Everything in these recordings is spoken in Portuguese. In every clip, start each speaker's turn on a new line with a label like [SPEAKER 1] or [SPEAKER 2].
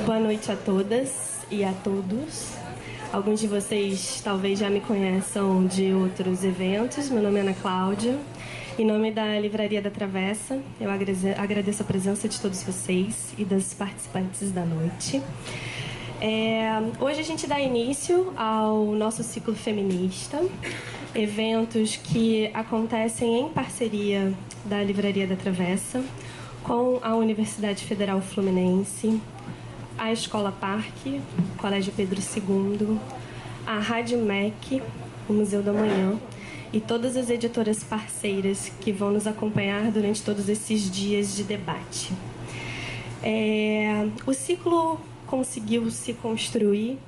[SPEAKER 1] Boa noite a todas e a todos. Alguns de vocês talvez já me conheçam de outros eventos. Meu nome é Ana Cláudia. Em nome da Livraria da Travessa, eu agradeço a presença de todos vocês e das participantes da noite. Hoje a gente dá início ao nosso ciclo feminista, eventos que acontecem em parceria da Livraria da Travessa com a Universidade Federal Fluminense, a Escola Parque, Colégio Pedro II, a Rádio MEC, o Museu da Manhã e todas as editoras parceiras que vão nos acompanhar durante todos esses dias de debate. O ciclo conseguiu se construir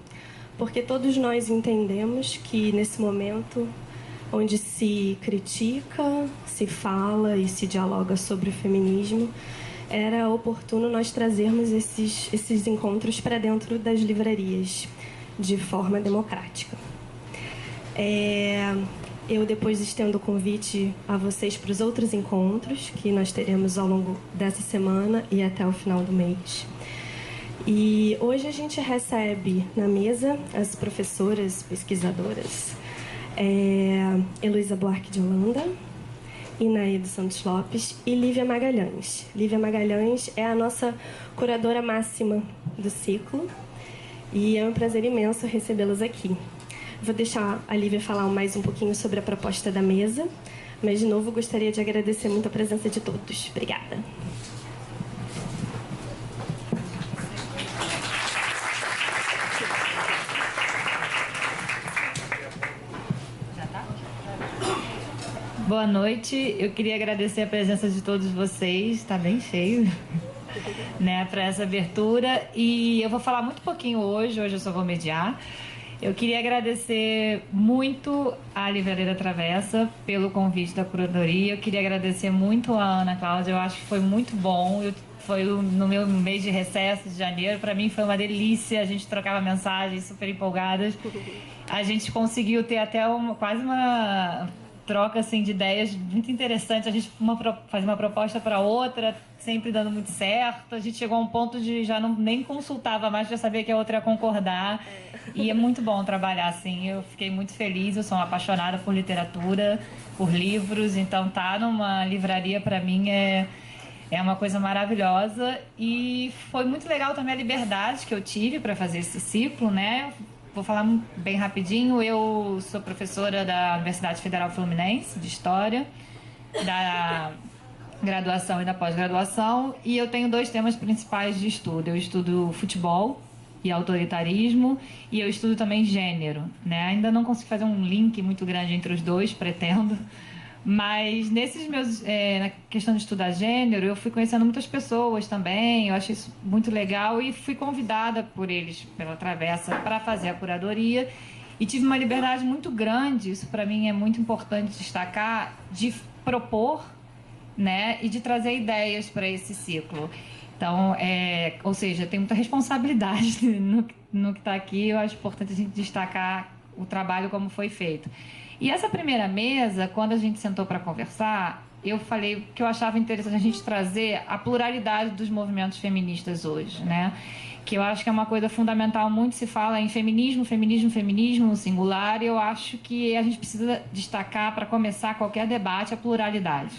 [SPEAKER 1] porque todos nós entendemos que nesse momento onde se critica, se fala e se dialoga sobre o feminismo, era oportuno nós trazermos esses encontros para dentro das livrarias de forma democrática. Eu depois estendo o convite a vocês para os outros encontros que nós teremos ao longo dessa semana e até o final do mês. E hoje a gente recebe na mesa as professoras pesquisadoras Heloísa Buarque de Holanda, Inaê dos Santos Lopes e Lívia Magalhães. Lívia Magalhães é a nossa curadora máxima do ciclo e é um prazer imenso recebê-las aqui. Vou deixar a Lívia falar mais um pouquinho sobre a proposta da mesa, mas de novo gostaria de agradecer muito a presença de todos. Obrigada.
[SPEAKER 2] Boa noite, eu queria agradecer a presença de todos vocês, está bem cheio, né, para essa abertura, e eu vou falar muito pouquinho hoje eu só vou mediar. Eu queria agradecer muito à Livraria da Travessa pelo convite da curadoria, eu queria agradecer muito a Ana Cláudia, eu acho que foi muito bom, foi no meu mês de recesso de janeiro, para mim foi uma delícia, a gente trocava mensagens super empolgadas, a gente conseguiu ter até quase uma troca assim, de ideias muito interessante, a gente fazia uma proposta para outra, sempre dando muito certo, a gente chegou a um ponto de já nem consultava mais, já sabia que a outra ia concordar, e é muito bom trabalhar assim, eu fiquei muito feliz, eu sou uma apaixonada por literatura, por livros, então tá numa livraria para mim é uma coisa maravilhosa, e foi muito legal também a liberdade que eu tive para fazer esse ciclo, né? Vou falar bem rapidinho. Eu sou professora da Universidade Federal Fluminense de História, da graduação e da pós-graduação, e eu tenho 2 temas principais de estudo. Eu estudo futebol e autoritarismo, e eu estudo também gênero, né? Ainda não consigo fazer um link muito grande entre os dois, pretendo, mas nesses meus na questão de estudar gênero, eu fui conhecendo muitas pessoas também, eu achei isso muito legal e fui convidada por eles, pela Travessa, para fazer a curadoria e tive uma liberdade muito grande, isso para mim é muito importante destacar, de propor, né, e de trazer ideias para esse ciclo. Então, ou seja, tem muita responsabilidade no que está aqui, eu acho importante a gente destacar o trabalho como foi feito. E essa primeira mesa, quando a gente sentou para conversar, eu falei que eu achava interessante a gente trazer a pluralidade dos movimentos feministas hoje, né? Que eu acho que é uma coisa fundamental, muito se fala em feminismo, feminismo, feminismo no singular, e eu acho que a gente precisa destacar, para começar qualquer debate, a pluralidade,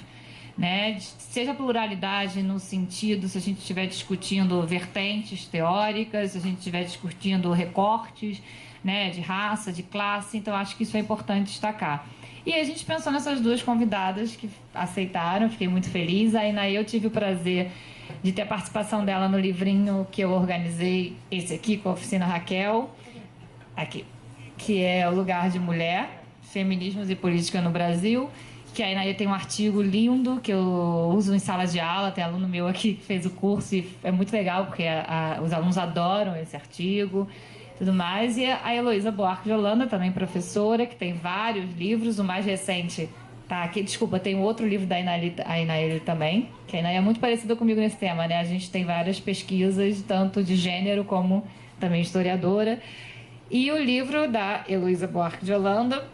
[SPEAKER 2] né? Seja pluralidade no sentido, se a gente estiver discutindo vertentes teóricas, se a gente estiver discutindo recortes, né, de raça, de classe, então acho que isso é importante destacar. E a gente pensou nessas 2 convidadas que aceitaram, fiquei muito feliz. Aí eu tive o prazer de ter a participação dela no livrinho que eu organizei, esse aqui, com a Oficina Raquel, aqui, que é O Lugar de Mulher, Feminismos e Política no Brasil, que aí Inaê tem um artigo lindo que eu uso em sala de aula, tem aluno meu aqui que fez o curso e é muito legal porque os alunos adoram esse artigo, tudo mais. E a Heloísa Buarque de Holanda, também professora, que tem vários livros, o mais recente tá aqui, desculpa, tem outro livro da Inaê também, que a Inaê é muito parecida comigo nesse tema, né? A gente tem várias pesquisas, tanto de gênero como também historiadora. E o livro da Heloísa Buarque de Holanda,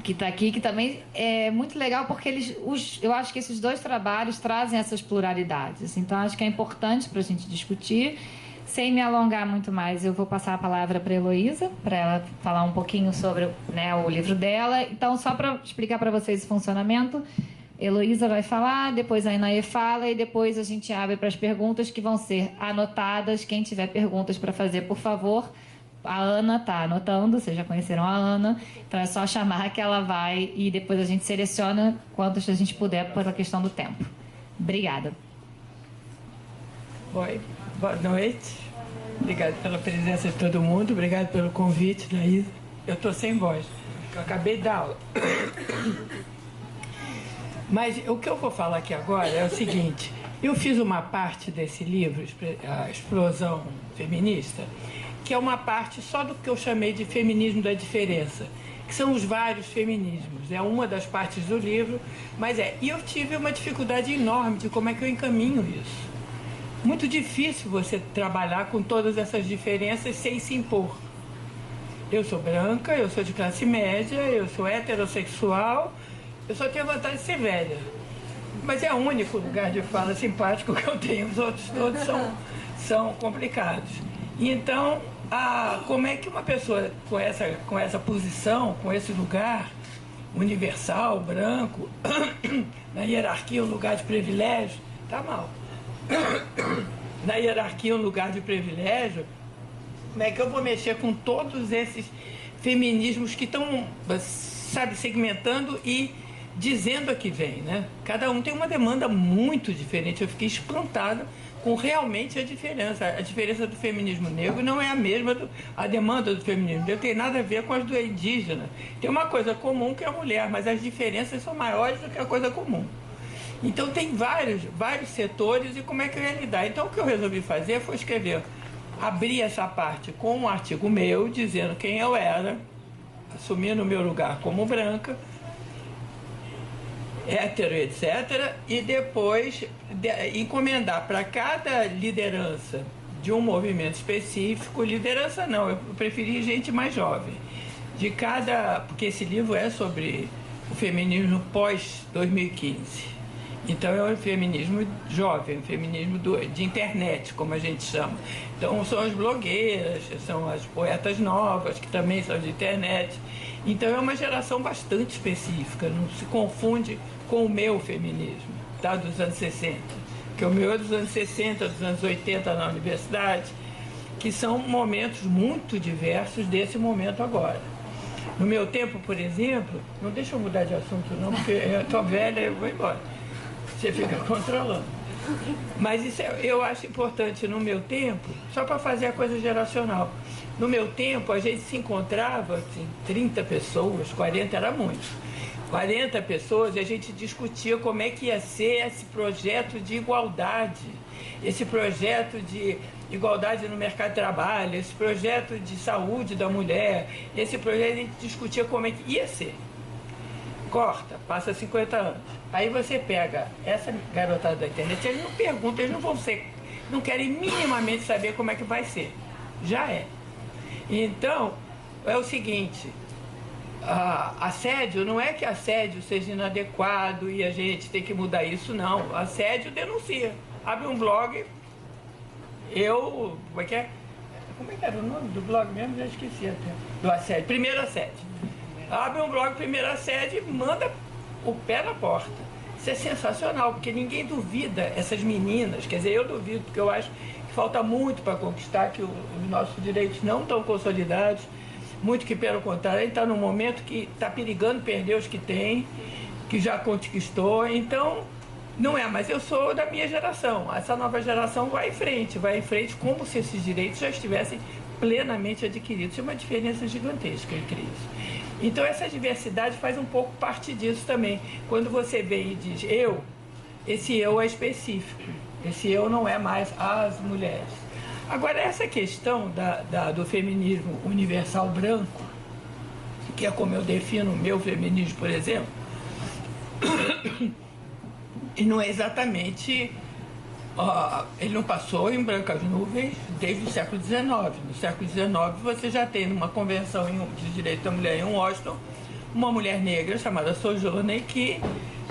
[SPEAKER 2] que está aqui, que também é muito legal porque eu acho que esses 2 trabalhos trazem essas pluralidades. Então, acho que é importante para a gente discutir Sem me alongar muito mais, eu vou passar a palavra para a Heloísa, para ela falar um pouquinho sobre, né, o livro dela. Então, só para explicar para vocês o funcionamento, Heloísa vai falar, depois a Inaê fala e depois a gente abre para as perguntas que vão ser anotadas. Quem tiver perguntas para fazer, por favor, a Ana está anotando, vocês já conheceram a Ana, então é só chamar que ela vai e depois a gente seleciona quantas a gente puder pela questão do tempo. Obrigada.
[SPEAKER 3] Oi, boa noite. Obrigado pela presença de todo mundo, obrigado pelo convite, Laísa. Eu estou sem voz, eu acabei de dar aula. Mas o que eu vou falar aqui agora é o seguinte: eu fiz uma parte desse livro, A Explosão Feminista, que é uma parte só do que eu chamei de feminismo da diferença, que são os vários feminismos. É uma das partes do livro, e eu tive uma dificuldade enorme de como é que eu encaminho isso. Muito difícil você trabalhar com todas essas diferenças sem se impor. Eu sou branca, eu sou de classe média, eu sou heterossexual, eu só tenho a vantagem de ser velha. Mas é o único lugar de fala simpático que eu tenho, os outros todos são complicados. Então, como é que uma pessoa com essa posição, com esse lugar universal, branco, na hierarquia um lugar de privilégio, tá mal. Na hierarquia um lugar de privilégio, como é que eu vou mexer com todos esses feminismos que estão, sabe, segmentando e dizendo a que vem, né? Cada um tem uma demanda muito diferente. Eu fiquei espantada com realmente a diferença. A diferença do feminismo negro não é a mesma, a demanda do feminismo negro tem nada a ver com as do indígena. Tem uma coisa comum que é a mulher, mas as diferenças são maiores do que a coisa comum. Então tem vários setores e como é que eu ia lidar. Então o que eu resolvi fazer foi abrir essa parte com um artigo meu, dizendo quem eu era, assumindo o meu lugar como branca, hétero, etc. E depois encomendar para cada liderança de um movimento específico, liderança não, eu preferi gente mais jovem, porque esse livro é sobre o feminismo pós-2015. Então é o feminismo jovem, o feminismo de internet, como a gente chama. Então são as blogueiras, são as poetas novas, que também são de internet. Então é uma geração bastante específica, não se confunde com o meu feminismo, tá? Dos anos 60. Porque o meu é dos anos 60, dos anos 80 na universidade, que são momentos muito diversos desse momento agora. No meu tempo, por exemplo, não deixa eu mudar de assunto não, porque eu estou velha e eu vou embora. Você fica controlando. Mas isso eu acho importante no meu tempo, só para fazer a coisa geracional. No meu tempo, a gente se encontrava, assim, 30 pessoas, 40 era muito. 40 pessoas e a gente discutia como é que ia ser esse projeto de igualdade, esse projeto de igualdade no mercado de trabalho, esse projeto de saúde da mulher, esse projeto a gente discutia como é que ia ser. Corta, passa 50 anos. Aí você pega essa garotada da internet, eles não perguntam, eles não querem minimamente saber como é que vai ser. Já é. Então, é o seguinte, assédio, não é que assédio seja inadequado e a gente tem que mudar isso, não. Assédio denuncia. Abre um blog, como é que era o nome do blog mesmo? Já esqueci até. Do assédio, primeiro assédio. Abre um blog, primeiro assédio e manda o pé na porta. Isso é sensacional, porque ninguém duvida essas meninas, quer dizer, eu duvido, porque eu acho que falta muito para conquistar, que os nossos direitos não estão consolidados, muito que pelo contrário, a gente está num momento que está perigando perder os que tem, que já conquistou, então não é, mas eu sou da minha geração, essa nova geração vai em frente como se esses direitos já estivessem plenamente adquiridos. É uma diferença gigantesca entre isso. Então essa diversidade faz um pouco parte disso também. Quando você vem e diz eu, esse eu é específico. Esse eu não é mais as mulheres. Agora essa questão do feminismo universal branco, que é como eu defino o meu feminismo, por exemplo, e não é exatamente... ele não passou em brancas nuvens desde o século XIX. No século XIX você já tem numa convenção de direito da mulher em Washington uma mulher negra chamada Sojourner que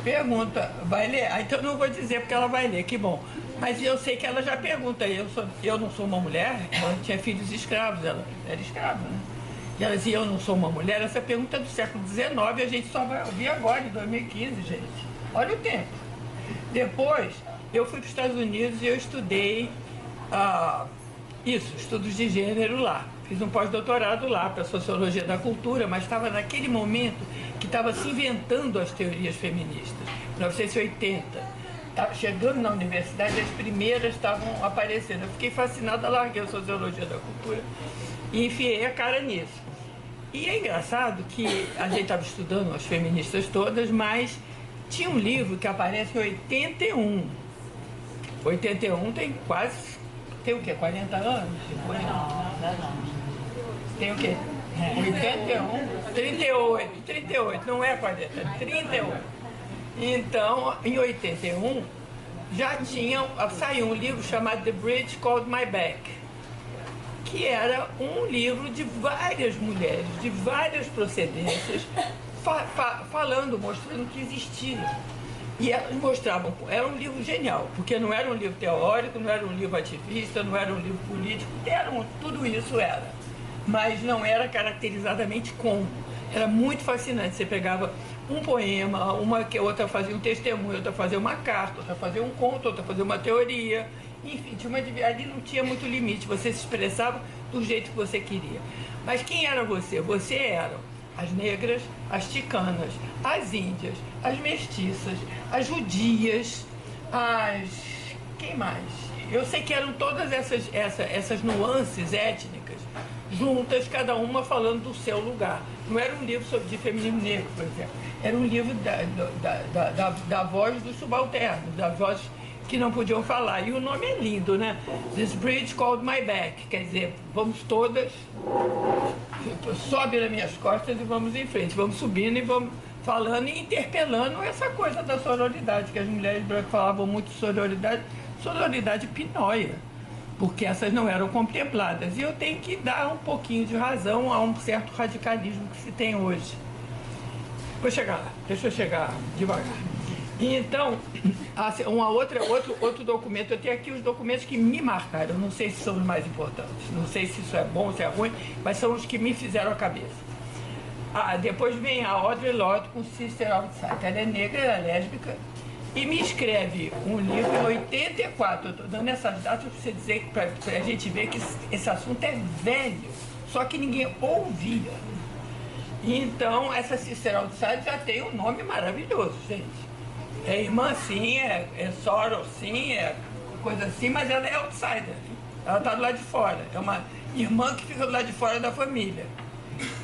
[SPEAKER 3] pergunta, vai ler? Então não vou dizer porque ela vai ler, que bom. Mas eu sei que ela já pergunta, eu não sou uma mulher, ela tinha filhos escravos, ela era escrava, né? E ela dizia, eu não sou uma mulher, essa pergunta é do século XIX, a gente só vai ouvir agora, em 2015, gente. Olha o tempo. Depois, eu fui para os Estados Unidos e eu estudei estudos de gênero lá. Fiz um pós-doutorado lá para Sociologia da Cultura, mas estava naquele momento que estava se inventando as teorias feministas, 1980. Chegando na universidade, as primeiras estavam aparecendo. Eu fiquei fascinada, larguei a Sociologia da Cultura e enfiei a cara nisso. E é engraçado que a gente estava estudando as feministas todas, mas tinha um livro que aparece em 81. 81 tem quase... Tem o quê? 40 anos? 50?
[SPEAKER 2] Não.
[SPEAKER 3] Tem o quê? 81? 38. Não é 40, é 38. Então, em 81, saiu um livro chamado The Bridge Called My Back, que era um livro de várias mulheres, de várias procedências, falando, mostrando que existia. E elas mostravam, era um livro genial, porque não era um livro teórico, não era um livro ativista, não era um livro político, tudo isso era. Mas não era caracterizadamente como. Era muito fascinante. Você pegava um poema, outra fazia um testemunho, outra fazia uma carta, outra fazia um conto, outra fazia uma teoria. Enfim, ali não tinha muito limite, você se expressava do jeito que você queria. Mas quem era você? Você eram as negras, as ticanas, as índias, as mestiças, as judias, quem mais? Eu sei que eram todas essas nuances étnicas juntas, cada uma falando do seu lugar. Não era um livro de feminismo negro, por exemplo. Era um livro da voz dos subalternos, da voz que não podiam falar. E o nome é lindo, né? This Bridge Called My Back. Quer dizer, vamos todas, sobe nas minhas costas e vamos em frente. Vamos subindo e vamos falando e interpelando essa coisa da sororidade, que as mulheres brancas falavam muito de sororidade pinóia, porque essas não eram contempladas. E eu tenho que dar um pouquinho de razão a um certo radicalismo que se tem hoje. Vou chegar lá, deixa eu chegar devagar. Então, outro documento, eu tenho aqui os documentos que me marcaram, não sei se são os mais importantes, não sei se isso é bom, se é ruim, mas são os que me fizeram a cabeça. Depois vem a Audre Lorde com Sister Outside. Ela é negra, ela é lésbica, e me escreve um livro em 84. Eu estou dando essas datas para você dizer, para a gente ver que esse assunto é velho, só que ninguém ouvia. Então, essa Sister Outside já tem um nome maravilhoso, gente. É irmã sim, é soror sim, é coisa assim, mas ela é outsider. Ela está do lado de fora. É uma irmã que fica do lado de fora da família.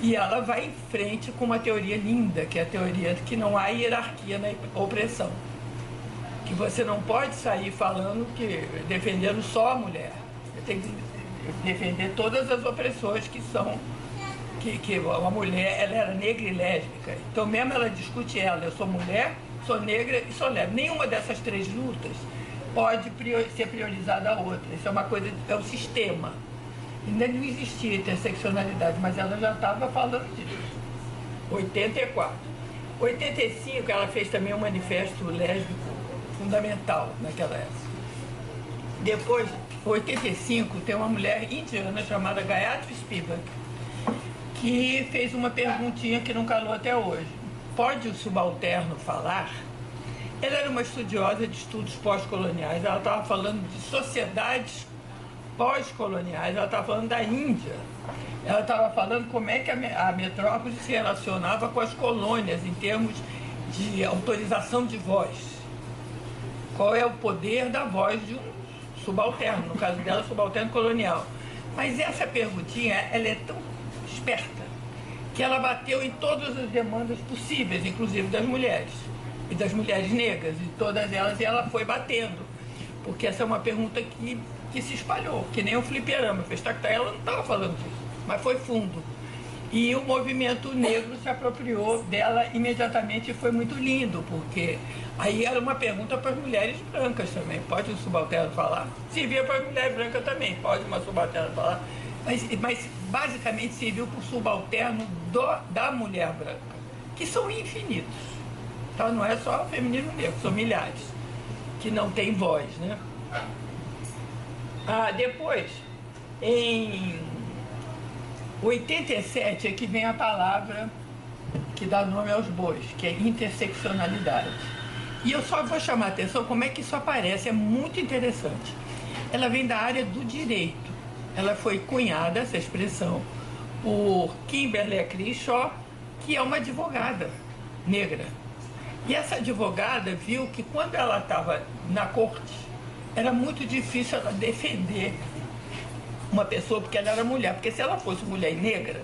[SPEAKER 3] E ela vai em frente com uma teoria linda, que é a teoria de que não há hierarquia na opressão. Que você não pode sair falando defendendo só a mulher. Você tem que defender todas as opressões que são... Que a mulher, ela era negra e lésbica. Então mesmo ela discute eu sou mulher, sou negra e sou lésbica. Nenhuma dessas três lutas pode ser priorizada a outra. Isso é uma coisa, é o sistema. Ainda não existia interseccionalidade, mas ela já estava falando disso. 84. 85, ela fez também um manifesto lésbico fundamental naquela época. Depois, 85, tem uma mulher indiana chamada Gayatri Spivak, que fez uma perguntinha que não calou até hoje. Pode o subalterno falar? Ela era uma estudiosa de estudos pós-coloniais, ela estava falando de sociedades pós-coloniais, ela estava falando da Índia, ela estava falando como é que a metrópole se relacionava com as colônias em termos de autorização de voz. Qual é o poder da voz de um subalterno, no caso dela, subalterno colonial. Mas essa perguntinha, ela é tão esperta que ela bateu em todas as demandas possíveis, inclusive das mulheres, e das mulheres negras, e todas elas, e ela foi batendo, porque essa é uma pergunta que se espalhou, que nem o fliperama. Ela não estava falando disso, mas foi fundo. E o movimento negro se apropriou dela imediatamente e foi muito lindo, porque aí era uma pergunta para as mulheres brancas também. Pode um subalterno falar? Servia para as mulheres brancas também, pode uma subalterna falar. Mas basicamente serviu para o subalterno da mulher branca, que são infinitos. Então não é só o feminismo negro, são milhares, que não tem voz, né? Depois, em 87 é que vem a palavra que dá nome aos bois, que é interseccionalidade. E eu só vou chamar a atenção como é que isso aparece, é muito interessante. Ela vem da área do direito. Ela foi cunhada, essa expressão, por Kimberly Crenshaw, que é uma advogada negra. E essa advogada viu que quando ela estava na corte, era muito difícil ela defender uma pessoa porque ela era mulher. Porque se ela fosse mulher e negra,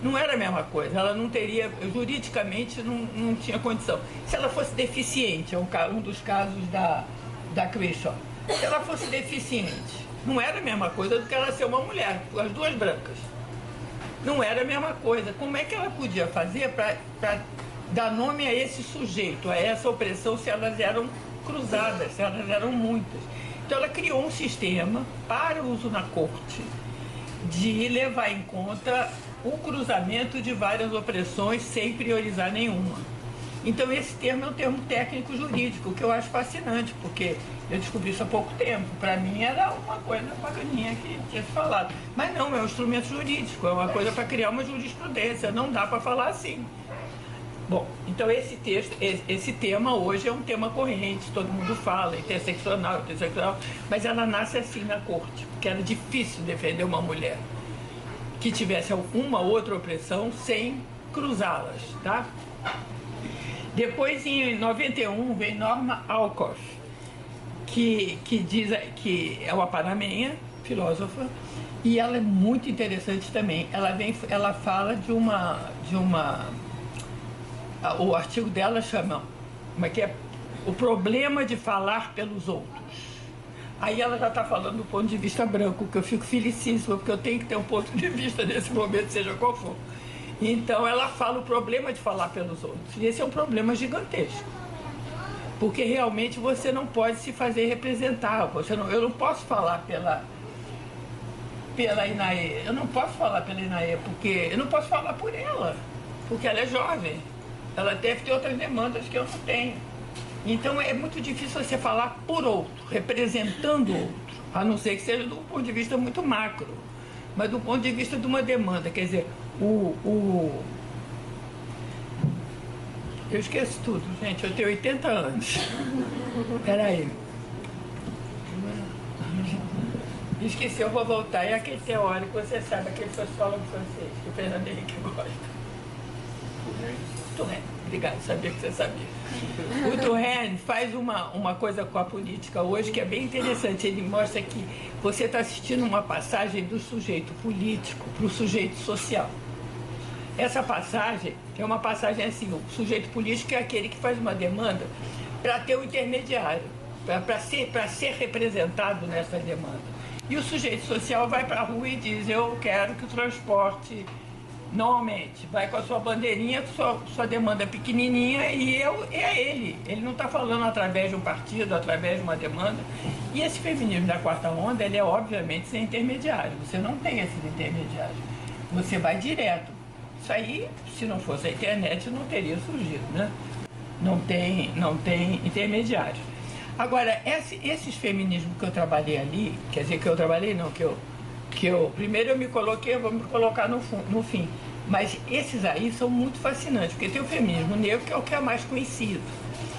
[SPEAKER 3] não era a mesma coisa. Ela não teria, juridicamente, não tinha condição. Se ela fosse deficiente, é um dos casos da Crenshaw. Se ela fosse deficiente, não era a mesma coisa do que ela ser uma mulher, as duas brancas. Não era a mesma coisa. Como é que ela podia fazer para dar nome a esse sujeito, a essa opressão, se elas eram cruzadas, se elas eram muitas? Então ela criou um sistema para uso na corte de levar em conta o cruzamento de várias opressões sem priorizar nenhuma. Então esse termo é um termo técnico jurídico, que eu acho fascinante, porque eu descobri isso há pouco tempo. Para mim era uma coisa bacaninha que tinha se falado. Mas não, é um instrumento jurídico, é uma coisa para criar uma jurisprudência, não dá para falar assim. Bom, então esse tema hoje é um tema corrente, todo mundo fala, interseccional, mas ela nasce assim na corte, porque era difícil defender uma mulher que tivesse alguma outra opressão sem cruzá-las, tá? Depois, em 91, vem Norma Alcoff, que que é uma panamenha, filósofa, e ela é muito interessante também. Ela fala o artigo dela chama, como é que é? O problema de falar pelos outros. Aí ela já está falando do ponto de vista branco, que eu fico felicíssima, porque eu tenho que ter um ponto de vista nesse momento, seja qual for. Então ela fala o problema de falar pelos outros. E esse é um problema gigantesco. Porque realmente você não pode se fazer representar. Eu não posso falar pela Inaê. Eu não posso falar pela Inaê, porque eu não posso falar por ela, porque ela é jovem. Ela deve ter outras demandas que eu não tenho. Então é muito difícil você falar por outro, representando o outro, a não ser que seja do ponto de vista muito macro, mas do ponto de vista de uma demanda. Quer dizer, eu esqueço tudo, gente, eu tenho 80 anos. Peraí. Esqueci, eu vou voltar. É aquele teórico, você sabe, aquele sociólogo francês, que o Fernando Henrique gosta. Touraine, obrigado, sabia que você sabia. O Touraine faz uma coisa com a política hoje que é bem interessante. Ele mostra que você está assistindo uma passagem do sujeito político para o sujeito social. Essa passagem é uma passagem assim: o sujeito político é aquele que faz uma demanda para ter um intermediário, para ser representado nessa demanda. E o sujeito social vai para a rua e diz: eu quero que o transporte não aumente. Vai com a sua bandeirinha, sua demanda pequenininha, e é ele. Ele não está falando através de um partido, através de uma demanda. E esse feminismo da quarta onda, ele é obviamente sem intermediário. Você não tem esses intermediários. Você vai direto. Isso aí, se não fosse a internet, não teria surgido, né? Não tem intermediário. Agora, esses feminismos que eu trabalhei ali, quer dizer, que eu trabalhei não, primeiro eu me coloquei, eu vou me colocar no fim. Mas esses aí são muito fascinantes, porque tem o feminismo negro, que é o que é mais conhecido.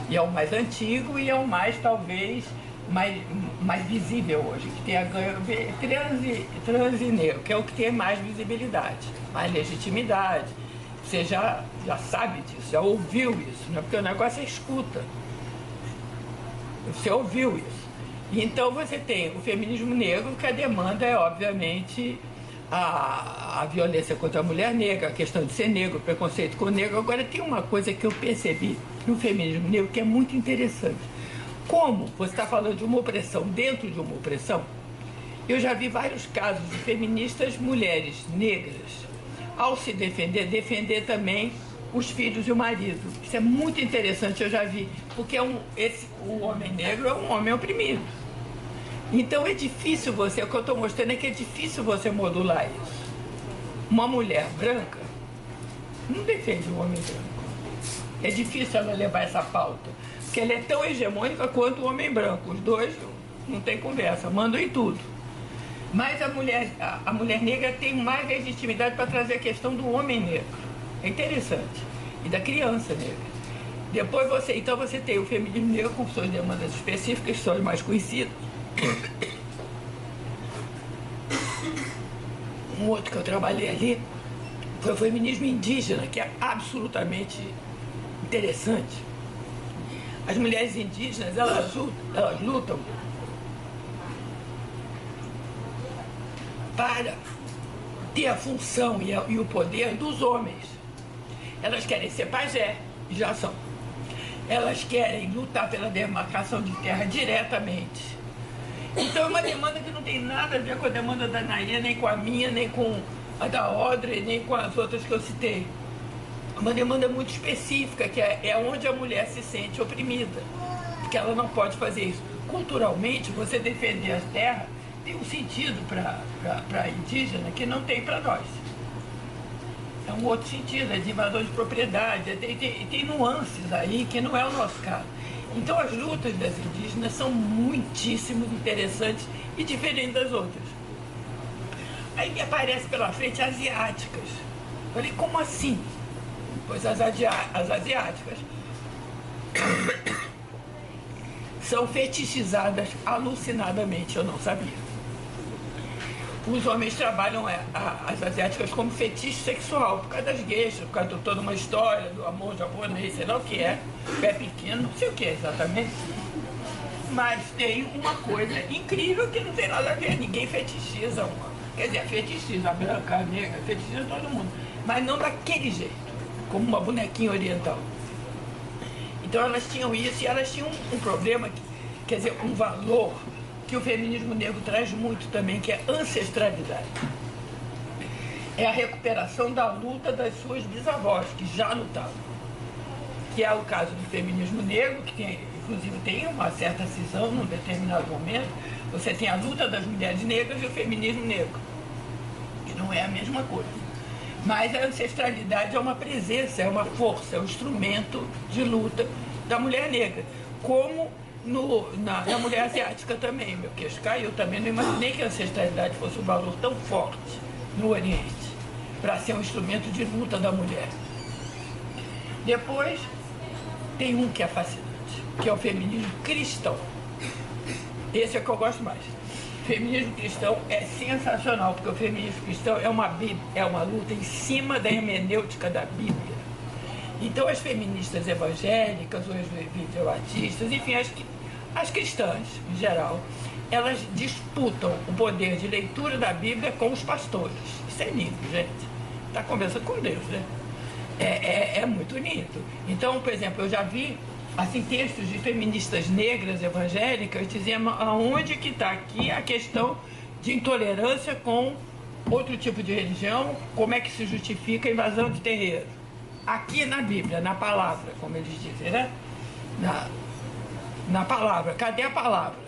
[SPEAKER 3] E é o mais antigo e é o mais, talvez, mais visível hoje, que tem a transe negro, que é o que tem mais visibilidade, mais legitimidade. Você já sabe disso, já ouviu isso, né? Porque o negócio é escuta. Você ouviu isso. Então você tem o feminismo negro, que a demanda é, obviamente, a violência contra a mulher negra, a questão de ser negro, o preconceito com o negro. Agora, tem uma coisa que eu percebi no feminismo negro que é muito interessante. Como você está falando de uma opressão dentro de uma opressão, eu já vi vários casos de feministas mulheres negras, ao se defender também os filhos e o marido. Isso é muito interessante, eu já vi, porque o homem negro é um homem oprimido. Então é difícil o que eu estou mostrando é que é difícil você modular isso. Uma mulher branca não defende um homem branco. É difícil ela levar essa pauta, porque ela é tão hegemônica quanto o homem branco. Os dois não tem conversa, mandam em tudo. Mas a mulher negra tem mais legitimidade para trazer a questão do homem negro. É interessante. E da criança negra. Depois você tem o feminismo negro com suas demandas específicas, que são as mais conhecidas. Um outro que eu trabalhei ali foi o feminismo indígena, que é absolutamente interessante. As mulheres indígenas, elas lutam para ter a função e o poder dos homens. Elas querem ser pajé, e já são. Elas querem lutar pela demarcação de terra diretamente. Então é uma demanda que não tem nada a ver com a demanda da Nair, nem com a minha, nem com a da Audrey, nem com as outras que eu citei. É uma demanda muito específica, que é onde a mulher se sente oprimida, porque ela não pode fazer isso. Culturalmente, você defender as terras tem um sentido para a indígena que não tem para nós. É um outro sentido, é de invasão de propriedade, tem nuances aí que não é o nosso caso. Então as lutas das indígenas são muitíssimo interessantes e diferentes das outras. Aí me aparece pela frente asiáticas. Falei, como assim? Pois as asiáticas são fetichizadas alucinadamente, eu não sabia. Os homens trabalham as asiáticas como fetiche sexual, por causa das gueixas, por causa de toda uma história do amor japonês, sei lá o que é, pé pequeno, não sei o que é exatamente. Mas tem uma coisa incrível que não tem nada a ver, ninguém fetichiza uma. Quer dizer, fetichiza a branca, a negra, fetichiza todo mundo, mas não daquele jeito, como uma bonequinha oriental. Então elas tinham isso e elas tinham um problema, quer dizer, um valor que o feminismo negro traz muito também, que é ancestralidade. É a recuperação da luta das suas bisavós, que já lutavam. Que é o caso do feminismo negro, que inclusive tem uma certa cisão num determinado momento. Você tem a luta das mulheres negras e o feminismo negro, que não é a mesma coisa. Mas a ancestralidade é uma presença, é uma força, é um instrumento de luta da mulher negra. Como na mulher asiática também, meu queixo caiu também. Não imaginei que a ancestralidade fosse um valor tão forte no Oriente, para ser um instrumento de luta da mulher. Depois, tem um que é fascinante, que é o feminismo cristão. Esse é o que eu gosto mais. O feminismo cristão é sensacional, porque o feminismo cristão é uma luta em cima da hermenêutica da Bíblia. Então, as feministas evangélicas, ou as videoartistas, enfim, as cristãs, em geral, elas disputam o poder de leitura da Bíblia com os pastores. Isso é lindo, gente. Está conversando com Deus, né? É muito lindo. Então, por exemplo, eu já vi assim, textos de feministas negras evangélicas dizendo aonde que está aqui a questão de intolerância com outro tipo de religião, como é que se justifica a invasão de terreiro. Aqui na Bíblia, na palavra, como eles dizem, né? Na palavra. Cadê a palavra?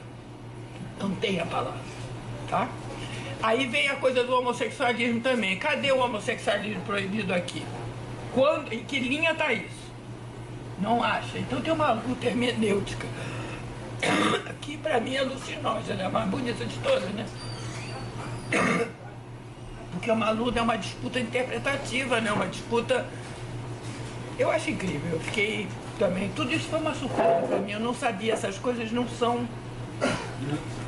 [SPEAKER 3] Não tem a palavra, tá? Aí vem a coisa do homossexualismo também. Cadê o homossexualismo proibido aqui? Em que linha está isso? Não acha. Então tem uma luta hermenêutica que para mim é alucinógena, é a mais bonita de todas, né? Porque uma luta é uma disputa interpretativa, né? Uma disputa... Eu acho incrível, eu fiquei também... Tudo isso foi uma surpresa para mim, eu não sabia, essas coisas não são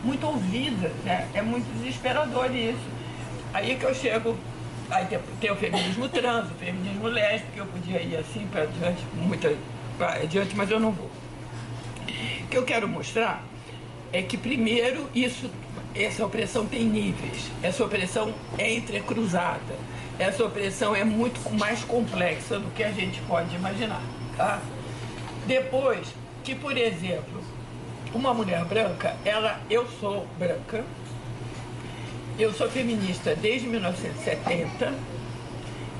[SPEAKER 3] muito ouvidas, né? É muito desesperador isso. Aí que eu chego... Aí tem o feminismo trans, o feminismo lésbico, que eu podia ir assim para adiante, para adiante, mas eu não vou. O que eu quero mostrar é que, primeiro, essa opressão tem níveis, essa opressão é entrecruzada, essa opressão é muito mais complexa do que a gente pode imaginar, tá? Depois, que, por exemplo, uma mulher branca, eu sou branca, eu sou feminista desde 1970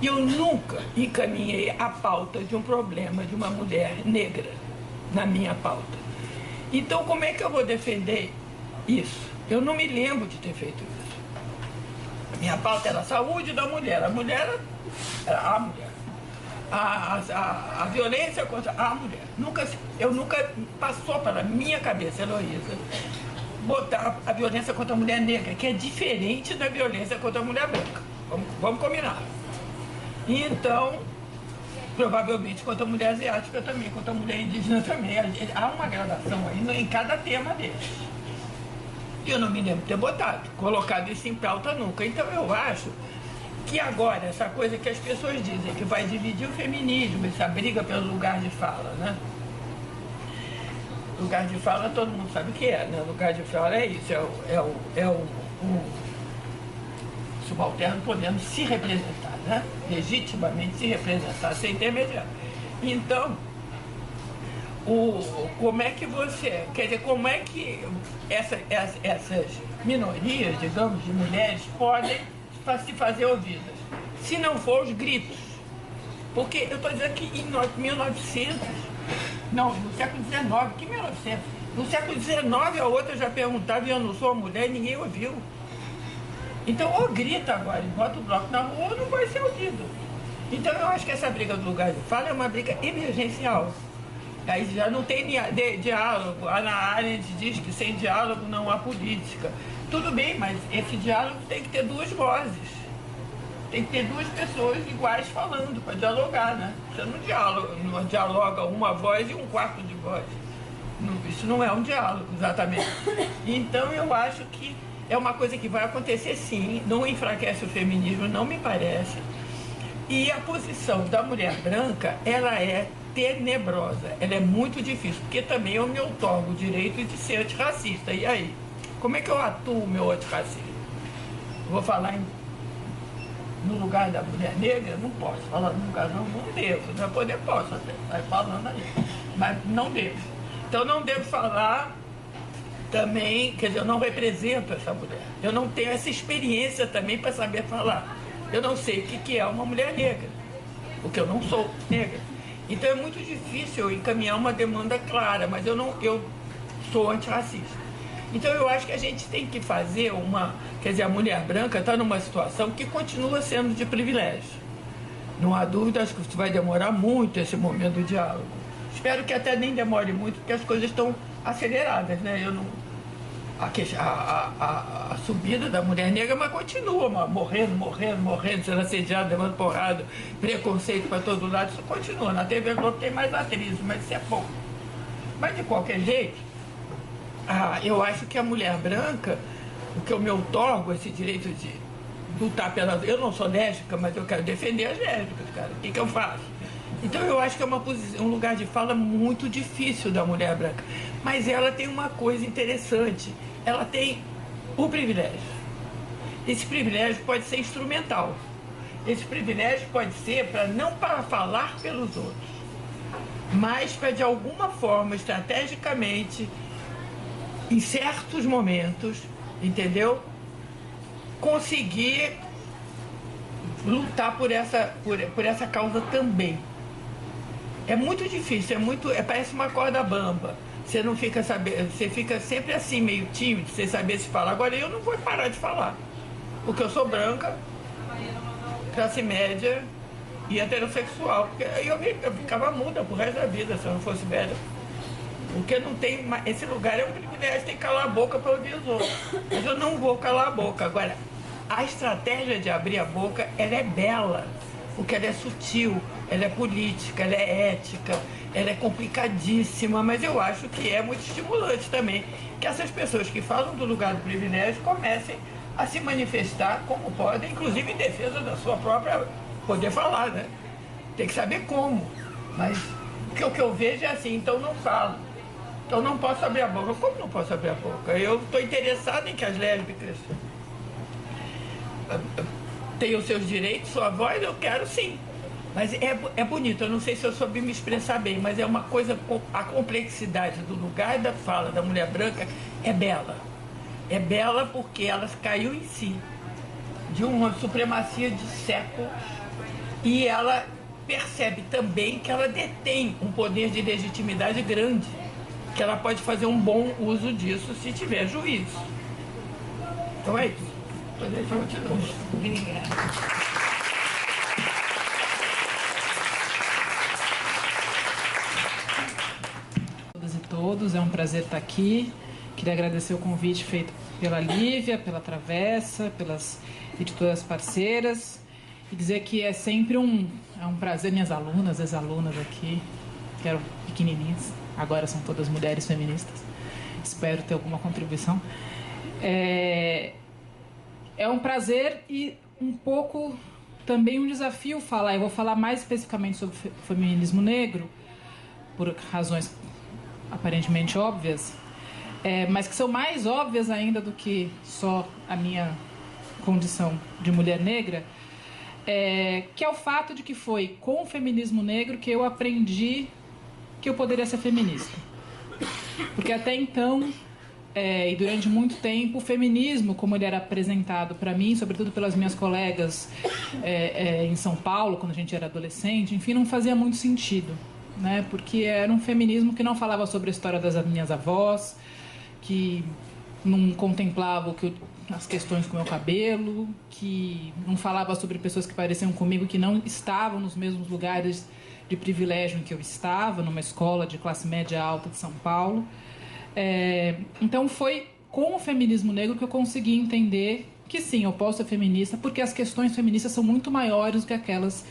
[SPEAKER 3] e eu nunca encaminhei a pauta de um problema de uma mulher negra na minha pauta. Então, como é que eu vou defender isso? Eu não me lembro de ter feito isso. A minha pauta era a saúde da mulher. A mulher era a mulher. A violência contra a mulher. Eu nunca passou pela minha cabeça, Heloísa, botar a violência contra a mulher negra, que é diferente da violência contra a mulher branca. Vamos combinar. E então, provavelmente contra a mulher asiática também, contra a mulher indígena também. Há uma gradação aí em cada tema deles. Eu não me lembro de ter colocado isso em pauta nunca. Então eu acho que agora, essa coisa que as pessoas dizem, que vai dividir o feminismo, essa briga pelo lugar de fala, né? Lugar de fala, todo mundo sabe o que é, né? Lugar de fala é isso, é o subalterno podendo se representar, né? Legitimamente se representar, sem intermediário. Então, como é que você, quer dizer, como é que essas minorias, digamos, de mulheres podem se fazer ouvidas? Se não for os gritos. Porque eu estou dizendo que em 1900, não, no século XIX, que 1900? No século XIX a outra já perguntava e eu não sou mulher e ninguém ouviu. Então ou grita agora e bota o bloco na rua ou não vai ser ouvido. Então eu acho que essa briga do lugar de fala é uma briga emergencial. Aí já não tem diálogo. A Hannah Arendt diz que sem diálogo não há política. Tudo bem, mas esse diálogo tem que ter duas vozes. Tem que ter duas pessoas iguais falando para dialogar, né? Você não dialoga uma voz e um quarto de voz. Isso não é um diálogo, exatamente. Então eu acho que é uma coisa que vai acontecer sim, não enfraquece o feminismo, não me parece. E a posição da mulher branca, ela é tenebrosa, ela é muito difícil, porque também eu me outorgo o direito de ser antirracista. E aí? Como é que eu atuo o meu antirracismo? Vou falar no lugar da mulher negra? Não posso falar no lugar, não devo. Não poder, posso até, vai falando aí, mas não devo. Então não devo falar também, quer dizer, eu não represento essa mulher. Eu não tenho essa experiência também para saber falar. Eu não sei o que é uma mulher negra, porque eu não sou negra. Então é muito difícil eu encaminhar uma demanda clara, mas eu sou antirracista. Então eu acho que a gente tem que fazer quer dizer, a mulher branca está numa situação que continua sendo de privilégio. Não há dúvida, acho que vai demorar muito esse momento do diálogo. Espero que até nem demore muito, porque as coisas estão aceleradas, né? A subida da mulher negra, mas continua morrendo, sendo assediada, levando porrada, preconceito para todo lado, isso continua. Na TV Globo tem mais atrizes, mas isso é pouco. Mas de qualquer jeito, eu acho que a mulher branca, o que eu me outorgo, esse direito de lutar pela... Eu não sou lésbica, mas eu quero defender as lésbicas, cara. O que eu faço? Então eu acho que é um lugar de fala muito difícil da mulher branca. Mas ela tem uma coisa interessante. Ela tem o privilégio. Esse privilégio pode ser instrumental. Esse privilégio pode ser não para falar pelos outros, mas para, de alguma forma, estrategicamente, em certos momentos, entendeu? Conseguir lutar por essa causa também. É muito difícil, parece uma corda bamba. Você não fica sabendo, você fica sempre assim, meio tímido, sem saber se falar. Agora eu não vou parar de falar, porque eu sou branca, classe média e heterossexual. Porque aí eu ficava muda pro resto da vida se eu não fosse velha. Porque não tem, esse lugar é um privilégio, tem que calar a boca para ouvir os outros. Mas eu não vou calar a boca. Agora, a estratégia de abrir a boca, ela é bela, porque ela é sutil, ela é política, ela é ética, ela é complicadíssima, mas eu acho que é muito estimulante também que essas pessoas que falam do lugar do privilégio comecem a se manifestar como podem, inclusive em defesa da sua própria poder falar, né? Tem que saber como, mas o que eu vejo é assim, então não falo. Então não posso abrir a boca. Como não posso abrir a boca? Eu estou interessado em que as lésbicas tenham os seus direitos, sua voz, eu quero sim. Mas é bonito, eu não sei se eu soube me expressar bem, mas é uma coisa, a complexidade do lugar da fala da mulher branca é bela. É bela porque ela caiu em si de uma supremacia de séculos e ela percebe também que ela detém um poder de legitimidade grande, que ela pode fazer um bom uso disso se tiver juízo. Então é isso. Obrigada.
[SPEAKER 4] Todas e todos, é um prazer estar aqui. Queria agradecer o convite feito pela Lívia, pela Travessa, pelas editoras parceiras, e dizer que é sempre um prazer, minhas alunas, ex-alunas aqui, que eram pequenininhas, agora são todas mulheres feministas, espero ter alguma contribuição. É um prazer e um pouco também um desafio falar. Eu vou falar mais especificamente sobre o feminismo negro, por razões aparentemente óbvias, mas que são mais óbvias ainda do que só a minha condição de mulher negra, que é o fato de que foi com o feminismo negro que eu aprendi que eu poderia ser feminista. Porque até então, e durante muito tempo, o feminismo, como ele era apresentado para mim, sobretudo pelas minhas colegas em São Paulo, quando a gente era adolescente, enfim, não fazia muito sentido, né? Porque era um feminismo que não falava sobre a história das minhas avós, que não contemplava as questões com o meu cabelo, que não falava sobre pessoas que pareciam comigo, que não estavam nos mesmos lugares de privilégio em que eu estava, numa escola de classe média alta de São Paulo. Então foi com o feminismo negro que eu consegui entender que sim, eu posso ser feminista, porque as questões feministas são muito maiores do que aquelas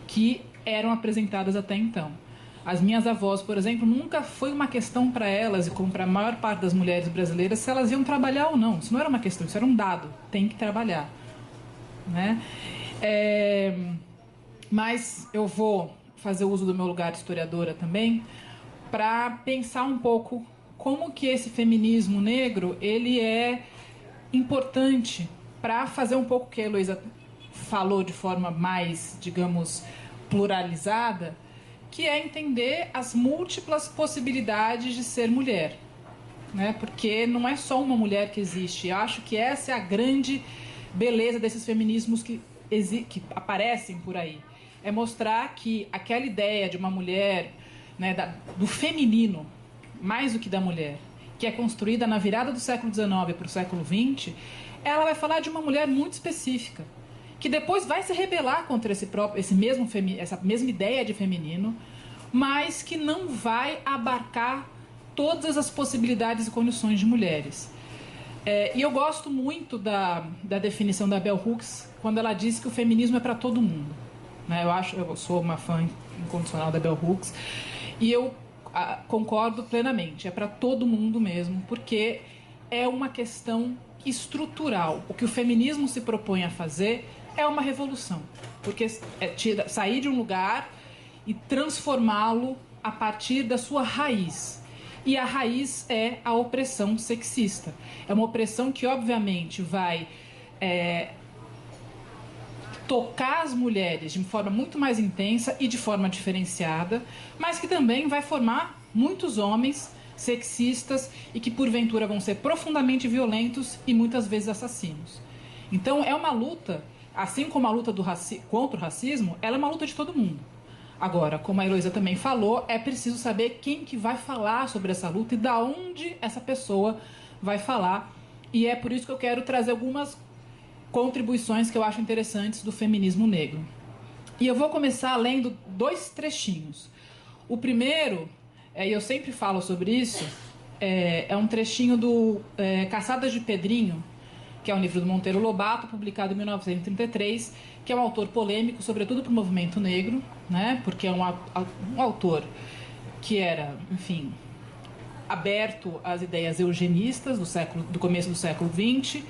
[SPEAKER 4] que eram apresentadas até então. As minhas avós, por exemplo, nunca foi uma questão para elas, e como para a maior parte das mulheres brasileiras, se elas iam trabalhar ou não. Isso não era uma questão, isso era um dado. Tem que trabalhar, né? Mas eu vou fazer uso do meu lugar de historiadora também para pensar um pouco como que esse feminismo negro ele é importante para fazer um pouco o que a Heloísa falou de forma mais, digamos, pluralizada, que é entender as múltiplas possibilidades de ser mulher, né? Porque não é só uma mulher que existe. Eu acho que essa é a grande beleza desses feminismos que aparecem por aí. É mostrar que aquela ideia de uma mulher, né, do feminino, mais do que da mulher, que é construída na virada do século XIX para o século XX, ela vai falar de uma mulher muito específica, que depois vai se rebelar contra essa mesma ideia de feminino, mas que não vai abarcar todas as possibilidades e condições de mulheres. E eu gosto muito da definição da Bell Hooks, quando ela diz que o feminismo é para todo mundo, né? Eu sou uma fã incondicional da Bell Hooks, e eu concordo plenamente, é para todo mundo mesmo, porque é uma questão estrutural. O que o feminismo se propõe a fazer é uma revolução, porque sair de um lugar e transformá-lo a partir da sua raiz. E a raiz é a opressão sexista. É uma opressão que, obviamente, vai tocar as mulheres de forma muito mais intensa e de forma diferenciada, mas que também vai formar muitos homens sexistas e que, porventura, vão ser profundamente violentos e muitas vezes assassinos. Então, é uma luta, assim como a luta contra o racismo, ela é uma luta de todo mundo. Agora, como a Heloísa também falou, é preciso saber quem que vai falar sobre essa luta e da onde essa pessoa vai falar. E é por isso que eu quero trazer algumas contribuições que eu acho interessantes do feminismo negro. E eu vou começar lendo 2 trechinhos. O primeiro, e eu sempre falo sobre isso, é um trechinho do Caçadas de Pedrinho, que é um livro do Monteiro Lobato, publicado em 1933, que é um autor polêmico, sobretudo para o movimento negro, né? Porque é um autor que era, enfim, aberto às ideias eugenistas do começo do século XX,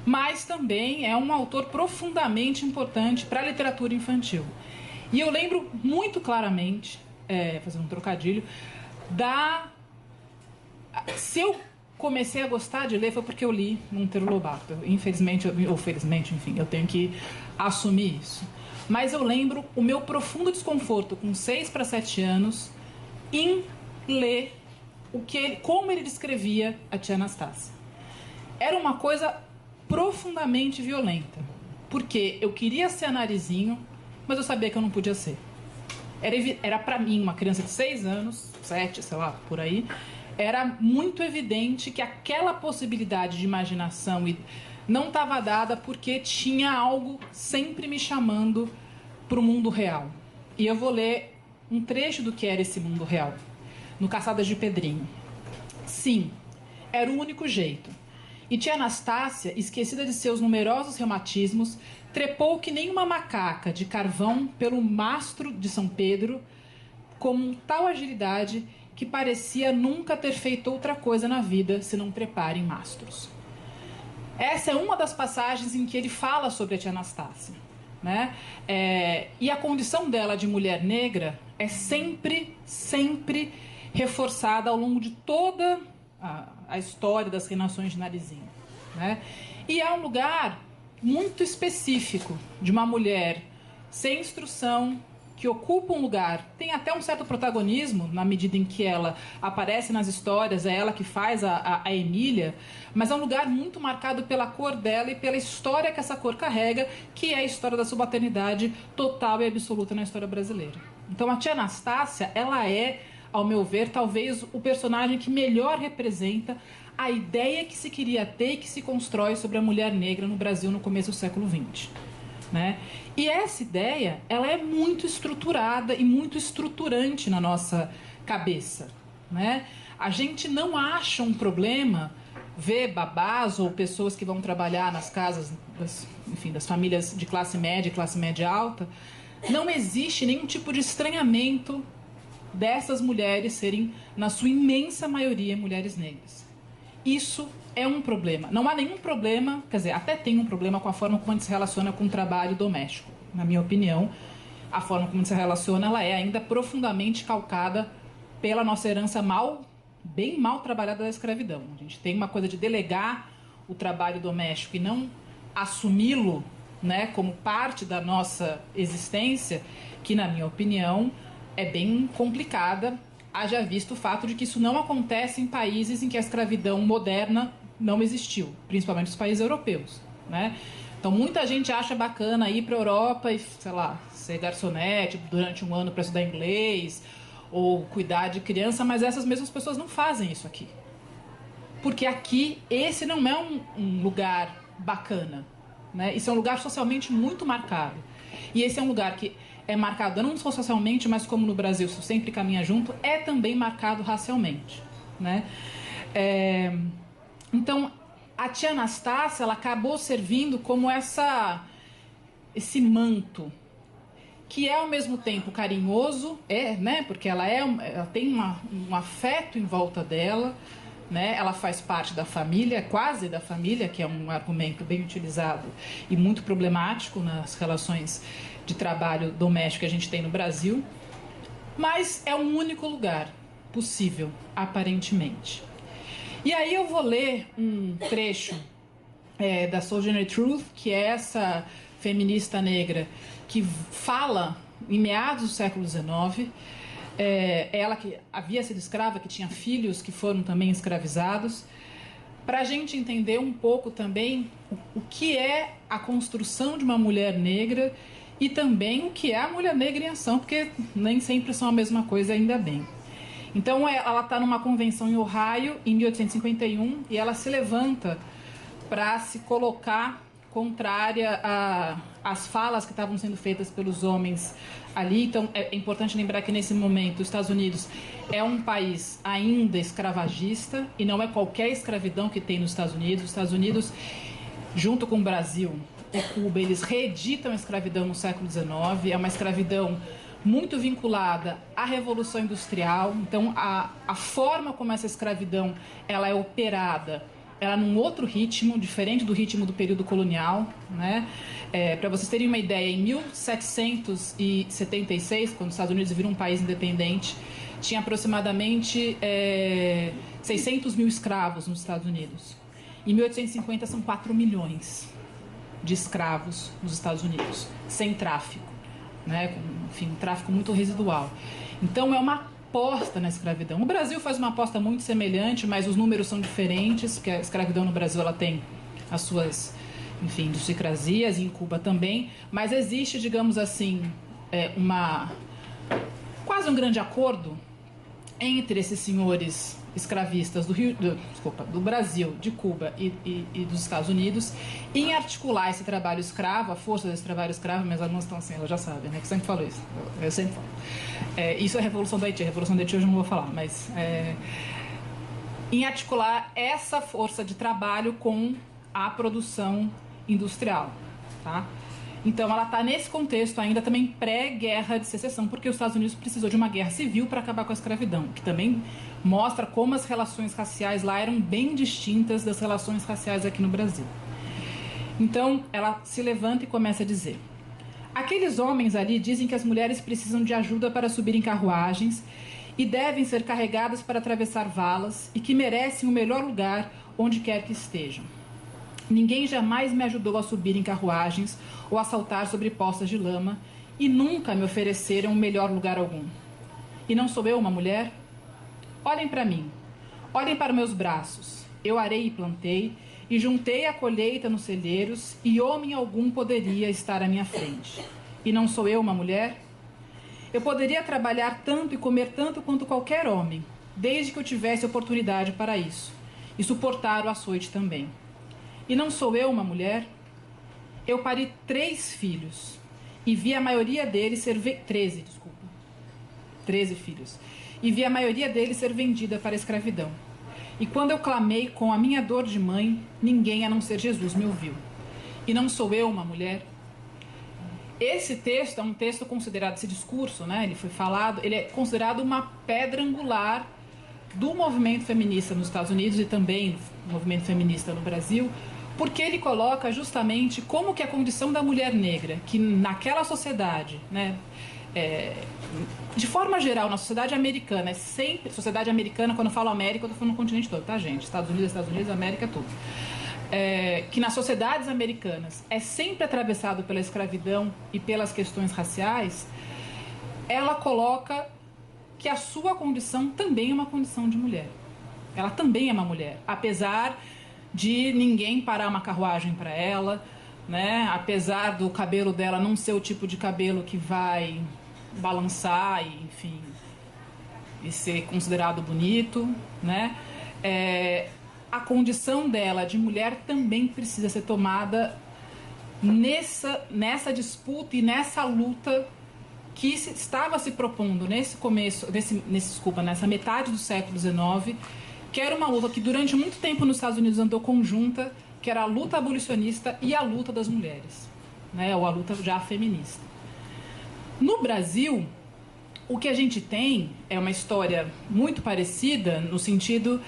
[SPEAKER 4] mas também é um autor profundamente importante para a literatura infantil. E eu lembro muito claramente, fazendo um trocadilho, se eu comecei a gostar de ler foi porque eu li Monteiro Lobato. Infelizmente, ou felizmente, enfim, eu tenho que assumir isso. Mas eu lembro o meu profundo desconforto com 6 para 7 anos em ler como ele descrevia a tia Anastácia. Era uma coisa profundamente violenta, porque eu queria ser a Narizinho, mas eu sabia que eu não podia ser. Era para mim, uma criança de 6 anos, 7, sei lá, por aí, era muito evidente que aquela possibilidade de imaginação não estava dada porque tinha algo sempre me chamando para o mundo real. E eu vou ler um trecho do que era esse mundo real, no Caçadas de Pedrinho. Sim, era o único jeito. E tia Anastácia, esquecida de seus numerosos reumatismos, trepou que nem uma macaca de carvão pelo mastro de São Pedro, com tal agilidade que parecia nunca ter feito outra coisa na vida senão trepar em mastros. Essa é uma das passagens em que ele fala sobre a tia Anastácia, né? E a condição dela de mulher negra é sempre reforçada ao longo de toda a história das reinações de Narizinho, né? E é um lugar muito específico de uma mulher sem instrução, que ocupa um lugar, tem até um certo protagonismo na medida em que ela aparece nas histórias, é ela que faz a Emília, mas é um lugar muito marcado pela cor dela e pela história que essa cor carrega, que é a história da subalternidade total e absoluta na história brasileira. Então a tia Anastácia, ela é, ao meu ver, talvez o personagem que melhor representa a ideia que se queria ter e que se constrói sobre a mulher negra no Brasil no começo do século XX. Né? E essa ideia, ela é muito estruturada e muito estruturante na nossa cabeça, né? A gente não acha um problema ver babás ou pessoas que vão trabalhar nas casas das famílias de classe média alta. Não existe nenhum tipo de estranhamento dessas mulheres serem, na sua imensa maioria, mulheres negras. Isso é um problema. Não há nenhum problema, quer dizer, até tem um problema com a forma como a gente se relaciona com o trabalho doméstico. Na minha opinião, a forma como a gente se relaciona, ela é ainda profundamente calcada pela nossa herança bem mal trabalhada da escravidão. A gente tem uma coisa de delegar o trabalho doméstico e não assumi-lo, né, como parte da nossa existência, que, na minha opinião, é bem complicada. Haja visto o fato de que isso não acontece em países em que a escravidão moderna não existiu, principalmente os países europeus, né? Então muita gente acha bacana ir para a Europa e, sei lá, ser garçonete durante um ano para estudar inglês ou cuidar de criança, mas essas mesmas pessoas não fazem isso aqui. Porque aqui esse não é um lugar bacana, né? Isso é um lugar socialmente muito marcado. E esse é um lugar que é marcado não só socialmente, mas como no Brasil isso sempre caminha junto, é também marcado racialmente, né? Então, a tia Anastácia, ela acabou servindo como esse manto, que é ao mesmo tempo carinhoso, né? Porque ela tem um afeto em volta dela, né? Ela faz parte da família, quase da família, que é um argumento bem utilizado e muito problemático nas relações de trabalho doméstico que a gente tem no Brasil, mas é um único lugar possível, aparentemente. E aí eu vou ler um trecho da Sojourner Truth, que é essa feminista negra que fala em meados do século XIX, ela que havia sido escrava, que tinha filhos que foram também escravizados, para a gente entender um pouco também o que é a construção de uma mulher negra e também o que é a mulher negra em ação, porque nem sempre são a mesma coisa, ainda bem. Então ela está numa convenção em Ohio, em 1851, e ela se levanta para se colocar contrária às falas que estavam sendo feitas pelos homens ali. Então é importante lembrar que nesse momento os Estados Unidos é um país ainda escravagista, e não é qualquer escravidão que tem nos Estados Unidos. Os Estados Unidos, junto com o Brasil e Cuba, eles reeditam a escravidão no século XIX. É uma escravidão muito vinculada à Revolução Industrial. Então a forma como essa escravidão ela é operada, ela num outro ritmo, diferente do ritmo do período colonial, né? Para vocês terem uma ideia, em 1776, quando os Estados Unidos viram um país independente, tinha aproximadamente 600 mil escravos nos Estados Unidos. Em 1850 são 4 milhões de escravos nos Estados Unidos, sem tráfico, né? Enfim, um tráfico muito residual. Então é uma aposta na escravidão. O Brasil faz uma aposta muito semelhante, mas os números são diferentes, porque a escravidão no Brasil ela tem as suas, enfim, idiosincrasias, e em Cuba também, mas existe, digamos assim, quase um grande acordo entre esses senhores escravistas do Brasil, de Cuba e dos Estados Unidos, em articular esse trabalho escravo, a força desse trabalho escravo. Minhas alunas estão assim, elas já sabem, né? Que eu sempre falo isso. Eu sempre falo. Isso é a Revolução do Haiti. A Revolução do Haiti hoje eu não vou falar, mas em articular essa força de trabalho com a produção industrial, tá? Então ela está nesse contexto ainda também pré-guerra de secessão, porque os Estados Unidos precisou de uma guerra civil para acabar com a escravidão, que também mostra como as relações raciais lá eram bem distintas das relações raciais aqui no Brasil. Então ela se levanta e começa a dizer: aqueles homens ali dizem que as mulheres precisam de ajuda para subir em carruagens e devem ser carregadas para atravessar valas e que merecem o melhor lugar onde quer que estejam. Ninguém jamais me ajudou a subir em carruagens ou a saltar sobre poças de lama e nunca me ofereceram melhor lugar algum. E não sou eu uma mulher? Olhem para mim, olhem para meus braços. Eu arei e plantei e juntei a colheita nos celeiros e homem algum poderia estar à minha frente. E não sou eu uma mulher? Eu poderia trabalhar tanto e comer tanto quanto qualquer homem, desde que eu tivesse oportunidade para isso, e suportar o açoite também. E não sou eu uma mulher? Eu pari 3 filhos, e vi a maioria deles ser... 13 filhos. E vi a maioria deles ser vendida para a escravidão. E quando eu clamei com a minha dor de mãe, ninguém a não ser Jesus me ouviu. E não sou eu uma mulher? Esse texto é um texto considerado, esse discurso, né, ele foi falado, ele é considerado uma pedra angular do movimento feminista nos Estados Unidos e também do movimento feminista no Brasil, porque ele coloca justamente como que a condição da mulher negra, que naquela sociedade, né, de forma geral, na sociedade americana, é sempre... Sociedade americana, quando eu falo América, eu estou falando no continente todo, tá, gente? Estados Unidos, América, tudo. Que nas sociedades americanas é sempre atravessado pela escravidão e pelas questões raciais, ela coloca que a sua condição também é uma condição de mulher. Ela também é uma mulher, apesar de ninguém parar uma carruagem para ela, né? Apesar do cabelo dela não ser o tipo de cabelo que vai balançar e, enfim, e ser considerado bonito, né? A condição dela de mulher também precisa ser tomada nessa disputa e nessa luta que estava se propondo nessa metade do século XIX, que era uma luta que durante muito tempo nos Estados Unidos andou conjunta, que era a luta abolicionista e a luta das mulheres, né, ou a luta já feminista. No Brasil, o que a gente tem é uma história muito parecida no sentido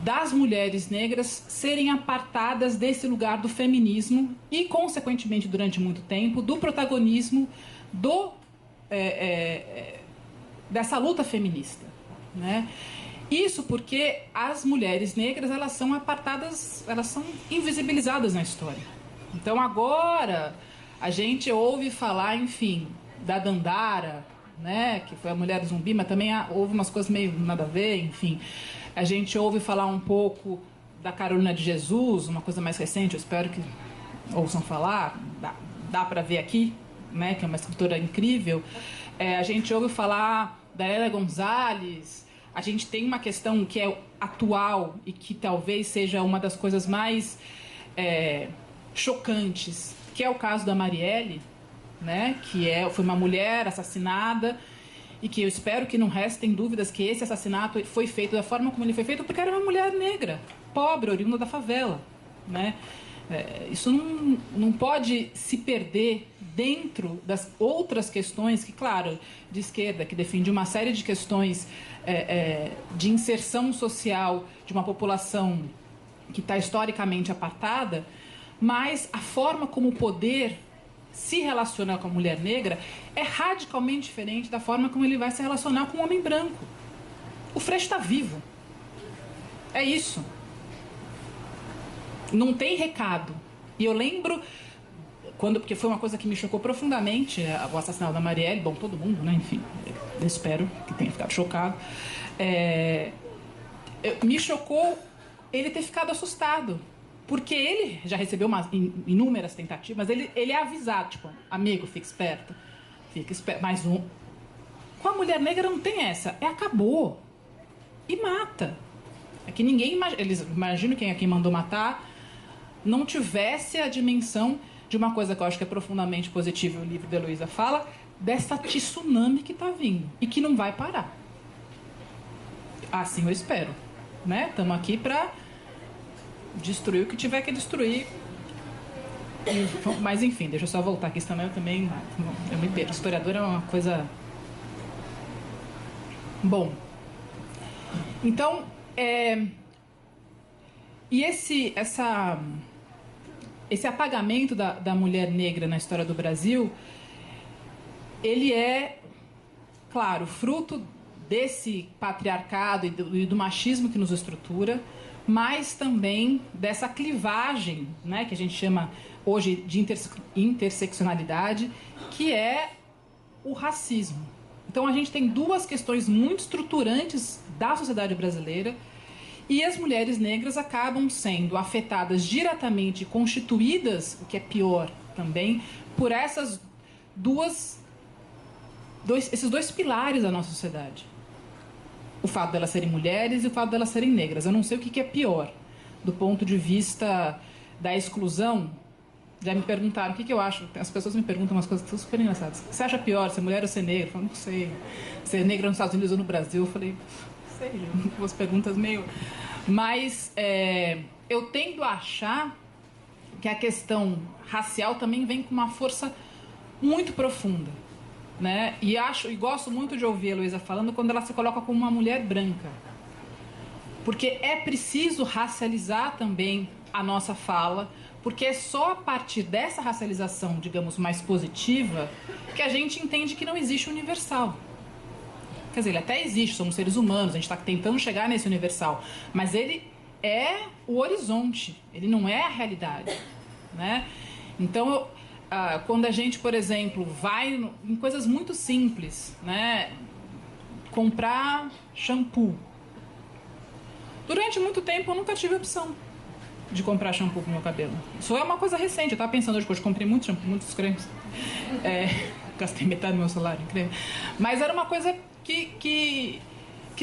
[SPEAKER 4] das mulheres negras serem apartadas desse lugar do feminismo e, consequentemente, durante muito tempo, do protagonismo dessa luta feminista, né? Isso porque as mulheres negras, elas são apartadas, elas são invisibilizadas na história. Então agora a gente ouve falar, enfim, da Dandara, né, que foi a mulher zumbi, mas também houve umas coisas meio nada a ver, enfim. A gente ouve falar um pouco da Carolina de Jesus, uma coisa mais recente, eu espero que ouçam falar, dá para ver aqui, né, que é uma escritora incrível. A gente ouve falar da Lélia Gonzalez. A gente tem uma questão que é atual e que talvez seja uma das coisas mais chocantes, que é o caso da Marielle, né, que foi uma mulher assassinada e que eu espero que não restem dúvidas que esse assassinato foi feito da forma como ele foi feito, porque era uma mulher negra, pobre, oriunda da favela, né? Isso não pode se perder dentro das outras questões que, claro, de esquerda, que defende uma série de questões de inserção social de uma população que está historicamente apartada, mas a forma como o poder se relaciona com a mulher negra é radicalmente diferente da forma como ele vai se relacionar com o homem branco. O Freixo está vivo. É isso. Não tem recado. E eu lembro, porque foi uma coisa que me chocou profundamente, o assassinato da Marielle, bom, todo mundo, né? Enfim, eu espero que tenha ficado chocado. Me chocou ele ter ficado assustado. Porque ele já recebeu inúmeras tentativas, mas ele é avisado, tipo, amigo, fica esperto. Mais um. Com a mulher negra não tem essa. Acabou. E mata. É que ninguém imagina. Eles imaginam quem mandou matar não tivesse a dimensão de uma coisa que eu acho que é profundamente positiva, o livro da Heloísa fala, dessa tsunami que está vindo e que não vai parar. Assim eu espero. né? Estamos aqui para destruir o que tiver que destruir. Mas enfim, deixa eu só voltar aqui, senão eu me perco. Historiador é uma coisa... Bom, então, e esse apagamento da mulher negra na história do Brasil, ele é, claro, fruto desse patriarcado e do machismo que nos estrutura, mas também dessa clivagem, né, que a gente chama hoje de interseccionalidade, que é o racismo. Então a gente tem duas questões muito estruturantes da sociedade brasileira, e as mulheres negras acabam sendo afetadas diretamente, constituídas, o que é pior também, por esses dois pilares da nossa sociedade. O fato delas serem mulheres e o fato delas serem negras. Eu não sei o que é pior, do ponto de vista da exclusão. Já me perguntaram o que eu acho. As pessoas me perguntam umas coisas que são super engraçadas. Você acha pior ser mulher ou ser negra? Eu falo, não sei. Ser negra nos Estados Unidos ou no Brasil? Eu falei, não sei. Umas perguntas meio... Mas eu tendo a achar que a questão racial também vem com uma força muito profunda, né? E gosto muito de ouvir a Heloísa falando quando ela se coloca como uma mulher branca. Porque é preciso racializar também a nossa fala, porque é só a partir dessa racialização, digamos, mais positiva, que a gente entende que não existe universal. Quer dizer, ele até existe, somos seres humanos, a gente está tentando chegar nesse universal, mas ele é o horizonte, ele não é a realidade, né? Então, quando a gente, por exemplo, vai em coisas muito simples, né? Comprar shampoo. Durante muito tempo eu nunca tive opção de comprar shampoo pro meu cabelo. Isso é uma coisa recente. Eu estava pensando hoje que eu comprei muito shampoo, muitos cremes. Gastei metade do meu salário em creme. Mas era uma coisa que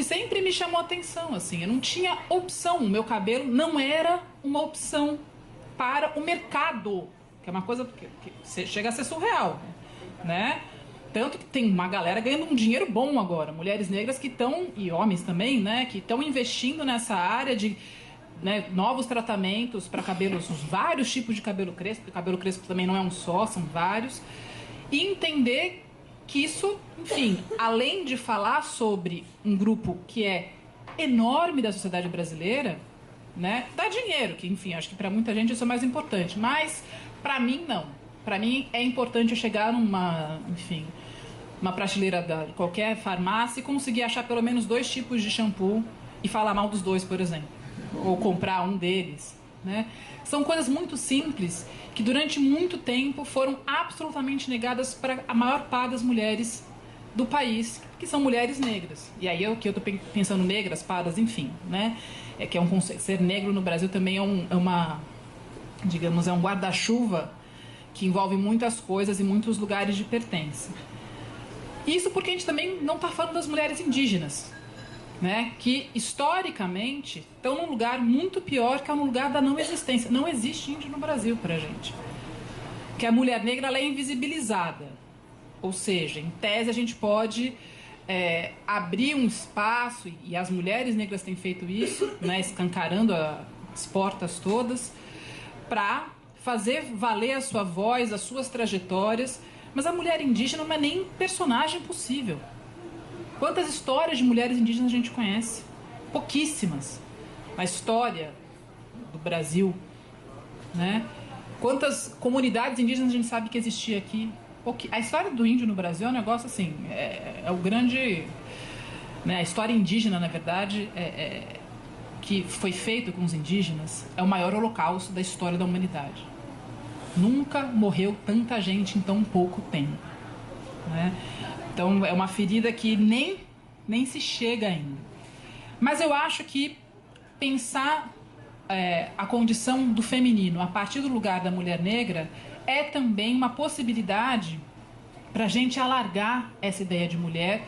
[SPEAKER 4] sempre me chamou a atenção, assim. Eu não tinha opção. O meu cabelo não era uma opção para o mercado, que é uma coisa que chega a ser surreal, né? Tanto que tem uma galera ganhando um dinheiro bom agora. Mulheres negras que estão, e homens também, né? Que estão investindo nessa área de... Né, novos tratamentos para cabelos, vários tipos de cabelo crespo, porque cabelo crespo também não é um só, são vários, e entender que isso, enfim, além de falar sobre um grupo que é enorme da sociedade brasileira, né, dá dinheiro, que enfim, acho que para muita gente isso é mais importante, mas para mim não. Para mim é importante eu chegar numa, enfim, uma prateleira de qualquer farmácia e conseguir achar pelo menos 2 tipos de shampoo e falar mal dos 2, por exemplo. Ou comprar um deles, né? São coisas muito simples que durante muito tempo foram absolutamente negadas para a maior parte das mulheres do país, que são mulheres negras. E aí eu estou pensando negras, pardas, enfim, né? Que é um conceito. Ser negro no Brasil também é um guarda-chuva que envolve muitas coisas e muitos lugares de pertença. Isso porque a gente também não está falando das mulheres indígenas, né, que historicamente estão num lugar muito pior, que é no lugar da não existência. Não existe índio no Brasil pra gente. Que a mulher negra ela é invisibilizada. Ou seja, em tese a gente pode abrir um espaço, e as mulheres negras têm feito isso, né, escancarando as portas todas, para fazer valer a sua voz, as suas trajetórias. Mas a mulher indígena não é nem personagem possível. Quantas histórias de mulheres indígenas a gente conhece? Pouquíssimas. A história do Brasil, né? Quantas comunidades indígenas a gente sabe que existia aqui? A história do índio no Brasil é um negócio assim, é o grande... Né? A história indígena, na verdade, que foi feito com os indígenas, é o maior holocausto da história da humanidade. Nunca morreu tanta gente em tão pouco tempo, né? Então, é uma ferida que nem se chega ainda. Mas eu acho que pensar a condição do feminino a partir do lugar da mulher negra é também uma possibilidade para a gente alargar essa ideia de mulher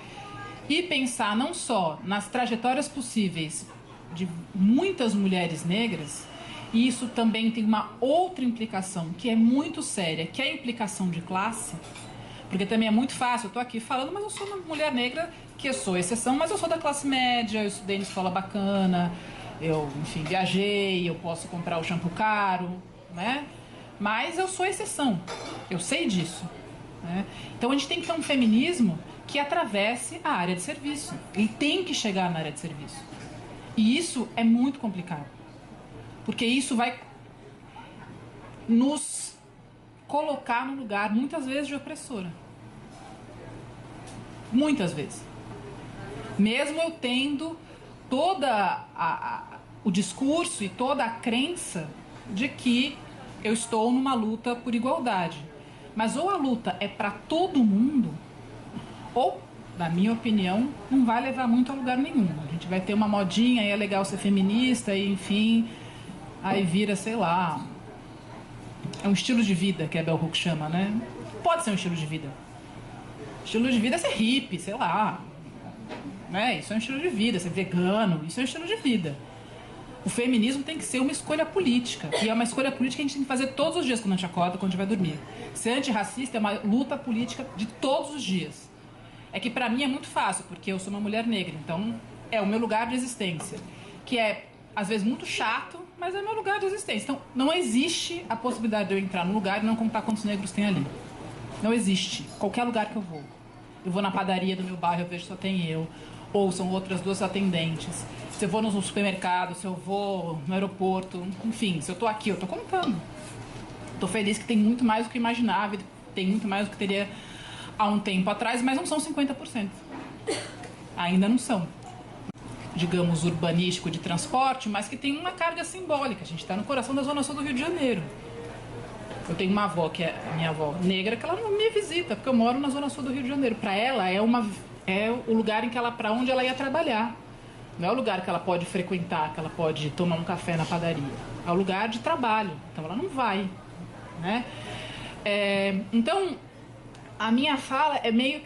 [SPEAKER 4] e pensar não só nas trajetórias possíveis de muitas mulheres negras, e isso também tem uma outra implicação que é muito séria, que é a implicação de classe. Porque também é muito fácil, eu estou aqui falando, mas eu sou uma mulher negra, que eu sou exceção, mas eu sou da classe média, eu estudei em escola bacana, eu, enfim, viajei, eu posso comprar o shampoo caro, né? Mas eu sou exceção, eu sei disso, né? Então a gente tem que ter um feminismo que atravesse a área de serviço. Ele tem que chegar na área de serviço. E isso é muito complicado, porque isso vai nos colocar num lugar, muitas vezes, de opressora. Muitas vezes. Mesmo eu tendo toda o discurso e toda a crença de que eu estou numa luta por igualdade. Mas ou a luta é para todo mundo, ou, na minha opinião, não vai levar muito a lugar nenhum. A gente vai ter uma modinha, aí é legal ser feminista, e enfim, aí vira, sei lá, é um estilo de vida que a Bell Hooks chama, né? Pode ser um estilo de vida. Estilo de vida é ser hippie, sei lá, né? Isso é um estilo de vida, ser vegano, isso é um estilo de vida. O feminismo tem que ser uma escolha política. E é uma escolha política que a gente tem que fazer todos os dias quando a gente acorda, quando a gente vai dormir. Ser antirracista é uma luta política de todos os dias. É que pra mim é muito fácil, porque eu sou uma mulher negra, então é o meu lugar de existência. Que é, às vezes, muito chato, mas é o meu lugar de existência. Então, não existe a possibilidade de eu entrar no lugar e não contar quantos negros tem ali. Não existe. Qualquer lugar que eu vou. Eu vou na padaria do meu bairro, eu vejo só tem eu. Ou são outras duas atendentes. Se eu vou no supermercado, se eu vou no aeroporto, enfim, se eu tô aqui, eu tô contando. Tô feliz que tem muito mais do que eu imaginava, tem muito mais do que teria há um tempo atrás, mas não são 50%. Ainda não são. Digamos, urbanístico de transporte, mas que tem uma carga simbólica. A gente está no coração da Zona Sul do Rio de Janeiro. Eu tenho uma avó, que é a minha avó negra, que ela não me visita, porque eu moro na Zona Sul do Rio de Janeiro. Para ela, é o lugar para onde ela ia trabalhar. Não é o lugar que ela pode frequentar, que ela pode tomar um café na padaria. É o lugar de trabalho. Então ela não vai, né? Então, a minha fala é meio...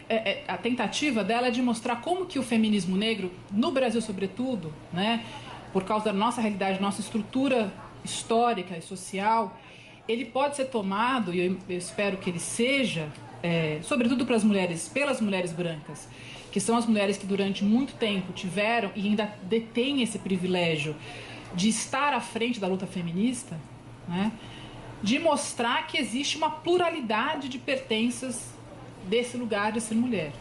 [SPEAKER 4] a tentativa dela é de mostrar como que o feminismo negro, no Brasil sobretudo, né, por causa da nossa realidade, nossa estrutura histórica e social, ele pode ser tomado, e eu espero que ele seja, sobretudo pelas mulheres brancas, que são as mulheres que durante muito tempo tiveram e ainda detêm esse privilégio de estar à frente da luta feminista, né, de mostrar que existe uma pluralidade de pertenças desse lugar de ser mulher.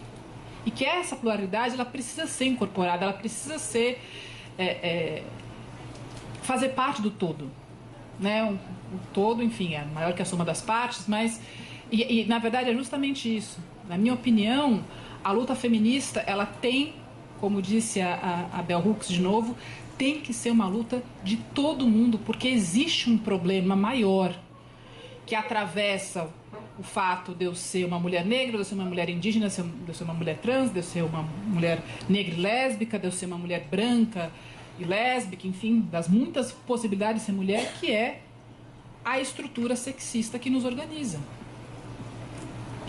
[SPEAKER 4] E que essa pluralidade ela precisa ser incorporada, ela precisa ser fazer parte do todo, né? O todo, enfim, é maior que a soma das partes, mas e na verdade é justamente isso. Na minha opinião, a luta feminista, ela tem, como disse a Bell Hooks de novo, tem que ser uma luta de todo mundo, porque existe um problema maior que atravessa o fato de eu ser uma mulher negra, de eu ser uma mulher indígena, de eu ser uma mulher trans, de eu ser uma mulher negra e lésbica, de eu ser uma mulher branca e lésbica, enfim, das muitas possibilidades de ser mulher, que é a estrutura sexista que nos organiza.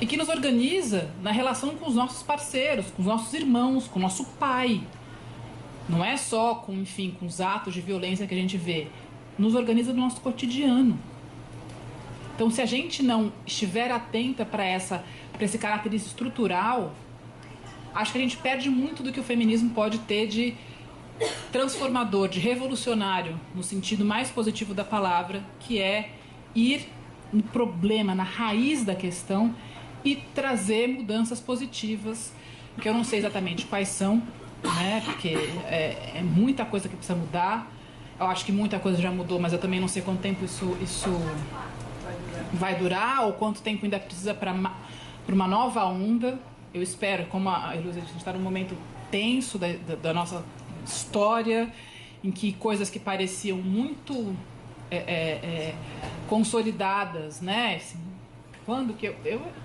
[SPEAKER 4] E que nos organiza na relação com os nossos parceiros, com os nossos irmãos, com o nosso pai. Não é só com, enfim, com os atos de violência que a gente vê. Nos organiza no nosso cotidiano. Então, se a gente não estiver atenta para esse caráter estrutural, acho que a gente perde muito do que o feminismo pode ter de transformador, de revolucionário, no sentido mais positivo da palavra, que é ir no problema, na raiz da questão e trazer mudanças positivas, que eu não sei exatamente quais são, né? Porque é muita coisa que precisa mudar. Eu acho que muita coisa já mudou, mas eu também não sei quanto tempo isso vai durar ou quanto tempo ainda precisa para uma nova onda. Eu espero, como a Elisa, a gente está num momento tenso da nossa história, em que coisas que pareciam muito consolidadas, né? Assim, quando que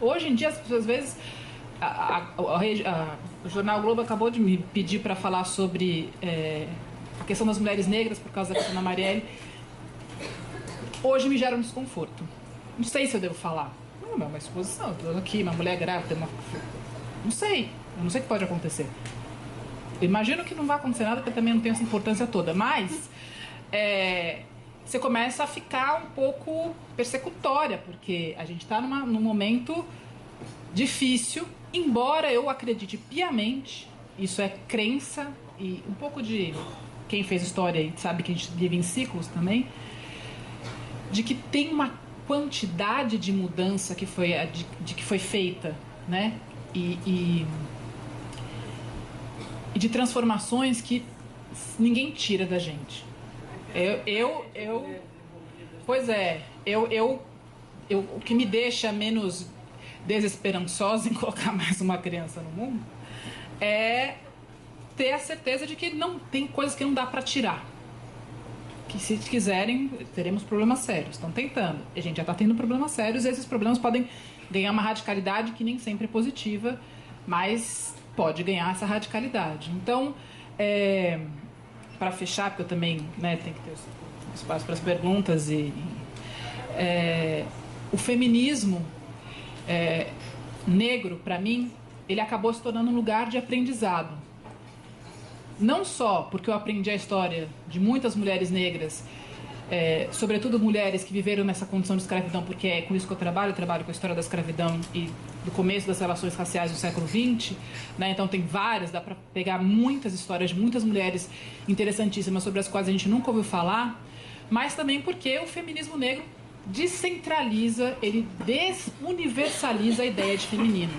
[SPEAKER 4] hoje em dia, às vezes, o Jornal Globo acabou de me pedir para falar sobre a questão das mulheres negras por causa da questão da Marielle. Hoje me gera um desconforto. Não sei se eu devo falar. Não, é uma exposição, eu estou aqui, uma mulher grávida, não sei. Eu não sei o que pode acontecer. Eu imagino que não vai acontecer nada, porque também não tem essa importância toda. Mas você começa a ficar um pouco persecutória, porque a gente está num momento difícil, embora eu acredite piamente, isso é crença e um pouco de quem fez história e sabe que a gente vive em ciclos também, de que tem uma quantidade de mudança que foi feita, né? E de transformações que ninguém tira da gente. Pois é, o que me deixa menos desesperançosa em colocar mais uma criança no mundo é ter a certeza de que não tem coisas que não dá para tirar. Que se quiserem, teremos problemas sérios. Estão tentando. A gente já está tendo problemas sérios e esses problemas podem ganhar uma radicalidade que nem sempre é positiva, mas pode ganhar essa radicalidade. Então, para fechar, porque eu também, né, tenho que ter espaço para as perguntas, o feminismo negro, para mim, ele acabou se tornando um lugar de aprendizado. Não só porque eu aprendi a história de muitas mulheres negras, sobretudo mulheres que viveram nessa condição de escravidão, porque é com isso que eu trabalho com a história da escravidão e do começo das relações raciais do século XX, né? Então tem várias, dá para pegar muitas histórias de muitas mulheres interessantíssimas sobre as quais a gente nunca ouviu falar, mas também porque o feminismo negro descentraliza, ele desuniversaliza a ideia de feminino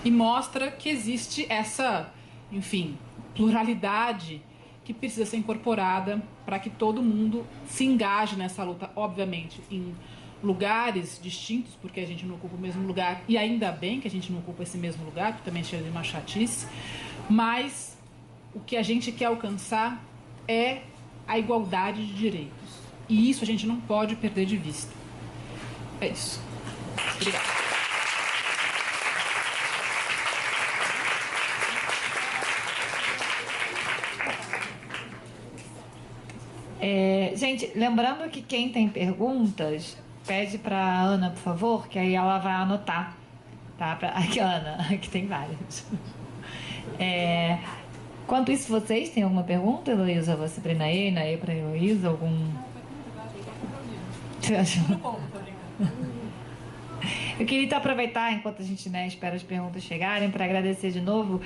[SPEAKER 4] e mostra que existe essa, enfim, pluralidade que precisa ser incorporada para que todo mundo se engaje nessa luta, obviamente, em lugares distintos, porque a gente não ocupa o mesmo lugar, e ainda bem que a gente não ocupa esse mesmo lugar, que também chega de uma chatice, mas o que a gente quer alcançar é a igualdade de direitos. E isso a gente não pode perder de vista. É isso. Obrigada.
[SPEAKER 2] Gente, lembrando que quem tem perguntas, pede para a Ana, por favor, que aí ela vai anotar, tá? Aqui, Ana, que tem várias. Enquanto isso, vocês têm alguma pergunta, Heloísa? Você para Inaê, Inaê para Heloísa? Você achou? Eu queria aproveitar, enquanto a gente, né, espera as perguntas chegarem, para agradecer de novo.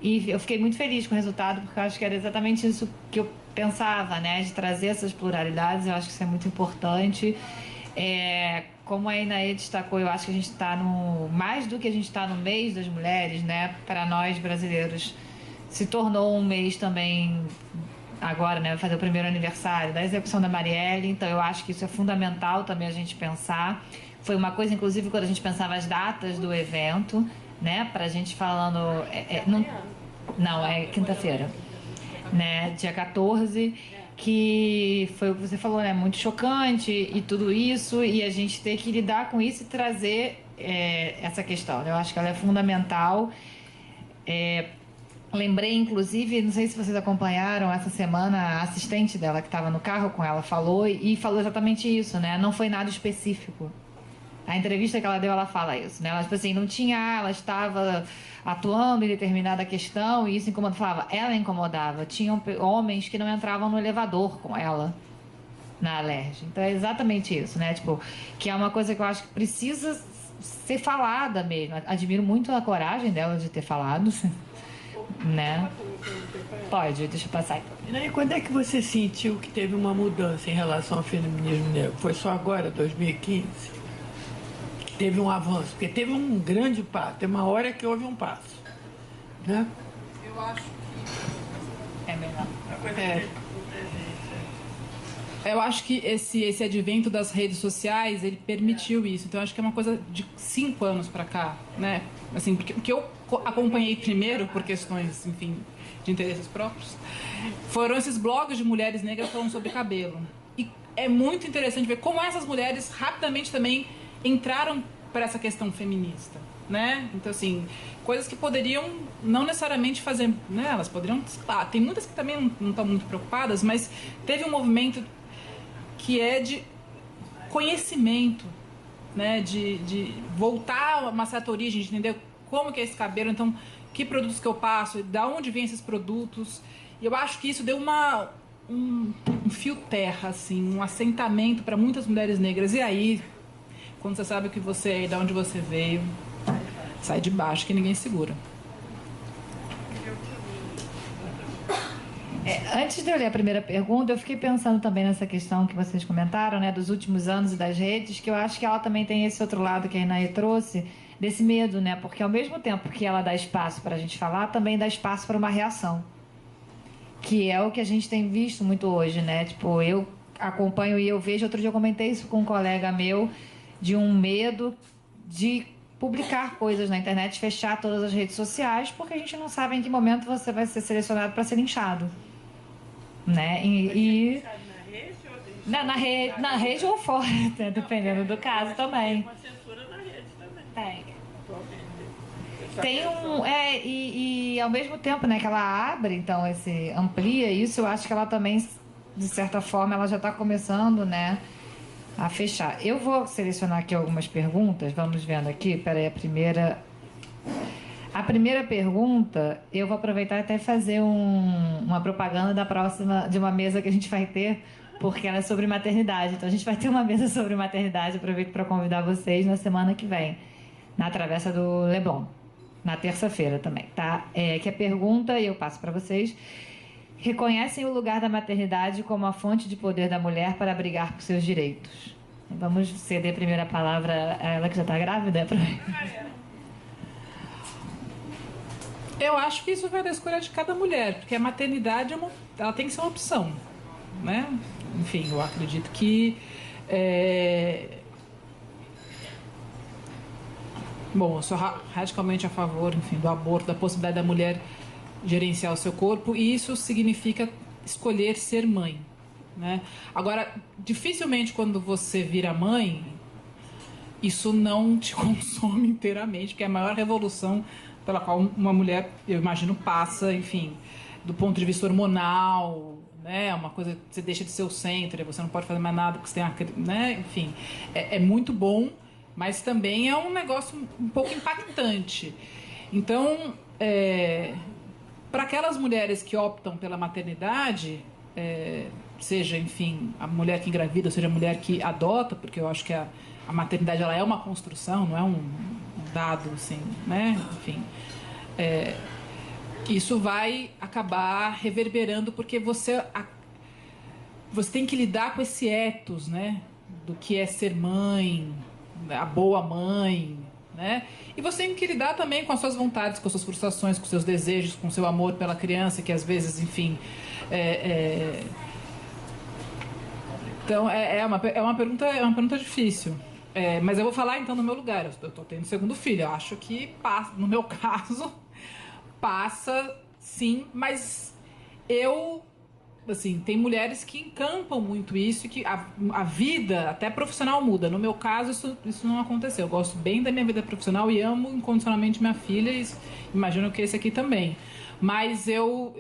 [SPEAKER 2] E eu fiquei muito feliz com o resultado, porque eu acho que era exatamente isso que eu pensava, né? De trazer essas pluralidades. Eu acho que isso é muito importante. Como a Inaê destacou, eu acho que a gente está mais do que a gente está no mês das mulheres, né? Para nós brasileiros, se tornou um mês também agora, né? Vai fazer o primeiro aniversário da execução da Marielle. Então eu acho que isso é fundamental também a gente pensar. Foi uma coisa, inclusive, quando a gente pensava as datas do evento, né? Para a gente falando... Não, é quinta-feira, né? Dia 14, que foi o que você falou, né? Muito chocante e tudo isso, e a gente ter que lidar com isso e trazer essa questão. Eu acho que ela é fundamental. Lembrei, inclusive, não sei se vocês acompanharam essa semana, a assistente dela que estava no carro com ela falou exatamente isso, né? Não foi nada específico. A entrevista que ela deu, ela fala isso, né? Ela, tipo assim, ela estava atuando em determinada questão e isso incomodava. Ela incomodava. Tinham homens que não entravam no elevador com ela na Alerj. Então é exatamente isso, né? Tipo, que é uma coisa que eu acho que precisa ser falada mesmo. Admiro muito a coragem dela de ter falado, né? Pode, deixa eu passar.
[SPEAKER 3] E aí, quando é que você sentiu que teve uma mudança em relação ao feminismo negro? Foi só agora, 2015? Teve um avanço, porque teve um grande passo, tem uma hora que houve um passo, né?
[SPEAKER 4] Eu acho que
[SPEAKER 2] é melhor.
[SPEAKER 4] Eu acho que esse advento das redes sociais, ele permitiu isso. Então, eu acho que é uma coisa de 5 anos para cá, né? Assim, porque eu acompanhei primeiro por questões, enfim, de interesses próprios, foram esses blogs de mulheres negras falando sobre cabelo. E é muito interessante ver como essas mulheres rapidamente também entraram para essa questão feminista, né? Então, assim, coisas que poderiam não necessariamente fazer, né? Elas poderiam, tem muitas que também não estão muito preocupadas, mas teve um movimento que é de conhecimento, né? De voltar a uma certa origem, de entender como que é esse cabelo, então, que produtos que eu passo, de onde vêm esses produtos. E eu acho que isso deu um fio terra, assim, um assentamento para muitas mulheres negras. E aí, quando você sabe o que você é e de onde você veio, sai de baixo que ninguém segura.
[SPEAKER 2] Antes de eu ler a primeira pergunta, eu fiquei pensando também nessa questão que vocês comentaram, né, dos últimos anos e das redes, que eu acho que ela também tem esse outro lado que a Inaê trouxe, desse medo, né? Porque ao mesmo tempo que ela dá espaço para a gente falar, também dá espaço para uma reação. Que é o que a gente tem visto muito hoje, né? Tipo, eu acompanho e eu vejo, outro dia eu comentei isso com um colega meu, de um medo de publicar coisas na internet, fechar todas as redes sociais, porque a gente não sabe em que momento você vai ser selecionado para ser linchado. Né? Na rede ou fora, né? Dependendo do caso também.
[SPEAKER 3] Uma censura na rede também.
[SPEAKER 2] Tem e ao mesmo tempo, né, que ela abre, então, amplia isso, eu acho que ela também, de certa forma, ela já está começando, né, a fechar. Eu vou selecionar aqui algumas perguntas, vamos vendo aqui, peraí, a primeira pergunta, eu vou aproveitar até fazer uma propaganda da próxima, de uma mesa que a gente vai ter, porque ela é sobre maternidade. Então, a gente vai ter uma mesa sobre maternidade, aproveito para convidar vocês na semana que vem, na Travessa do Leblon, na terça-feira também, tá? Que a pergunta, e eu passo para vocês, reconhecem o lugar da maternidade como a fonte de poder da mulher para brigar por seus direitos? Vamos ceder a primeira palavra a ela que já está grávida,
[SPEAKER 4] Eu acho que isso vai da escolha de cada mulher, porque a maternidade ela tem que ser uma opção, né? Enfim, eu acredito que bom, eu sou radicalmente a favor, enfim, do aborto, da possibilidade da mulher gerenciar o seu corpo, e isso significa escolher ser mãe, né? Agora, dificilmente quando você vira mãe, isso não te consome inteiramente, porque é a maior revolução pela qual uma mulher, eu imagino, passa, enfim, do ponto de vista hormonal, né? Uma coisa que você deixa de ser o centro, você não pode fazer mais nada porque você tem né? Enfim, é muito bom, mas também é um negócio um pouco impactante. Então, para aquelas mulheres que optam pela maternidade, seja, enfim, a mulher que engravida, seja a mulher que adota, porque eu acho que a maternidade ela é uma construção, não é um dado, assim, né? Enfim, isso vai acabar reverberando, porque você tem que lidar com esse ethos, né? Do que é ser mãe, a boa mãe, né? E você tem que lidar também com as suas vontades, com as suas frustrações, com os seus desejos, com o seu amor pela criança, que às vezes, enfim... Então, é uma pergunta difícil. Mas eu vou falar, então, no meu lugar. Eu estou tendo segundo filho. Eu acho que, no meu caso, passa, sim. Mas assim, tem mulheres que encampam muito isso, e que a vida, até profissional, muda. No meu caso, isso não aconteceu. Eu gosto bem da minha vida profissional e amo incondicionalmente minha filha, e imagino que esse aqui também. Mas eu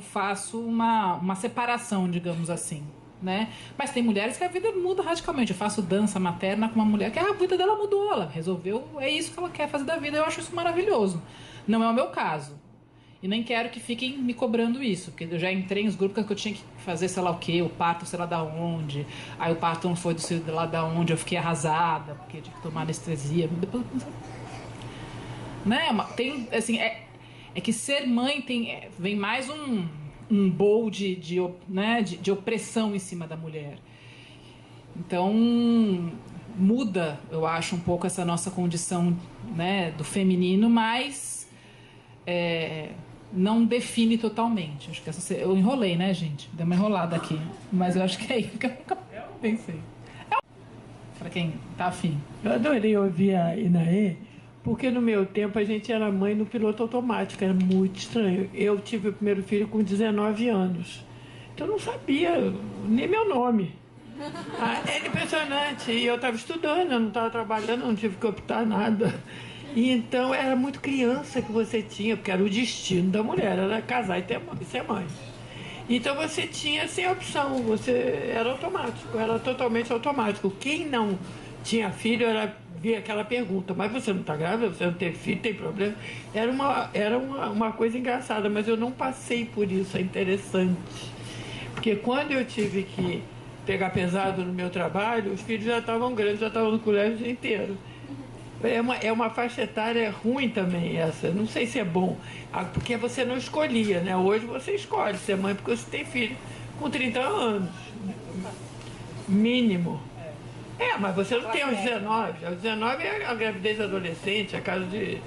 [SPEAKER 4] faço uma separação, digamos assim, né? Mas tem mulheres que a vida muda radicalmente. Eu faço dança materna com uma mulher que a vida dela mudou, ela resolveu, é isso que ela quer fazer da vida. Eu acho isso maravilhoso. Não é o meu caso. E nem quero que fiquem me cobrando isso, porque eu já entrei nos grupos que eu tinha que fazer sei lá o quê, o parto sei lá da onde, aí o parto não foi do lá da onde, eu fiquei arrasada, porque eu tinha que tomar anestesia. Depois, né? Tem, assim, que ser mãe vem mais um bowl de opressão em cima da mulher. Então, muda, eu acho, um pouco essa nossa condição, né, do feminino, mas não define totalmente. Acho que eu enrolei, né, gente? Deu uma enrolada aqui. Mas eu acho que é isso que eu nunca pensei. Para quem tá afim.
[SPEAKER 3] Eu adorei ouvir a Inaê, porque no meu tempo a gente era mãe no piloto automático, era muito estranho. Eu tive o primeiro filho com 19 anos, então eu não sabia nem meu nome. É impressionante. E eu estava estudando, eu não estava trabalhando, não tive que optar nada. E então era muito criança que você tinha, porque era o destino da mulher, era casar e ser mãe. Então você tinha sem opção, você era automático, era totalmente automático. Quem não tinha filho via aquela pergunta, mas você não está grávida, você não tem filho, tem problema? Era uma coisa engraçada, mas eu não passei por isso, é interessante. Porque quando eu tive que pegar pesado no meu trabalho, os filhos já estavam grandes, já estavam no colégio o dia inteiro. É uma faixa etária ruim também essa. Não sei se é bom, porque você não escolhia, né? Hoje você escolhe ser mãe porque você tem filho com 30 anos. Mínimo. Mas você não tem aos 19. Aos 19 é a gravidez adolescente, é caso de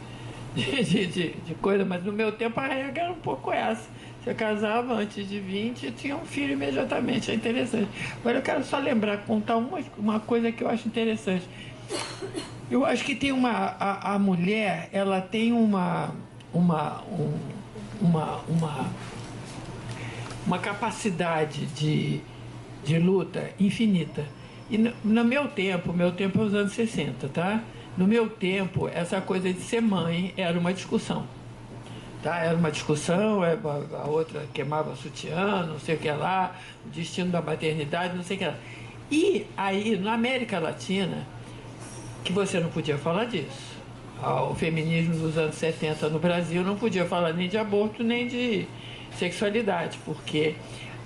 [SPEAKER 3] coisa. Mas no meu tempo a regra era um pouco essa. Você casava antes de 20 e tinha um filho imediatamente. É interessante. Agora eu quero só lembrar, contar uma coisa que eu acho interessante. Eu acho que tem a mulher, ela tem uma capacidade de luta infinita. E no meu tempo é os anos 60, tá? No meu tempo, essa coisa de ser mãe era uma discussão. Tá? Era uma discussão, a outra queimava sutiã, não sei o que lá, o destino da maternidade, não sei o que lá. E aí, na América Latina, que você não podia falar disso. O feminismo dos anos 70 no Brasil não podia falar nem de aborto, nem de sexualidade, porque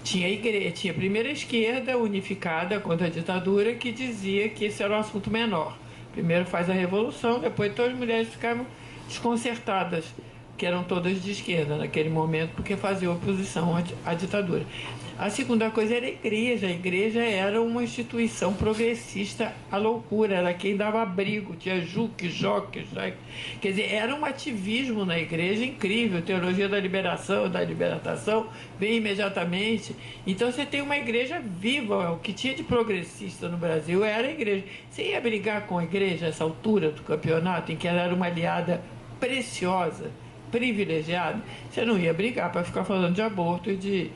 [SPEAKER 3] tinha a primeira esquerda unificada contra a ditadura que dizia que isso era um assunto menor. Primeiro faz a revolução, depois todas as mulheres ficavam desconcertadas, que eram todas de esquerda naquele momento, porque faziam oposição à ditadura. A segunda coisa era a igreja era uma instituição progressista à loucura, era quem dava abrigo, tinha Juque, Joque, quer dizer, era um ativismo na igreja incrível, teologia da liberação, da libertação, vem imediatamente. Então você tem uma igreja viva, o que tinha de progressista no Brasil era a igreja. Você ia brigar com a igreja a essa altura do campeonato, em que ela era uma aliada preciosa, privilegiada, você não ia brigar para ficar falando de aborto e de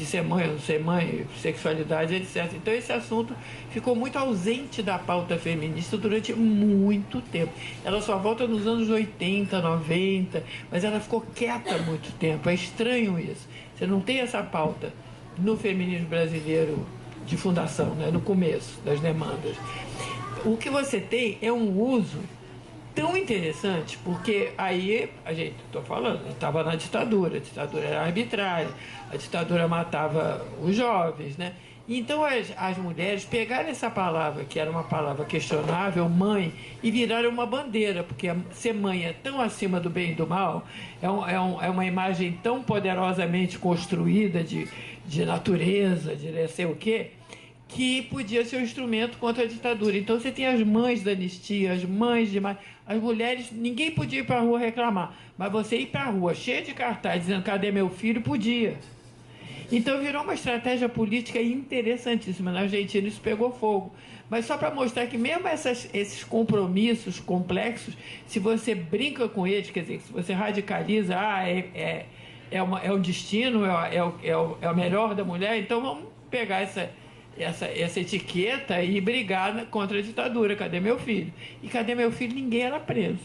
[SPEAKER 3] ser mãe ou não ser mãe, sexualidade, etc. Então esse assunto ficou muito ausente da pauta feminista durante muito tempo. Ela só volta nos anos 80, 90, mas ela ficou quieta há muito tempo. É estranho isso. Você não tem essa pauta no feminismo brasileiro de fundação, né? No começo das demandas. O que você tem é um uso tão interessante, porque aí, estou falando, estava na ditadura, a ditadura era arbitrária, a ditadura matava os jovens, né? Então as mulheres pegaram essa palavra, que era uma palavra questionável, mãe, e viraram uma bandeira, porque ser mãe é tão acima do bem e do mal, é uma imagem tão poderosamente construída de natureza, de não sei o quê, que podia ser um instrumento contra a ditadura. Então você tem as mães da anistia, as mães de... As mulheres, ninguém podia ir para a rua reclamar, mas você ir para a rua cheia de cartaz dizendo cadê meu filho, podia. Então virou uma estratégia política interessantíssima. Na Argentina isso pegou fogo. Mas só para mostrar que mesmo esses compromissos complexos, se você brinca com eles, quer dizer, se você radicaliza, é um destino, é o melhor da mulher, então vamos pegar essa etiqueta e brigar contra a ditadura. Cadê meu filho? E cadê meu filho? Ninguém era preso.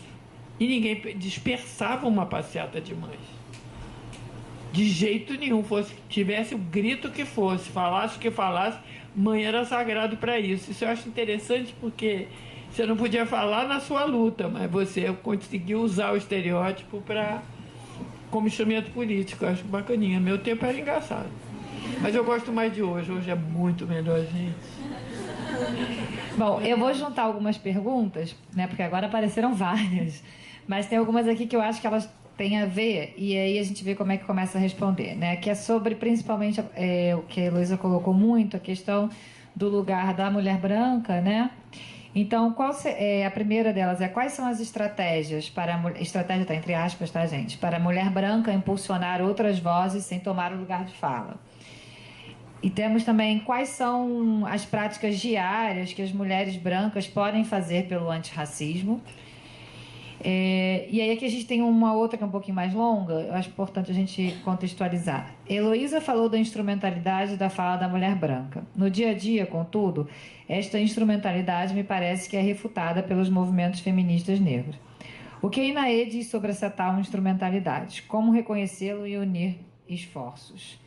[SPEAKER 3] E ninguém dispersava uma passeata de mães. De jeito nenhum. Tivesse o grito que fosse, falasse o que falasse, mãe era sagrado para isso. Isso eu acho interessante porque você não podia falar na sua luta, mas você conseguiu usar o estereótipo como instrumento político. Eu acho bacaninha. Meu tempo era engraçado. Mas eu gosto mais de hoje. Hoje é muito melhor, gente.
[SPEAKER 2] Bom, eu vou juntar algumas perguntas, né? Porque agora apareceram várias. Mas tem algumas aqui que eu acho que elas têm a ver, e aí a gente vê como é que começa a responder, né? Que é sobre, principalmente, o que a Heloísa colocou muito, a questão do lugar da mulher branca, né? Então, a primeira delas quais são as estratégias estratégia está entre aspas, tá, gente? Para a mulher branca impulsionar outras vozes sem tomar o lugar de fala. E temos também quais são as práticas diárias que as mulheres brancas podem fazer pelo antirracismo. E aí aqui a gente tem uma outra que é um pouquinho mais longa, eu acho importante a gente contextualizar. Heloísa falou da instrumentalidade da fala da mulher branca. No dia a dia, contudo, esta instrumentalidade me parece que é refutada pelos movimentos feministas negros. O que a Inaê diz sobre essa tal instrumentalidade? Como reconhecê-lo e unir esforços?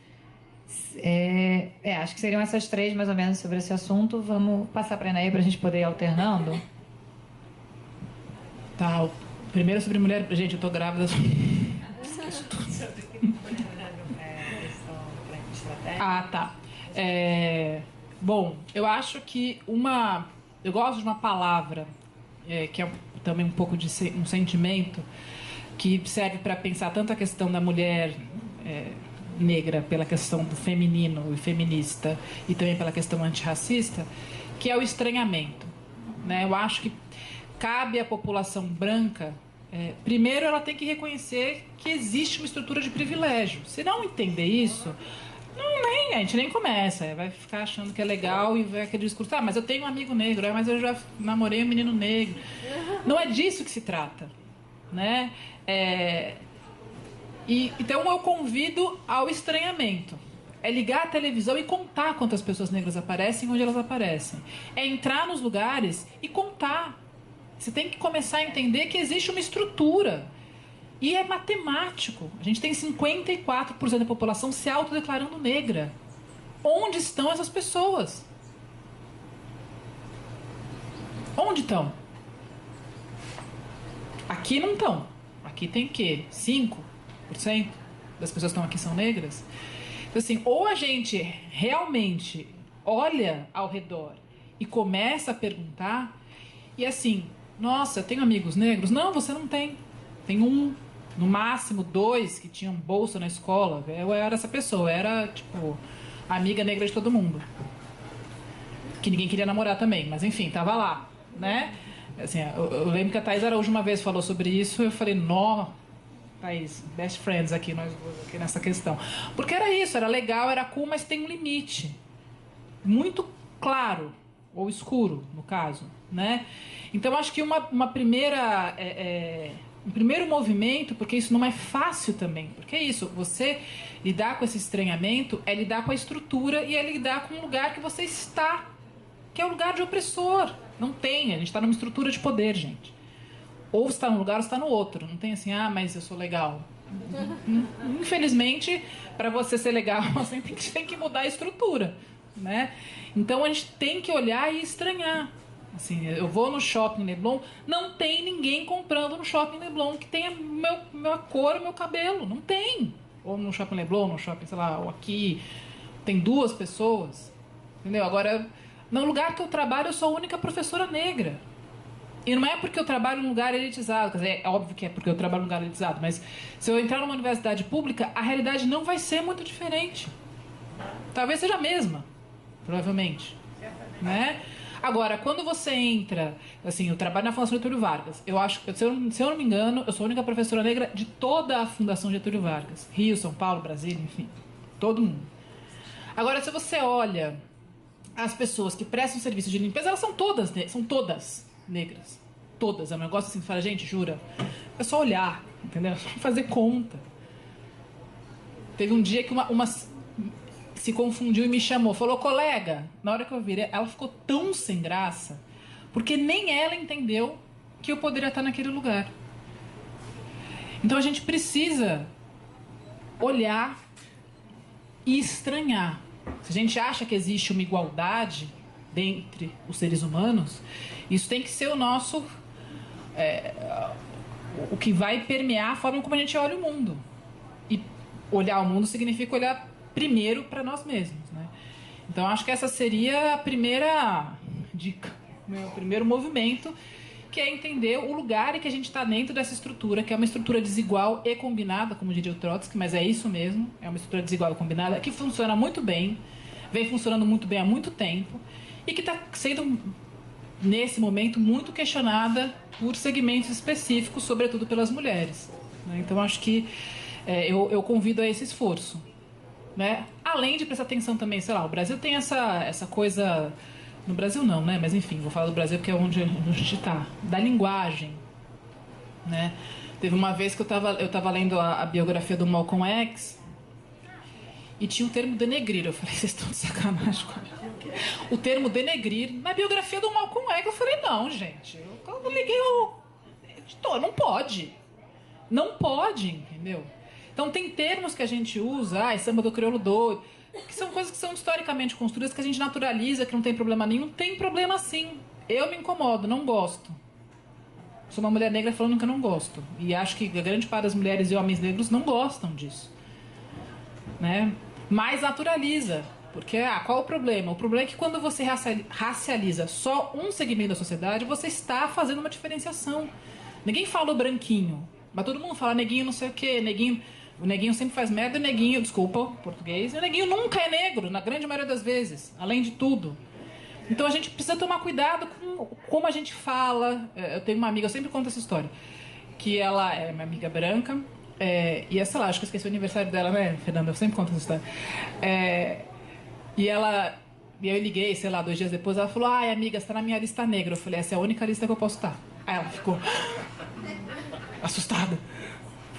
[SPEAKER 2] Acho que seriam essas três, mais ou menos, sobre esse assunto. Vamos passar para a Inaê para a gente poder ir alternando.
[SPEAKER 4] Tá, primeiro sobre mulher... Gente, eu tô grávida. Tá. Bom, eu acho que eu gosto de uma palavra que também um pouco de um sentimento que serve para pensar tanto a questão da mulher negra pela questão do feminino e feminista e também pela questão antirracista, que é o estranhamento, né? Eu acho que cabe à população branca, primeiro ela tem que reconhecer que existe uma estrutura de privilégio. Se não entender isso, a gente nem começa, vai ficar achando que é legal e vai aquele discurso, mas eu tenho um amigo negro, mas eu já namorei um menino negro. Não é disso que se trata, né? Então eu convido ao estranhamento. É ligar a televisão e contar quantas pessoas negras aparecem, onde elas aparecem. É entrar nos lugares e contar. Você tem que começar a entender que existe uma estrutura. E é matemático. A gente tem 54% da população se autodeclarando negra. Onde estão essas pessoas? Onde estão? Aqui não estão. Aqui tem o quê? 5% das pessoas que estão aqui são negras? Então, assim, ou a gente realmente olha ao redor e começa a perguntar, e assim, nossa, eu tenho amigos negros? Não, você não tem. Tem um, no máximo 2 que tinham bolsa na escola. Eu era essa pessoa, era tipo a amiga negra de todo mundo. Que ninguém queria namorar também, mas enfim, tava lá, né? Assim, eu lembro que a Thaís Araújo uma vez falou sobre isso, eu falei, nó, Thaís, best friends aqui, nós duas aqui nessa questão. Porque era isso, era legal, era cool, mas tem um limite. Muito claro, ou escuro, no caso, né? Então, acho que uma primeira... um primeiro movimento, porque isso não é fácil também, porque é isso, você lidar com esse estranhamento é lidar com a estrutura e é lidar com o lugar que você está, que é o lugar de opressor. Não tem, a gente está numa estrutura de poder, gente. Ou você está num lugar ou você está no outro. Não tem assim, mas eu sou legal. Infelizmente, para você ser legal, você tem que mudar a estrutura, né? Então a gente tem que olhar e estranhar. Assim, eu vou no shopping Leblon, não tem ninguém comprando no shopping Leblon que tenha minha cor, meu cabelo. Não tem. Ou no shopping Leblon, no shopping, sei lá, ou aqui. Tem 2 pessoas. Entendeu? Agora, no lugar que eu trabalho, eu sou a única professora negra. E não é porque eu trabalho num lugar elitizado, quer dizer, é óbvio que é porque eu trabalho num lugar elitizado, mas se eu entrar numa universidade pública, a realidade não vai ser muito diferente. Talvez seja a mesma, provavelmente. Né? Agora, quando você entra... Assim, eu trabalho na Fundação Getúlio Vargas. Eu acho, se eu não me engano, eu sou a única professora negra de toda a Fundação Getúlio Vargas. Rio, São Paulo, Brasília, enfim. Todo mundo. Agora, se você olha as pessoas que prestam serviço de limpeza, elas são todas negras. Todas. É um negócio assim que fala, gente, jura? É só olhar, entendeu? É só fazer conta. Teve um dia que uma se confundiu e me chamou. Falou, colega. Na hora que eu virei, ela ficou tão sem graça, porque nem ela entendeu que eu poderia estar naquele lugar. Então a gente precisa olhar e estranhar. Se a gente acha que existe uma igualdade dentre os seres humanos, isso tem que ser o nosso... o que vai permear a forma como a gente olha o mundo. E olhar o mundo significa olhar primeiro para nós mesmos, né? Então acho que essa seria a primeira dica, o primeiro movimento, que é entender o lugar em que a gente está dentro dessa estrutura, que é uma estrutura desigual e combinada, como diria o Trotsky, mas é isso mesmo, é uma estrutura desigual e combinada, que funciona muito bem, vem funcionando muito bem há muito tempo, e que está sendo, nesse momento, muito questionada por segmentos específicos, sobretudo pelas mulheres, né? Então acho que eu convido a esse esforço, né? Além de prestar atenção também, sei lá, o Brasil tem essa coisa... No Brasil não, né? Mas enfim, vou falar do Brasil porque é onde a gente está. Da linguagem, né? Teve uma vez que eu tava lendo a biografia do Malcolm X e tinha o termo denegrir. Eu falei, vocês estão de sacanagem comigo. O termo denegrir na biografia do Malcolm X. Eu falei, não, gente. Eu liguei o editor, não pode. Não pode, entendeu? Então tem termos que a gente usa, samba do crioulo doido, que são coisas que são historicamente construídas, que a gente naturaliza, que não tem problema nenhum. Tem problema sim. Eu me incomodo, não gosto. Sou uma mulher negra falando que eu não gosto. E acho que a grande parte das mulheres e homens negros não gostam disso, né? Mas naturaliza. Porque, qual o problema? O problema é que quando você racializa só um segmento da sociedade, você está fazendo uma diferenciação. Ninguém fala o branquinho, mas todo mundo fala neguinho não sei o quê, neguinho... O neguinho sempre faz merda e o neguinho, desculpa, português, e o neguinho nunca é negro, na grande maioria das vezes, além de tudo. Então a gente precisa tomar cuidado com como a gente fala. Eu tenho uma amiga, eu sempre conto essa história, que ela é minha amiga branca, e sei lá, acho que eu esqueci o aniversário dela, né, Fernanda? Eu sempre conto essa história. E eu liguei, sei lá, 2 dias depois, ela falou, ai amiga, você tá na minha lista negra. Eu falei, essa é a única lista que eu posso estar. Aí ela ficou assustada.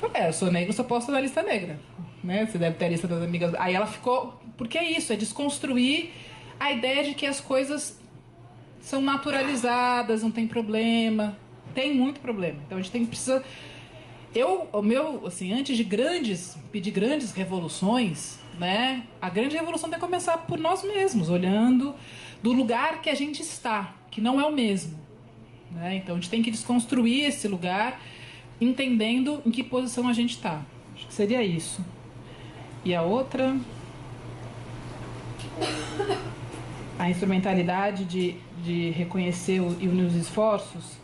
[SPEAKER 4] Eu falei, eu sou negra, só posso estar na lista negra, né? Você deve ter a lista das amigas. Aí ela ficou, porque é isso, é desconstruir a ideia de que as coisas são naturalizadas, não tem problema. Tem muito problema. Então a gente precisa... antes de pedir grandes revoluções, né? A grande revolução tem que começar por nós mesmos, olhando do lugar que a gente está, que não é o mesmo, né? Então a gente tem que desconstruir esse lugar, entendendo em que posição a gente está. Acho que seria isso. E a outra... A instrumentalidade de reconhecer e unir os esforços.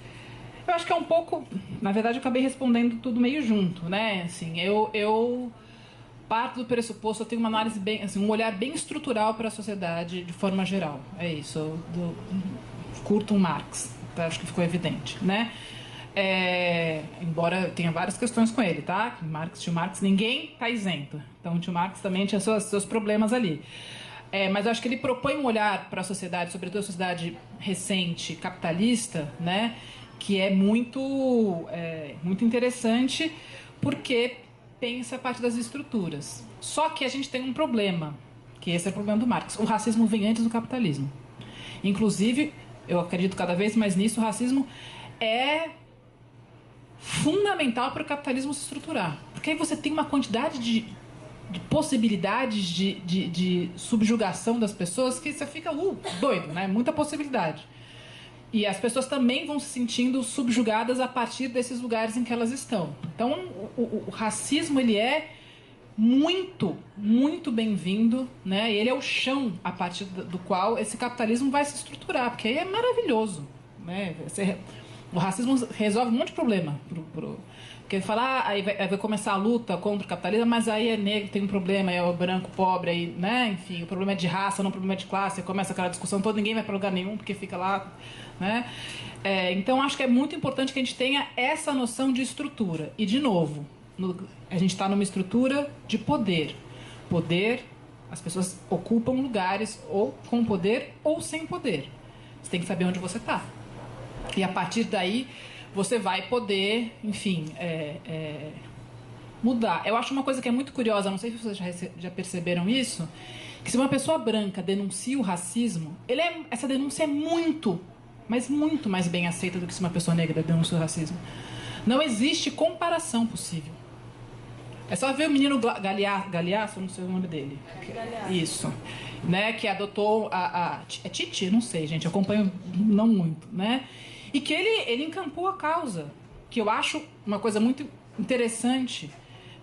[SPEAKER 4] Eu acho que é um pouco... Na verdade, eu acabei respondendo tudo meio junto, né? Assim, eu parto do pressuposto, eu tenho uma análise bem... Assim, um olhar bem estrutural para a sociedade de forma geral. É isso. Eu curto um Marx. Tá? Acho que ficou evidente, né? Embora tenha várias questões com ele, tá? Tio Marx, ninguém está isento. Então, o tio Marx também tinha seus problemas ali. Mas eu acho que ele propõe um olhar para a sociedade, sobretudo a sociedade recente, capitalista, né? Que é muito interessante, porque pensa a parte das estruturas. Só que a gente tem um problema, que esse é o problema do Marx. O racismo vem antes do capitalismo. Inclusive, eu acredito cada vez mais nisso, o racismo é fundamental para o capitalismo se estruturar. Porque aí você tem uma quantidade de possibilidades de subjugação das pessoas que você fica doido, né? Muita possibilidade. E as pessoas também vão se sentindo subjugadas a partir desses lugares em que elas estão. Então, o racismo, ele é muito, muito bem-vindo, né? Ele é o chão a partir do qual esse capitalismo vai se estruturar, porque aí é maravilhoso, né? O racismo resolve um monte de problema. Porque ele fala, aí vai começar a luta contra o capitalismo, mas aí é negro, tem um problema, é o branco, pobre, aí, né? Enfim, o problema é de raça, não o problema é de classe, aí começa aquela discussão toda, ninguém vai para lugar nenhum, porque fica lá, né? Então, acho que é muito importante que a gente tenha essa noção de estrutura. E, de novo, a gente está numa estrutura de poder. Poder, as pessoas ocupam lugares ou com poder ou sem poder. Você tem que saber onde você está. E a partir daí você vai poder, enfim, mudar. Eu acho uma coisa que é muito curiosa, não sei se vocês já perceberam isso, que se uma pessoa branca denuncia o racismo, essa denúncia é muito, mas muito mais bem aceita do que se uma pessoa negra denuncia o racismo. Não existe comparação possível. É só ver o menino Galeasso, não sei o nome dele. Isso. Né, que adotou é Titi? Não sei, gente, eu acompanho não muito, né? E que ele encampou a causa, que eu acho uma coisa muito interessante.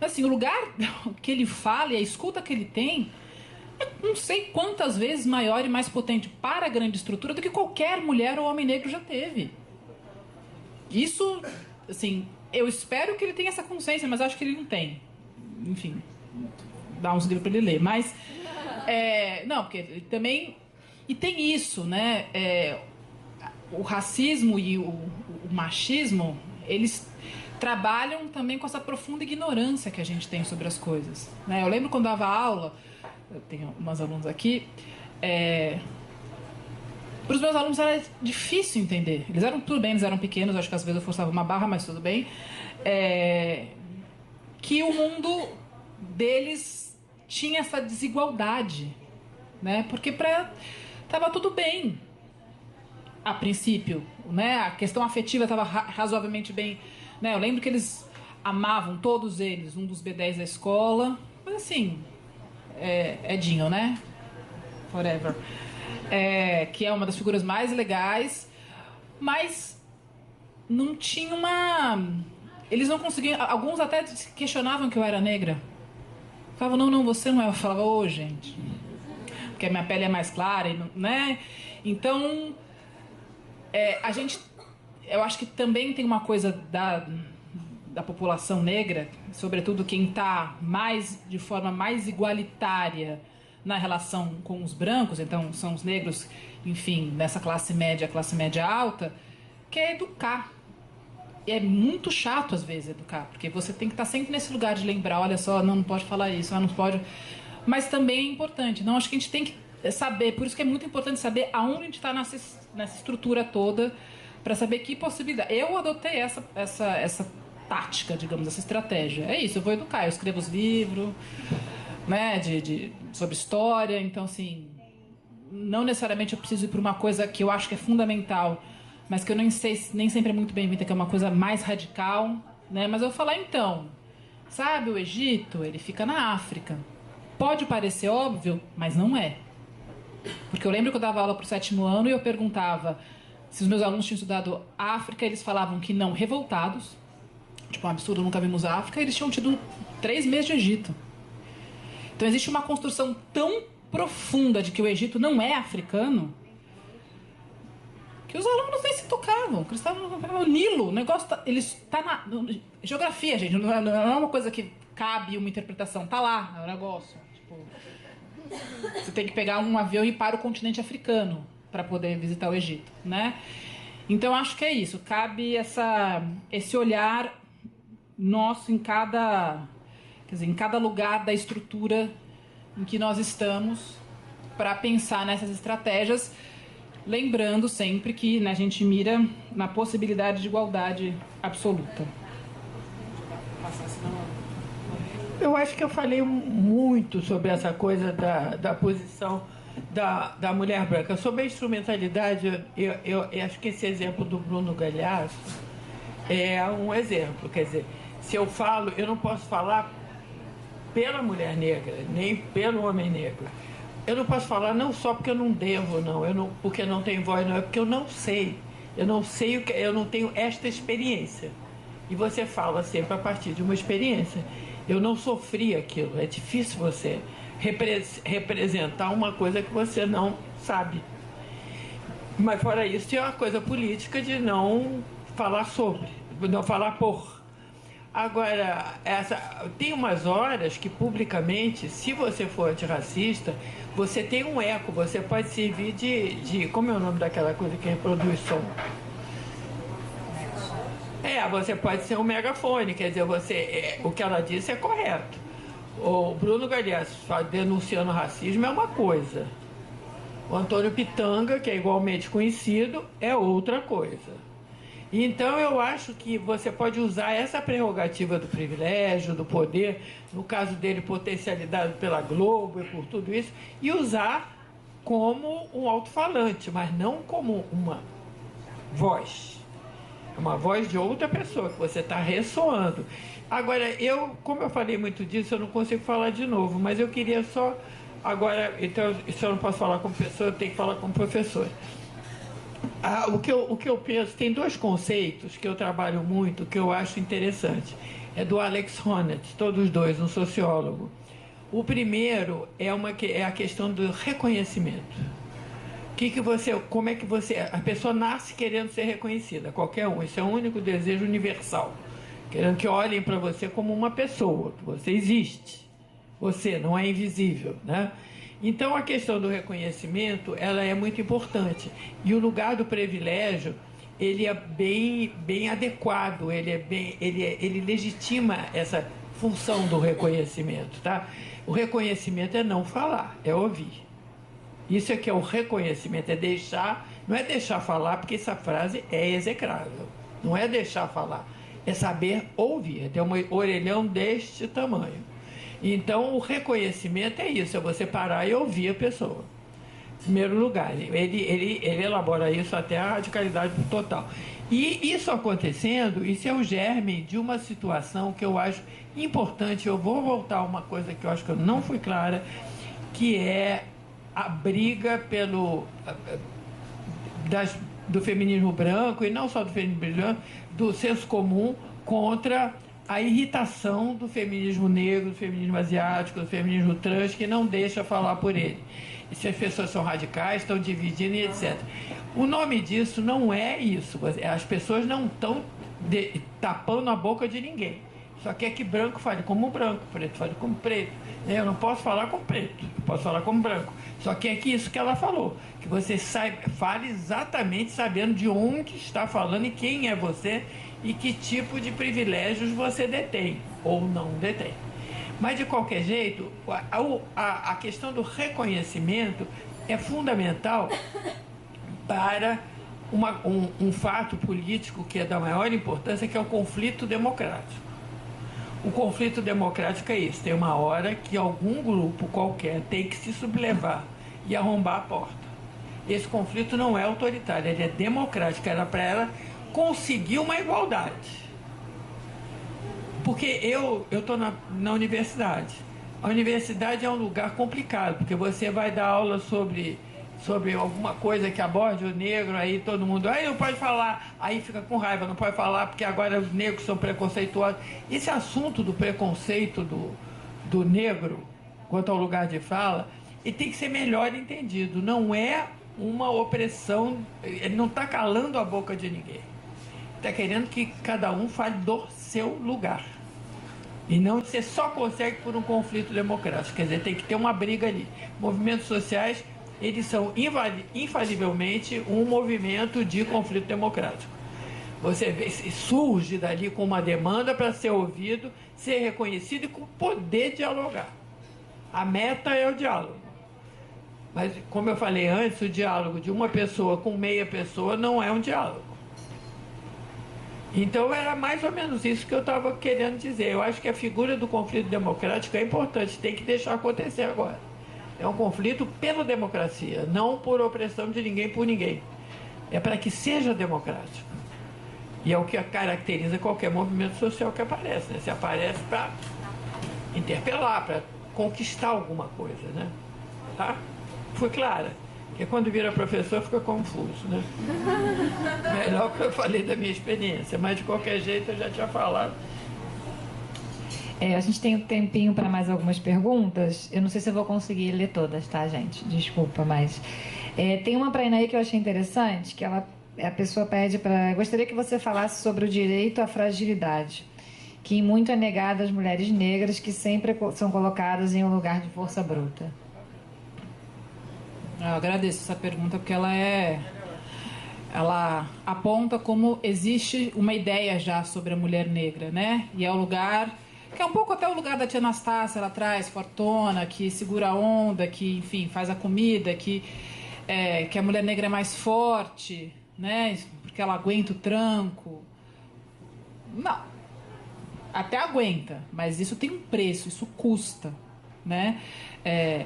[SPEAKER 4] Assim, o lugar que ele fala e a escuta que ele tem, não sei quantas vezes maior e mais potente para a grande estrutura do que qualquer mulher ou homem negro já teve. Isso, assim, eu espero que ele tenha essa consciência, mas acho que ele não tem. Enfim, dá uns livros para ele ler. Mas, não, porque ele também... E tem isso, né? O racismo e o machismo, eles trabalham também com essa profunda ignorância que a gente tem sobre as coisas, né? Eu lembro quando dava aula, eu tenho umas alunos aqui, para os meus alunos era difícil entender. Tudo bem, eles eram pequenos, acho que às vezes eu forçava uma barra, mas tudo bem. Que o mundo deles tinha essa desigualdade, né? Porque estava tudo bem. A princípio, né? A questão afetiva estava razoavelmente bem, né? Eu lembro que eles amavam, todos eles, um dos B10 da escola, mas assim, Edinho, né? Forever. Que é uma das figuras mais legais, mas não tinha uma... Eles não conseguiam... Alguns até questionavam que eu era negra. Falavam, não, você não é. Eu falava, gente... porque a minha pele é mais clara, né? Então, eu acho que também tem uma coisa da população negra, sobretudo quem está de forma mais igualitária na relação com os brancos, então são os negros, enfim, nessa classe média alta, que é educar. E é muito chato, às vezes, educar, porque você tem que estar sempre nesse lugar de lembrar, olha só, não pode falar isso, não pode... Mas também é importante. Não, acho que a gente tem que saber, por isso que é muito importante saber aonde a gente está nessa estrutura toda, para saber que possibilidade. Eu adotei essa tática, digamos, essa estratégia. É isso, eu vou educar, eu escrevo os livros, né, sobre história, então, assim, não necessariamente eu preciso ir para uma coisa que eu acho que é fundamental, mas que eu nem sempre é muito bem-vinda, que é uma coisa mais radical, né? Mas eu vou falar, então, sabe, o Egito, ele fica na África. Pode parecer óbvio, mas não é. Porque eu lembro que eu dava aula para o 7º ano e eu perguntava se os meus alunos tinham estudado África, eles falavam que não, revoltados. Tipo, um absurdo, nunca vimos África. Eles tinham tido 3 meses de Egito. Então existe uma construção tão profunda de que o Egito não é africano que os alunos nem se tocavam. Eles estavam no Nilo. O negócio ele está na geografia, gente. Não é uma coisa que cabe uma interpretação. Está lá, é um negócio. Tipo, você tem que pegar um avião e ir para o continente africano para poder visitar o Egito, né? Então acho que é isso. Cabe esse olhar nosso em cada lugar da estrutura em que nós estamos para pensar nessas estratégias, lembrando sempre que, né, a gente mira na possibilidade de igualdade absoluta.
[SPEAKER 3] Eu acho que eu falei muito sobre essa coisa da posição da mulher branca. Sobre a instrumentalidade, eu acho que esse exemplo do Bruno Galhaço é um exemplo. Quer dizer, se eu falo, eu não posso falar pela mulher negra, nem pelo homem negro. Eu não posso falar não só porque eu não devo, porque não tenho voz, não, é porque eu não sei. Eu não tenho esta experiência. E você fala sempre a partir de uma experiência. Eu não sofri aquilo. É difícil você representar uma coisa que você não sabe. Mas fora isso, é uma coisa política de não falar sobre, não falar por. Agora, tem umas horas que publicamente, se você for antirracista, você tem um eco, você pode servir de como é o nome daquela coisa que reproduz som? Você pode ser um megafone, quer dizer, o que ela disse é correto. O Bruno Galhaço denunciando racismo é uma coisa. O Antônio Pitanga, que é igualmente conhecido, é outra coisa. Então eu acho que você pode usar essa prerrogativa do privilégio, do poder, no caso dele potencializado pela Globo e por tudo isso, e usar como um alto-falante, mas não como uma voz. Uma voz de outra pessoa, que você está ressoando. Agora, como eu falei muito disso, eu não consigo falar de novo, mas eu queria só... Agora, então, se eu não posso falar como pessoa, eu tenho que falar como professor. O que eu penso, tem 2 conceitos que eu trabalho muito, que eu acho interessante. É do Alex Honneth, todos 2, um sociólogo. O primeiro é a questão do reconhecimento. Como é que a pessoa nasce querendo ser reconhecida, qualquer um. Esse é o único desejo universal. Querendo que olhem para você como uma pessoa, que você existe. Você não é invisível, né? Então, a questão do reconhecimento, ela é muito importante. E o lugar do privilégio, ele é bem adequado, ele legitima essa função do reconhecimento, tá? O reconhecimento é não falar, é ouvir. Isso é que é o reconhecimento, não é deixar falar, porque essa frase é execrável. Não é deixar falar, é saber ouvir, é ter um orelhão deste tamanho. Então, o reconhecimento é isso, é você parar e ouvir a pessoa. Em primeiro lugar, ele elabora isso até a radicalidade total. E isso acontecendo, isso é o germe de uma situação que eu acho importante. Eu vou voltar a uma coisa que eu acho que eu não fui clara, que é a briga do feminismo branco, e não só do feminismo branco, do senso comum contra a irritação do feminismo negro, do feminismo asiático, do feminismo trans, que não deixa falar por ele. se as pessoas são radicais, estão dividindo e etc. O nome disso não é isso. As pessoas não estão tapando a boca de ninguém. Só quer que branco fale como branco, preto fale como preto. Eu não posso falar como preto, eu posso falar como branco. Só que é que isso que ela falou, que você fale exatamente sabendo de onde está falando e quem é você e que tipo de privilégios você detém ou não detém. Mas, de qualquer jeito, a questão do reconhecimento é fundamental para um fato político que é da maior importância, que é o conflito democrático. O conflito democrático é isso. Tem uma hora que algum grupo qualquer tem que se sublevar e arrombar a porta. Esse conflito não é autoritário, ele é democrático. Era para ela conseguir uma igualdade. Porque eu estou na universidade. A universidade é um lugar complicado, porque você vai dar aula sobre alguma coisa que aborde o negro, aí todo mundo, aí não pode falar, aí fica com raiva, não pode falar porque agora os negros são preconceituosos. Esse assunto do preconceito do negro quanto ao lugar de fala, ele tem que ser melhor entendido. Não é uma opressão, ele não está calando a boca de ninguém. Está querendo que cada um fale do seu lugar. E não você só consegue por um conflito democrático. Quer dizer, tem que ter uma briga ali. Movimentos sociais, eles são infalivelmente um movimento de conflito democrático. Você vê, surge dali com uma demanda para ser ouvido, ser reconhecido e com poder dialogar. A meta é o diálogo. Mas, como eu falei antes, o diálogo de uma pessoa com meia pessoa não é um diálogo. Então, era mais ou menos isso que eu estava querendo dizer. Eu acho que a figura do conflito democrático é importante, tem que deixar acontecer agora. É um conflito pela democracia, não por opressão de ninguém por ninguém. É para que seja democrático. E é o que caracteriza qualquer movimento social que aparece, né? Se aparece para interpelar, para conquistar alguma coisa, né? Tá? Fui clara? Porque quando vira professor fica confuso, né? Melhor que eu falei da minha experiência, mas de qualquer jeito eu já tinha falado.
[SPEAKER 2] A gente tem um tempinho para mais algumas perguntas. Eu não sei se eu vou conseguir ler todas, tá, gente? Desculpa, mas... tem uma para Inaí que eu achei interessante, que a pessoa pede para... Gostaria que você falasse sobre o direito à fragilidade, que muito é negado às mulheres negras, que sempre são colocadas em um lugar de força bruta.
[SPEAKER 4] Eu agradeço essa pergunta, porque ela aponta como existe uma ideia já sobre a mulher negra, né? E é o lugar... que é um pouco até o lugar da tia Anastácia lá atrás, fortona, que segura a onda, que, enfim, faz a comida, que a mulher negra é mais forte, né? Porque ela aguenta o tranco. Não. Até aguenta, mas isso tem um preço, isso custa, né?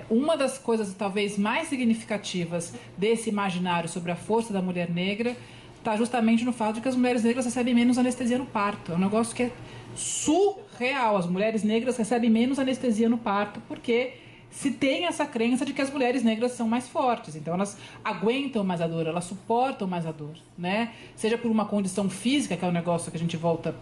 [SPEAKER 4] Uma das coisas talvez mais significativas desse imaginário sobre a força da mulher negra está justamente no fato de que as mulheres negras recebem menos anestesia no parto. É um negócio que é surreal. As mulheres negras recebem menos anestesia no parto porque se tem essa crença de que as mulheres negras são mais fortes. Então elas aguentam mais a dor, elas suportam mais a dor, né? Seja por uma condição física, que é um negócio que a gente volta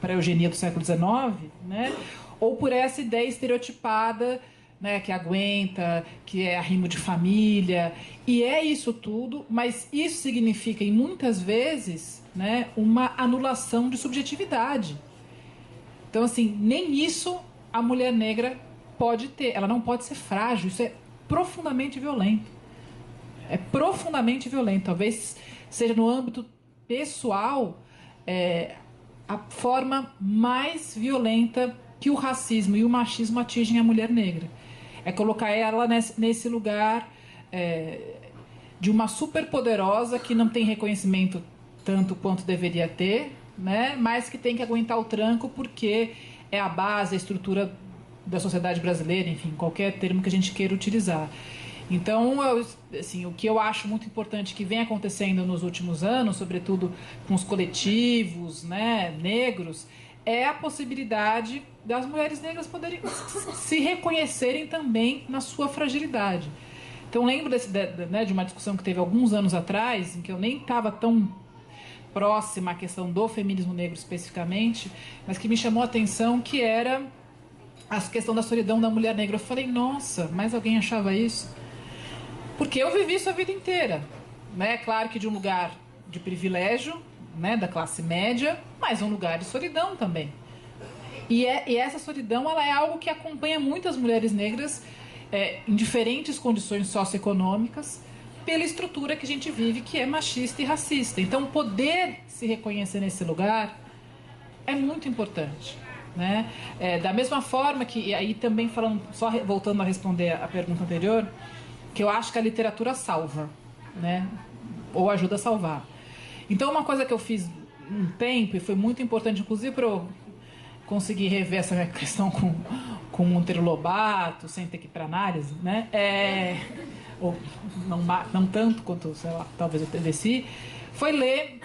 [SPEAKER 4] para a eugenia do século XIX, né? Ou por essa ideia estereotipada, né, que aguenta, que é arrimo de família, e é isso tudo, mas isso significa, e muitas vezes, né, uma anulação de subjetividade. Então, assim, nem isso a mulher negra pode ter, ela não pode ser frágil, isso é profundamente violento. É profundamente violento, talvez seja no âmbito pessoal a forma mais violenta que o racismo e o machismo atingem a mulher negra. É colocar ela nesse lugar de uma superpoderosa que não tem reconhecimento tanto quanto deveria ter, né? Mas que tem que aguentar o tranco porque é a base, a estrutura da sociedade brasileira, enfim, qualquer termo que a gente queira utilizar. Então, assim, o que eu acho muito importante que vem acontecendo nos últimos anos, sobretudo com os coletivos, né, negros, é a possibilidade das mulheres negras poderem se reconhecerem também na sua fragilidade. Então, lembro de uma discussão que teve alguns anos atrás, em que eu nem estava tão próxima à questão do feminismo negro especificamente, mas que me chamou a atenção, que era a questão da solidão da mulher negra. Eu falei, nossa, mas alguém achava isso? Porque eu vivi isso a vida inteira, né? Claro que de um lugar de privilégio, né, da classe média, mas um lugar de solidão também. E essa solidão, ela é algo que acompanha muitas mulheres negras em diferentes condições socioeconômicas, pela estrutura que a gente vive, que é machista e racista. Então, poder se reconhecer nesse lugar é muito importante, né? Da mesma forma que, e aí também falando, só voltando a responder a pergunta anterior, que eu acho que a literatura salva, né? Ou ajuda a salvar. Então, uma coisa que eu fiz um tempo, e foi muito importante, inclusive para eu conseguir rever essa minha questão com Monteiro Lobato, sem ter que ir para análise, né? Ou não tanto quanto, sei lá, talvez eu devesse, foi ler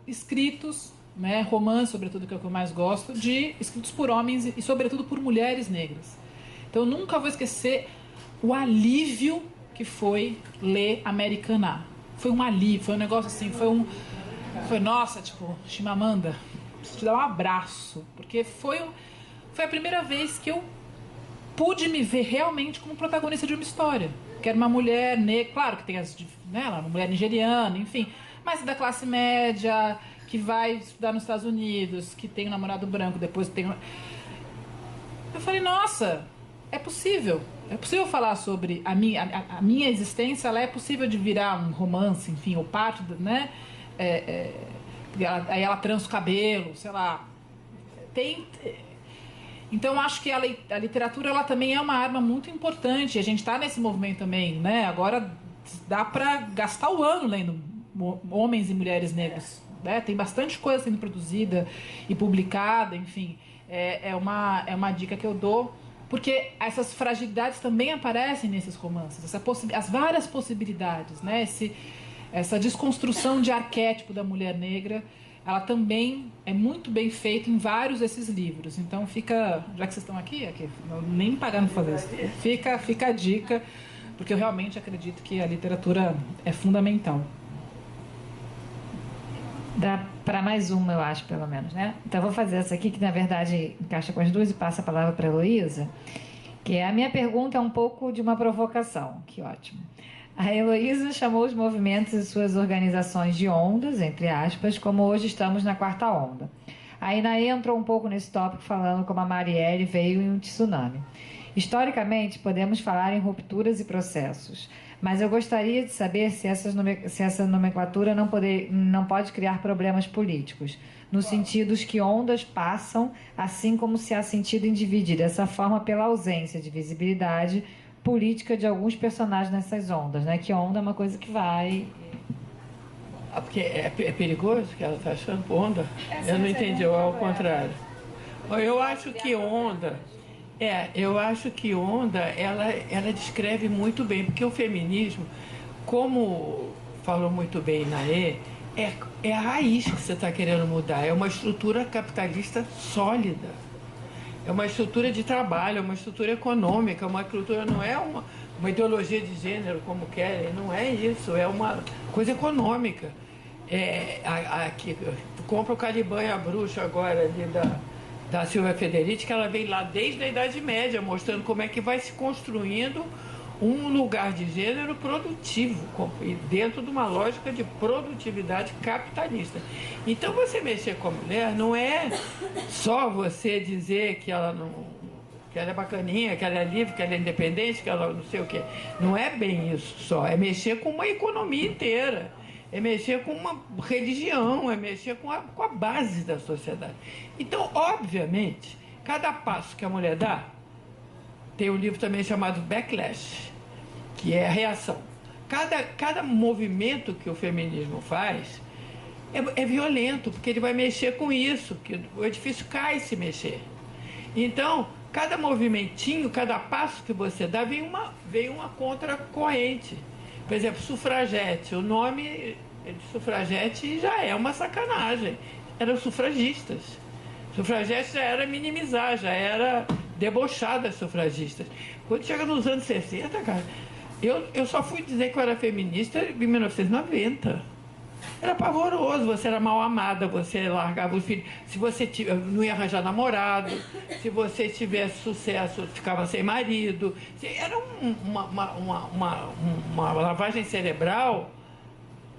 [SPEAKER 4] escritos, né, romances, sobretudo, que é o que eu mais gosto, escritos por homens e sobretudo por mulheres negras. Então eu nunca vou esquecer o alívio que foi ler Americana. Foi um alívio, foi um negócio assim, foi nossa, tipo, Chimamanda, preciso te dar um abraço, porque foi a primeira vez que eu pude me ver realmente como protagonista de uma história. Que era uma mulher negra, claro que tem uma mulher nigeriana, enfim, mas da classe média, que vai estudar nos Estados Unidos, que tem um namorado branco, depois tem... Eu falei, nossa, é possível falar sobre a minha existência, ela é possível de virar um romance, enfim, ou parte, né? Aí ela trança o cabelo, sei lá. Então, acho que a literatura, ela também é uma arma muito importante. A gente está nesse movimento também, né? Agora dá para gastar o ano lendo homens e mulheres negros, né? Tem bastante coisa sendo produzida e publicada, enfim. É uma dica que eu dou, porque essas fragilidades também aparecem nesses romances, as várias possibilidades, né? Essa desconstrução de arquétipo da mulher negra, ela também é muito bem feita em vários desses livros. Então fica, já que vocês estão aqui nem pagando para fazer isso, fica a dica, porque eu realmente acredito que a literatura é fundamental.
[SPEAKER 2] Dá para mais uma, eu acho, pelo menos, né? Então eu vou fazer essa aqui, que na verdade encaixa com as duas, e passa a palavra para a Heloísa, que a minha pergunta é um pouco de uma provocação. Que ótimo. A Heloísa chamou os movimentos e suas organizações de ondas, entre aspas, como hoje estamos na quarta onda. A Inaê entrou um pouco nesse tópico, falando como a Marielle veio em um tsunami. Historicamente, podemos falar em rupturas e processos, mas eu gostaria de saber se essa nomenclatura não pode criar problemas políticos, no sentido que ondas passam, assim como se há sentido em dividir dessa forma pela ausência de visibilidade política de alguns personagens nessas ondas, né? Que onda é uma coisa que vai...
[SPEAKER 3] Porque é perigoso que ela está achando onda? Eu não entendi, ou ao contrário. Eu acho que onda... ela descreve muito bem, porque o feminismo, como falou muito bem Naê, é a raiz que você está querendo mudar, é uma estrutura capitalista sólida. É uma estrutura de trabalho, é uma estrutura econômica, uma estrutura, não é uma ideologia de gênero, como querem, não é isso, é uma coisa econômica. Tu compra o Caliban e a Bruxa agora, ali da Silvia Federici, que ela vem lá desde a Idade Média, mostrando como é que vai se construindo um lugar de gênero produtivo, dentro de uma lógica de produtividade capitalista. Então, você mexer com a mulher não é só você dizer que ela é bacaninha, que ela é livre, que ela é independente, que ela não sei o quê. Não é bem isso só, é mexer com uma economia inteira, é mexer com uma religião, é mexer com a base da sociedade. Então, obviamente, cada passo que a mulher dá, tem um livro também chamado Backlash, que é a reação. Cada movimento que o feminismo faz é violento, porque ele vai mexer com isso, que o edifício cai se mexer. Então, cada movimentinho, cada passo que você dá, vem uma contracorrente. Por exemplo, sufragete. O nome de sufragete já é uma sacanagem. Eram sufragistas. Sufragete já era minimizar, já era debochar das sufragistas. Quando chega nos anos 60, cara, eu só fui dizer que eu era feminista em 1990. Era pavoroso, você era mal amada, você largava os filhos. Se você não ia arranjar namorado, se você tivesse sucesso, ficava sem marido. Era uma lavagem cerebral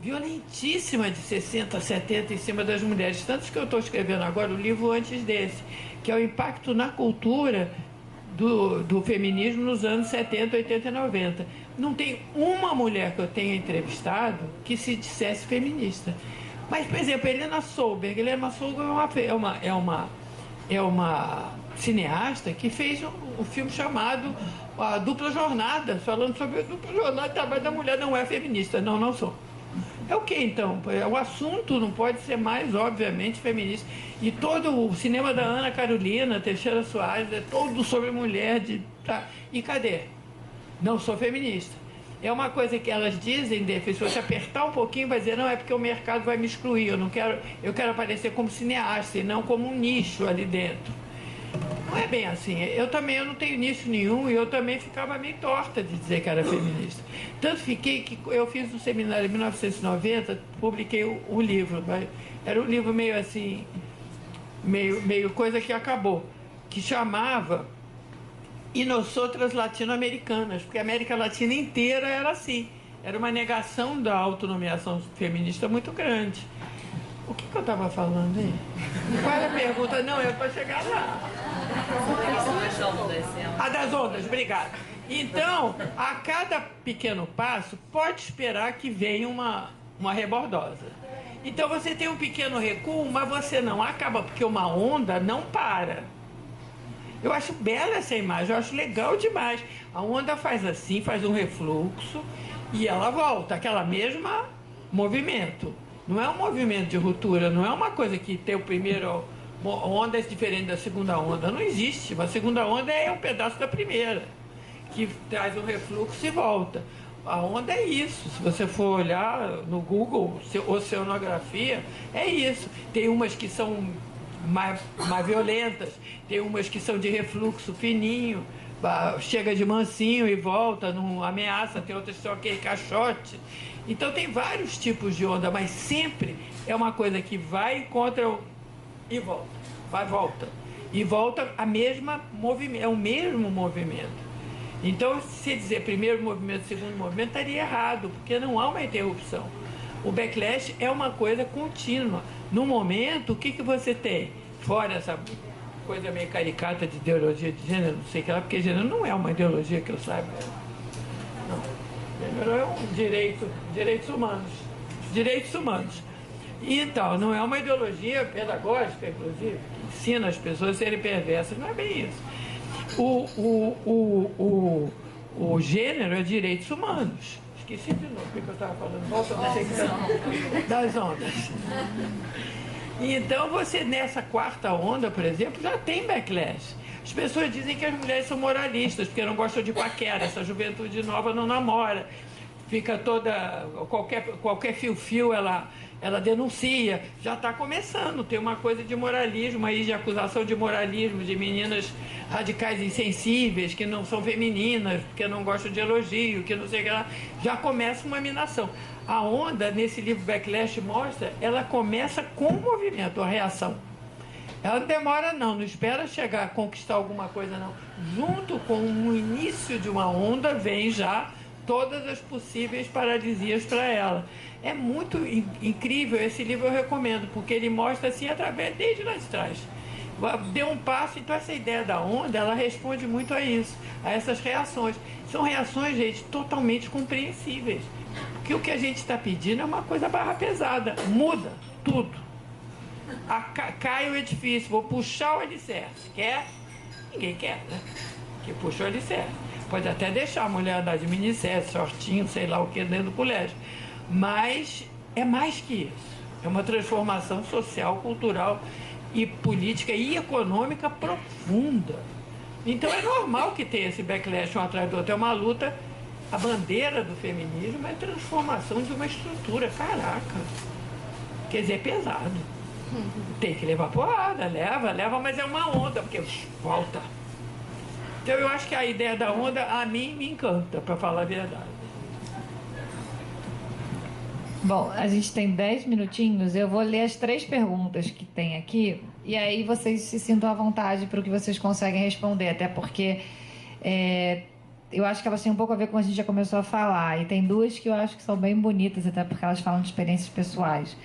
[SPEAKER 3] violentíssima de 60, 70 em cima das mulheres. Tanto que eu estou escrevendo agora o livro antes desse, que é o impacto na cultura do feminismo nos anos 70, 80 e 90. Não tem uma mulher que eu tenha entrevistado que se dissesse feminista. Mas, por exemplo, Helena Solberg é uma cineasta que fez um filme chamado A Dupla Jornada, falando sobre a dupla jornada de trabalho da mulher. Não é feminista, não sou. É o que então? O assunto não pode ser mais, obviamente, feminista. E todo o cinema da Ana Carolina Teixeira Soares é todo sobre mulher. E cadê? Não sou feminista. É uma coisa que elas dizem, se você apertar um pouquinho, vai dizer, não, é porque o mercado vai me excluir. Eu quero aparecer como cineasta e não como um nicho ali dentro. Não é bem assim. Eu não tenho nicho nenhum e eu também ficava meio torta de dizer que era feminista. Tanto fiquei que eu fiz um seminário em 1990, publiquei o livro. Era um livro meio assim, meio coisa que acabou, que chamava E Nosotras Latino-Americanas, porque a América Latina inteira era assim. Era uma negação da autonomiação feminista muito grande. O que eu estava falando aí? Qual era a pergunta? Não, é para chegar lá. A das ondas, obrigada. Então, a cada pequeno passo, pode esperar que venha uma rebordosa. Então, você tem um pequeno recuo, mas você não acaba, porque uma onda não para. Eu acho bela essa imagem, eu acho legal demais. A onda faz assim, faz um refluxo e ela volta, aquela mesma movimento. Não é um movimento de ruptura, não é uma coisa que tem o primeiro onda é diferente da segunda onda. Não existe. Uma segunda onda é um pedaço da primeira, que traz um refluxo e volta. A onda é isso. Se você for olhar no Google, oceanografia, é isso. Tem umas que são mais violentas, tem umas que são de refluxo fininho, chega de mansinho e volta, não ameaça, tem outras que são aquele caixote. Então tem vários tipos de onda, mas sempre é uma coisa que vai contra e volta, vai, volta. E volta a mesma movimento, é o mesmo movimento. Então, se dizer primeiro movimento, segundo movimento, estaria errado, porque não há uma interrupção. O backlash é uma coisa contínua. No momento, o que você tem? Fora essa coisa meio caricata de ideologia de gênero, não sei o que lá, porque gênero não é uma ideologia que eu saiba. Não. Gênero é um direitos humanos. Direitos humanos. E, então, não é uma ideologia pedagógica, inclusive, que ensina as pessoas a serem perversas. Não é bem isso. O gênero é direitos humanos. Esqueci de novo o que eu estava falando. Volta na secção das ondas. Então, você, nessa quarta onda, por exemplo, já tem backlash. As pessoas dizem que as mulheres são moralistas, porque não gostam de paquera. Essa juventude nova não namora. Fica toda... Qualquer fio-fio, ela denuncia. Já está começando. Tem uma coisa de moralismo aí, de acusação de moralismo, de meninas radicais insensíveis, que não são femininas, porque não gostam de elogio, que não sei o que lá. Já começa uma minação. A onda, nesse livro Backlash, mostra, ela começa com o movimento, a reação. Ela não demora, não espera chegar a conquistar alguma coisa, não. Junto com o início de uma onda, vem já todas as possíveis paralisias para ela. É muito incrível, esse livro eu recomendo, porque ele mostra assim, através, desde lá de trás. Deu um passo, então essa ideia da onda, ela responde muito a isso, a essas reações. São reações, gente, totalmente compreensíveis. Porque o que a gente está pedindo é uma coisa barra pesada, muda tudo. Cai o edifício, vou puxar o alicerce. Quer? Ninguém quer, né? Que puxa o alicerce. Pode até deixar a mulher andar de minissérie, shortinho, sei lá o que, dentro do colégio. Mas é mais que isso. É uma transformação social, cultural e política e econômica profunda. Então é normal que tenha esse backlash um atrás do outro. É uma luta. A bandeira do feminismo é a transformação de uma estrutura. Caraca! Quer dizer, é pesado. Tem que levar porrada, leva, mas é uma onda, porque volta. Então eu acho que a ideia da onda, a mim, me encanta, para falar a verdade.
[SPEAKER 2] Bom, a gente tem 10 minutinhos, eu vou ler as 3 perguntas que tem aqui, e aí vocês se sintam à vontade para o que vocês conseguem responder, até porque eu acho que elas têm um pouco a ver com o que a gente já começou a falar, e tem 2 que eu acho que são bem bonitas, até porque elas falam de experiências pessoais.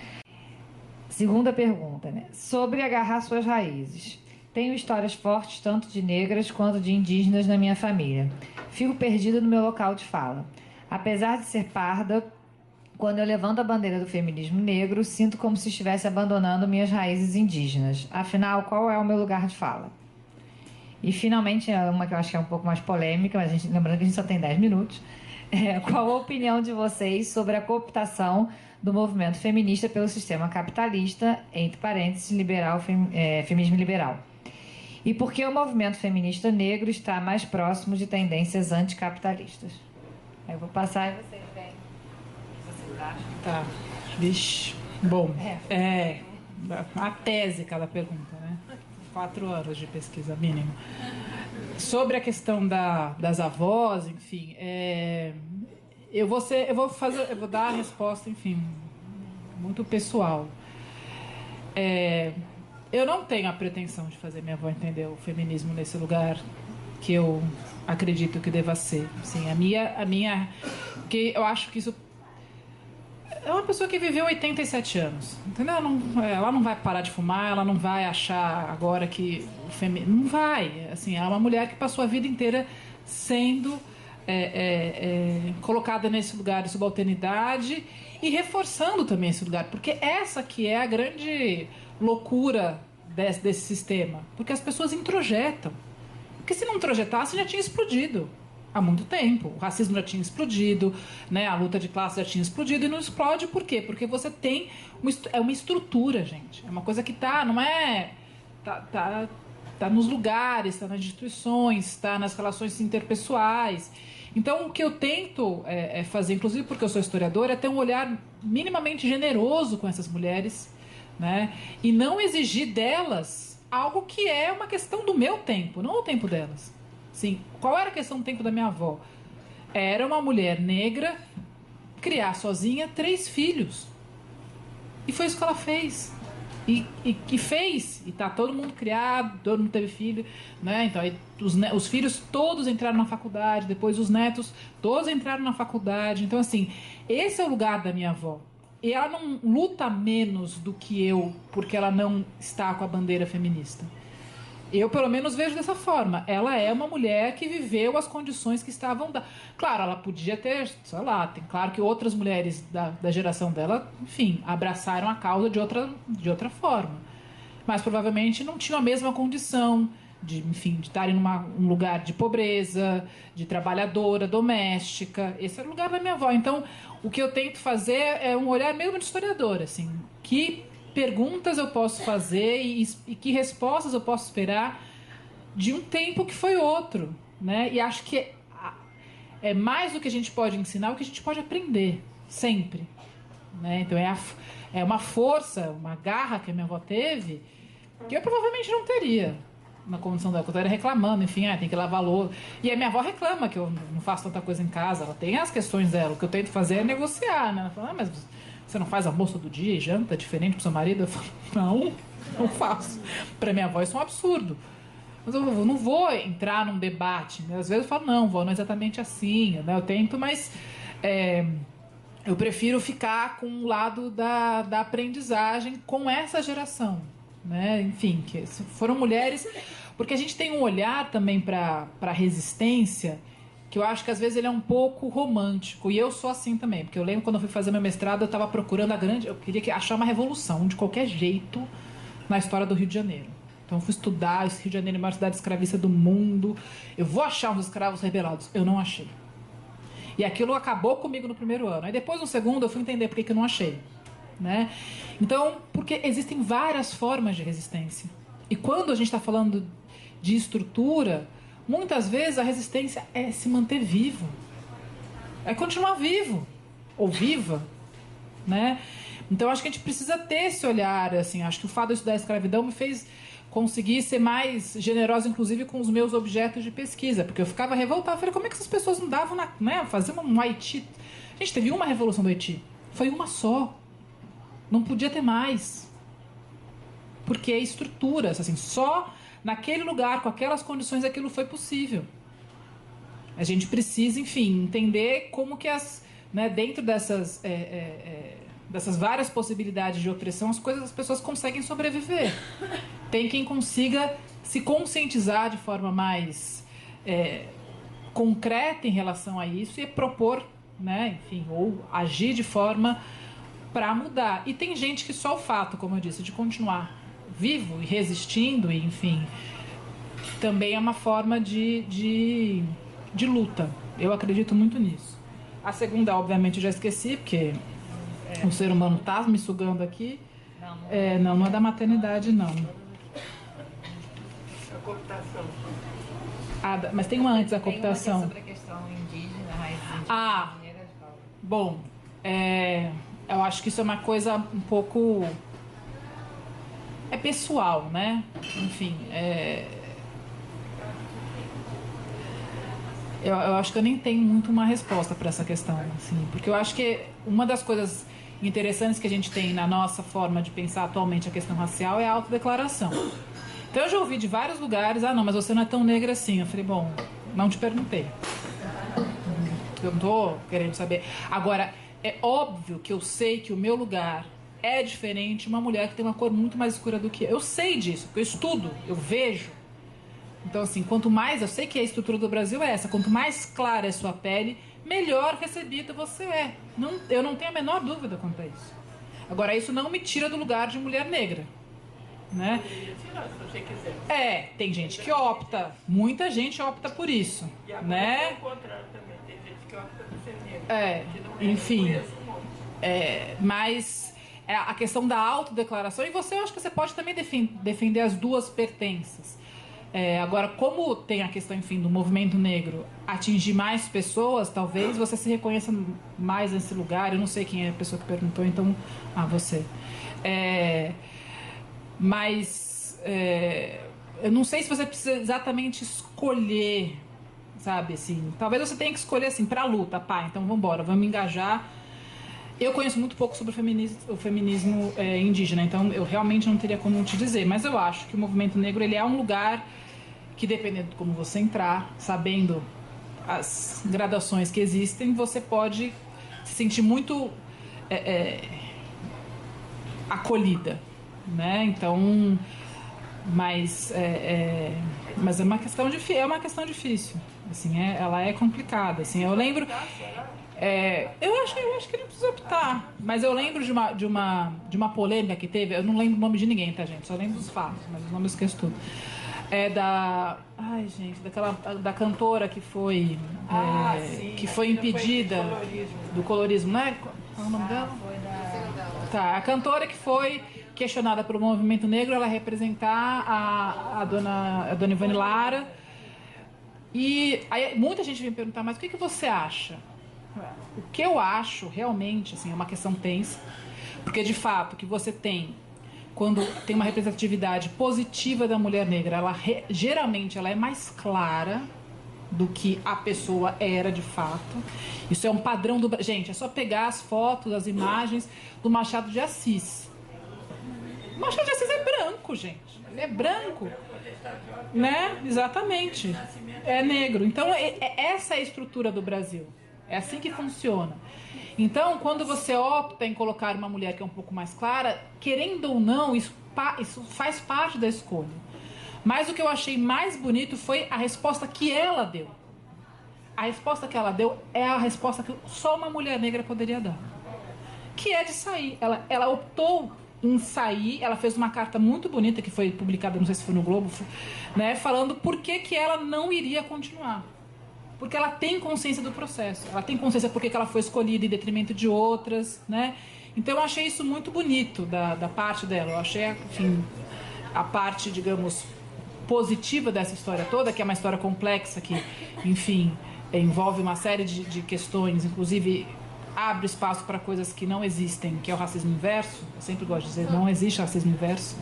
[SPEAKER 2] Segunda pergunta, né? Sobre agarrar suas raízes. Tenho histórias fortes, tanto de negras quanto de indígenas na minha família. Fico perdida no meu local de fala. Apesar de ser parda, quando eu levanto a bandeira do feminismo negro, sinto como se estivesse abandonando minhas raízes indígenas. Afinal, qual é o meu lugar de fala? E, finalmente, uma que eu acho que é um pouco mais polêmica, mas lembrando que a gente só tem 10 minutos. Qual a opinião de vocês sobre a cooptação do movimento feminista pelo sistema capitalista, entre parênteses, feminismo liberal? E por que o movimento feminista negro está mais próximo de tendências anticapitalistas? Eu vou passar e vocês veem o que vocês acham.
[SPEAKER 4] Tá. Vixe. Bom, a tese cada pergunta, né? 4 anos de pesquisa mínimo. Sobre a questão das avós, enfim, eu vou dar a resposta, enfim, muito pessoal. Eu não tenho a pretensão de fazer minha avó entender o feminismo nesse lugar que eu acredito que deva ser. Assim, a minha, que eu acho que isso é uma pessoa que viveu 87 anos, entendeu? Ela não vai parar de fumar, ela não vai achar agora que o feminismo... Não vai. Assim, ela é uma mulher que passou a vida inteira sendo colocada nesse lugar de subalternidade e reforçando também esse lugar, porque essa que é a grande loucura desse sistema, porque as pessoas introjetam. Porque se não introjetasse, já tinha explodido. Há muito tempo. O racismo já tinha explodido, né? A luta de classe já tinha explodido e não explode por quê? Porque você tem uma estrutura, gente. É uma coisa que não é... Tá nos lugares, tá nas instituições, tá nas relações interpessoais. Então, o que eu tento fazer, inclusive porque eu sou historiadora, é ter um olhar minimamente generoso com essas mulheres, né? E não exigir delas algo que é uma questão do meu tempo, não o tempo delas. Sim. Qual era a questão do tempo da minha avó? Era uma mulher negra criar sozinha 3 filhos. E foi isso que ela fez. E fez. E tá todo mundo criado, todo mundo teve filho, né? Então, aí, os filhos todos entraram na faculdade, depois os netos todos entraram na faculdade. Então, assim, esse é o lugar da minha avó. E ela não luta menos do que eu porque ela não está com a bandeira feminista. Eu, pelo menos, vejo dessa forma. Ela é uma mulher que viveu as condições que estavam... Claro, ela podia ter, sei lá, claro que outras mulheres da geração dela, enfim, abraçaram a causa de outra forma. Mas, provavelmente, não tinham a mesma condição de estarem num lugar de pobreza, de trabalhadora, doméstica. Esse é o lugar da minha avó. Então, o que eu tento fazer é um olhar mesmo de historiadora, assim, que perguntas eu posso fazer e que respostas eu posso esperar de um tempo que foi outro, né? E acho que é mais do que a gente pode ensinar, o que a gente pode aprender, sempre, né? Então é uma força, uma garra que a minha avó teve que eu provavelmente não teria na condição dela, que eu estaria reclamando, enfim, tem que lavar louça. E a minha avó reclama que eu não faço tanta coisa em casa, ela tem as questões dela, o que eu tento fazer é negociar, né? Ela fala, mas você não faz almoço todo dia e janta diferente pro seu marido? Eu falo, não faço. Para minha avó isso é um absurdo. Mas eu não vou entrar num debate. Né? Às vezes eu falo, não, vó, não é exatamente assim. Né? Eu tento, mas eu prefiro ficar com o lado da aprendizagem com essa geração. Né? Enfim, que foram mulheres... Porque a gente tem um olhar também para a resistência... que eu acho que às vezes ele é um pouco romântico, e eu sou assim também, porque eu lembro quando eu fui fazer meu mestrado, eu estava procurando eu queria achar uma revolução, de qualquer jeito, na história do Rio de Janeiro. Então eu fui estudar, esse Rio de Janeiro é a maior cidade escravista do mundo, eu vou achar uns escravos rebelados. Eu não achei. E aquilo acabou comigo no primeiro ano. Aí depois, no segundo, eu fui entender por que eu não achei. Né? Então, porque existem várias formas de resistência. E quando a gente está falando de estrutura... Muitas vezes a resistência é se manter vivo, é continuar vivo ou viva, né? Então acho que a gente precisa ter esse olhar, assim. Acho que o fato de estudar a escravidão me fez conseguir ser mais generosa, inclusive com os meus objetos de pesquisa, porque eu ficava revoltada. Falei, como é que essas pessoas não davam, né? Fazer um Haiti? A gente teve uma revolução do Haiti, Foi uma só. Não podia ter mais. Porque estruturas, assim, só naquele lugar, com aquelas condições, aquilo foi possível. A gente precisa, enfim, entender como que dentro dessas várias possibilidades de opressão, as pessoas conseguem sobreviver. Tem quem consiga se conscientizar de forma mais concreta em relação a isso e propor, né, enfim, ou agir de forma para mudar. E tem gente que só o fato, como eu disse, de continuar vivo e resistindo, e, enfim, também é uma forma de luta. Eu acredito muito nisso. A segunda, obviamente, eu já esqueci, porque o ser humano está me sugando aqui. Não é da maternidade, não.
[SPEAKER 3] A cooptação.
[SPEAKER 4] Mas tem uma antes da cooptação.
[SPEAKER 2] Tem uma que é sobre a questão indígena, raiz indígena.
[SPEAKER 4] Bom, eu acho que isso é uma coisa um pouco... É pessoal, né? Enfim, eu acho que eu nem tenho muito uma resposta para essa questão, assim, porque eu acho que uma das coisas interessantes que a gente tem na nossa forma de pensar atualmente a questão racial é a autodeclaração. Então eu já ouvi de vários lugares, não, mas você não é tão negra assim. Eu falei, bom, não te perguntei. Eu não tô querendo saber. Agora, é óbvio que eu sei que o meu lugar é diferente de uma mulher que tem uma cor muito mais escura do que eu. Eu sei disso, porque eu estudo, eu vejo. Então, assim, quanto mais... Eu sei que a estrutura do Brasil é essa. Quanto mais clara é sua pele, melhor recebida você é. Eu não tenho a menor dúvida quanto a isso. Agora, isso não me tira do lugar de mulher negra. Né?
[SPEAKER 3] Se você quiser.
[SPEAKER 4] Tem gente que opta. Muita gente opta por isso.
[SPEAKER 3] E agora
[SPEAKER 4] né?
[SPEAKER 3] é o contrário também. Tem gente que opta por ser negra.
[SPEAKER 4] Enfim. Mas a questão da autodeclaração, e eu acho que você pode também defender as duas pertenças. Agora, como tem a questão, enfim, do movimento negro atingir mais pessoas, talvez você se reconheça mais nesse lugar. Eu não sei quem é a pessoa que perguntou, então... você. Mas eu não sei se você precisa exatamente escolher, sabe, assim... Talvez você tenha que escolher, assim, pra luta, então vamos embora, vamos engajar. Eu conheço muito pouco sobre o feminismo indígena, então eu realmente não teria como te dizer. Mas eu acho que o movimento negro ele é um lugar que, dependendo de como você entrar, sabendo as gradações que existem, você pode se sentir muito acolhida, né? Então, mas é uma questão difícil, assim, ela é complicada, assim. Eu lembro, eu acho que não precisa optar, mas eu lembro de uma polêmica que teve. Eu não lembro o nome de ninguém, tá, gente? Só lembro dos fatos, mas os nomes eu esqueço tudo. Da cantora que foi que foi impedida do colorismo, né? Qual é o nome dela? A cantora que foi questionada pelo movimento negro, ela representar a dona Ivone Lara. E aí muita gente vem perguntar, mas o que você acha? O que eu acho realmente, assim, é uma questão tensa, porque de fato que você tem, quando tem uma representatividade positiva da mulher negra, geralmente ela é mais clara do que a pessoa era de fato. Isso é um padrão do... Gente, é só pegar as fotos, as imagens do Machado de Assis. O Machado de Assis é branco, gente. Ele é branco. Né? Exatamente. É negro. Então, essa é a estrutura do Brasil. É assim que funciona. Então, quando você opta em colocar uma mulher que é um pouco mais clara, querendo ou não, isso faz parte da escolha. Mas o que eu achei mais bonito foi a resposta que ela deu. A resposta que ela deu é a resposta que só uma mulher negra poderia dar. Que é de sair. Ela optou em sair, ela fez uma carta muito bonita que foi publicada, não sei se foi no Globo, né, falando por que ela não iria continuar. Porque ela tem consciência do processo. Ela tem consciência porque que ela foi escolhida em detrimento de outras, né? Então eu achei isso muito bonito da parte dela. Eu achei, enfim, a parte, digamos, positiva dessa história toda, que é uma história complexa, que, enfim, envolve uma série de questões, inclusive abre espaço para coisas que não existem, que é o racismo inverso. Eu sempre gosto de dizer, não existe racismo inverso,